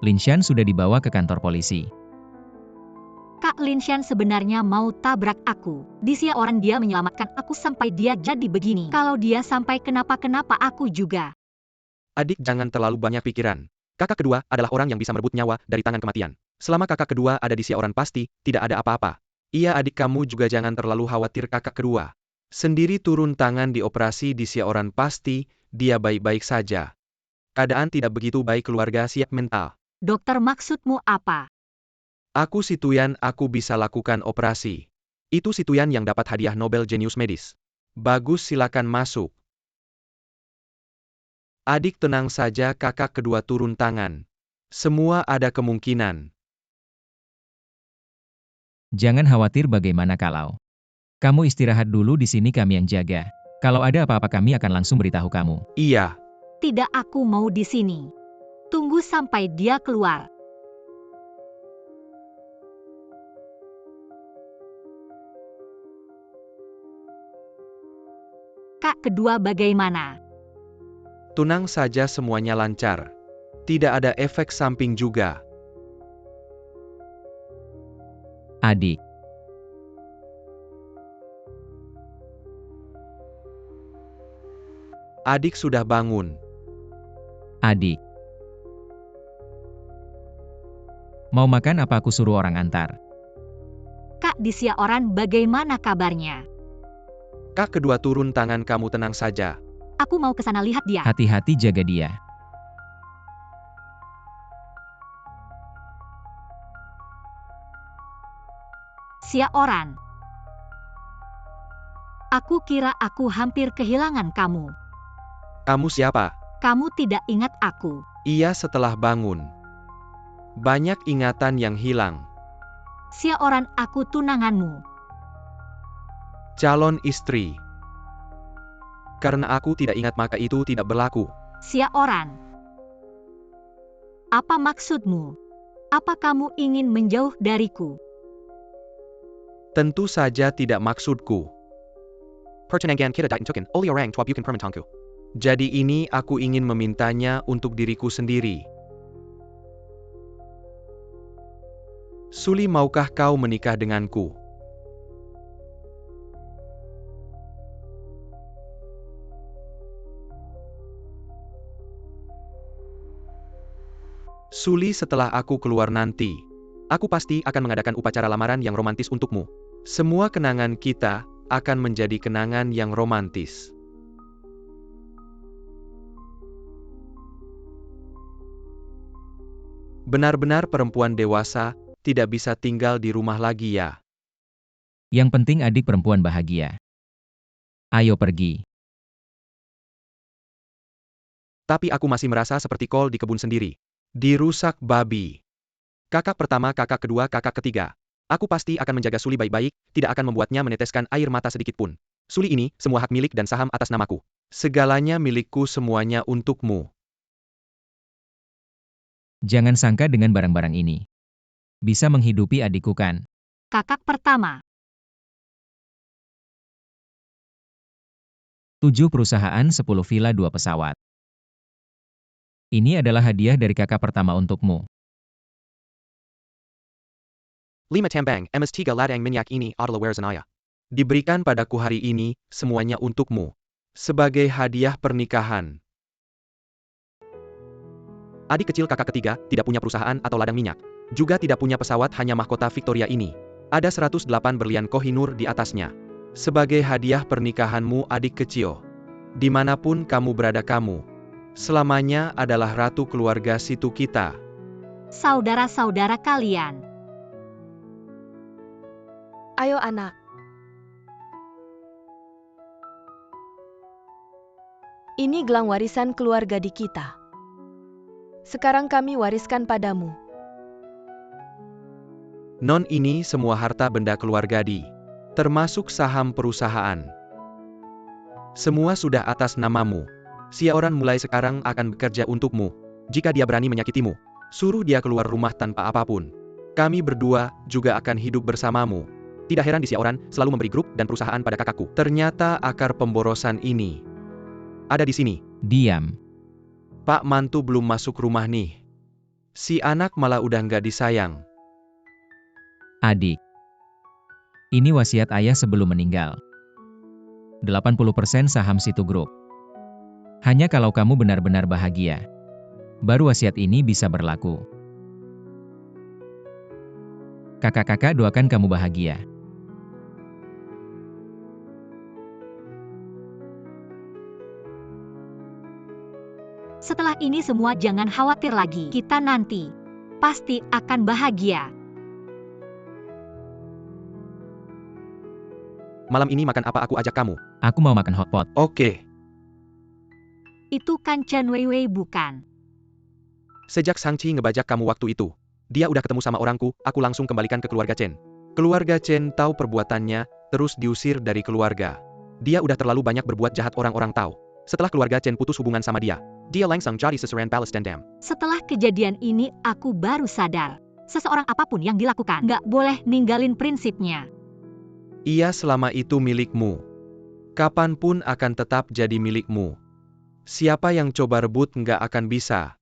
Linshan sudah dibawa ke kantor polisi. Kak Lin, Linshan sebenarnya mau tabrak aku. Dia orang dia menyelamatkan aku sampai dia jadi begini. Kalau dia sampai kenapa-kenapa aku juga. Adik jangan terlalu banyak pikiran. Kakak kedua adalah orang yang bisa merebut nyawa dari tangan kematian. Selama kakak kedua ada di Xiaoran pasti, tidak ada apa-apa. Iya adik kamu juga jangan terlalu khawatir kakak kedua. Sendiri turun tangan di operasi di Xiaoran pasti, dia baik-baik saja. Keadaan tidak begitu baik keluarga siap mental. Dokter maksudmu apa? Aku si Tuyan aku bisa lakukan operasi. Itu si Tuyan yang dapat hadiah Nobel Genius Medis. Bagus silakan masuk. Adik tenang saja kakak kedua turun tangan. Semua ada kemungkinan. Jangan khawatir bagaimana kalau. Kamu istirahat dulu di sini kami yang jaga. Kalau ada apa-apa kami akan langsung beritahu kamu. Iya. Tidak aku mau di sini. Tunggu sampai dia keluar. Kak kedua bagaimana? Tenang saja semuanya lancar. Tidak ada efek samping juga. Adik, Adik sudah bangun. adik. Mau makan apa aku suruh orang antar? Kak di Xiaoran bagaimana kabarnya? Kak kedua turun tangan kamu tenang saja. Aku mau ke sana lihat dia. Hati-hati jaga dia. Xiaoran. Aku kira aku hampir kehilangan kamu. Kamu siapa? Kamu tidak ingat aku. Iya setelah bangun. Banyak ingatan yang hilang. Xiaoran aku tunanganmu. Calon istri. Karena aku tidak ingat maka itu tidak berlaku. Xiaoran. Apa maksudmu? Apa kamu ingin menjauh dariku? Tentu saja tidak maksudku. Pertenangan kita ditentukan oleh orang tua bukan permintaanku. Jadi ini aku ingin memintanya untuk diriku sendiri. Suli maukah kau menikah denganku? Suli setelah aku keluar nanti. Aku pasti akan mengadakan upacara lamaran yang romantis untukmu. Semua kenangan kita akan menjadi kenangan yang romantis. Benar-benar perempuan dewasa, tidak bisa tinggal di rumah lagi ya. Yang penting adik perempuan bahagia. Ayo pergi. Tapi aku masih merasa seperti kol di kebun sendiri. Dirusak babi. Kakak pertama, kakak kedua, kakak ketiga. Aku pasti akan menjaga Suli baik-baik, tidak akan membuatnya meneteskan air mata sedikit pun. Suli ini, semua hak milik dan saham atas namaku. Segalanya milikku semuanya untukmu. Jangan sangka dengan barang-barang ini. Bisa menghidupi adikku kan? Kakak pertama. 7 perusahaan, 10 villa, 2 pesawat. Ini adalah hadiah dari kakak pertama untukmu. 5 tambang, MS3 ladang minyak ini adalah warzanaya. Diberikan padaku hari ini, semuanya untukmu. Sebagai hadiah pernikahan. Adik kecil kakak ketiga, tidak punya perusahaan atau ladang minyak. Juga tidak punya pesawat, hanya mahkota Victoria ini. Ada 108 berlian Kohinoor di atasnya. Sebagai hadiah pernikahanmu adik kecil. Dimanapun kamu berada kamu. Selamanya adalah ratu keluarga situ kita. Saudara-saudara kalian. Ayo anak. Ini gelang warisan keluarga di kita. Sekarang kami wariskan padamu. Non ini semua harta benda keluarga di. Termasuk saham perusahaan. Semua sudah atas namamu. Xiaoran mulai sekarang akan bekerja untukmu. Jika dia berani menyakitimu, suruh dia keluar rumah tanpa apapun. Kami berdua juga akan hidup bersamamu. Tidak heran di Xiaoran selalu memberi grup dan perusahaan pada kakakku. Ternyata akar pemborosan ini ada di sini. Diam. Pak mantu belum masuk rumah nih. Si anak malah udah nggak disayang. Adik. Ini wasiat ayah sebelum meninggal. 80% saham Situ Group. Hanya kalau kamu benar-benar bahagia, baru wasiat ini bisa berlaku. Kakak-kakak doakan kamu bahagia. Setelah ini semua jangan khawatir lagi. Kita nanti pasti akan bahagia. Malam ini makan apa aku ajak kamu? Aku mau makan hotpot. Oke. Itu kan Chen Weiwei bukan? Sejak Shang-Chi ngebajak kamu waktu itu, dia udah ketemu sama orangku, aku langsung kembalikan ke keluarga Chen. Keluarga Chen tahu perbuatannya, terus diusir dari keluarga. Dia udah terlalu banyak berbuat jahat, orang-orang tahu. Setelah keluarga Chen putus hubungan sama dia langsung jadi sasaran balas dendam. Setelah kejadian ini aku baru sadar. Seseorang apapun yang dilakukan nggak boleh ninggalin prinsipnya. Ia selama itu milikmu. Kapanpun akan tetap jadi milikmu. Siapa yang coba rebut nggak akan bisa.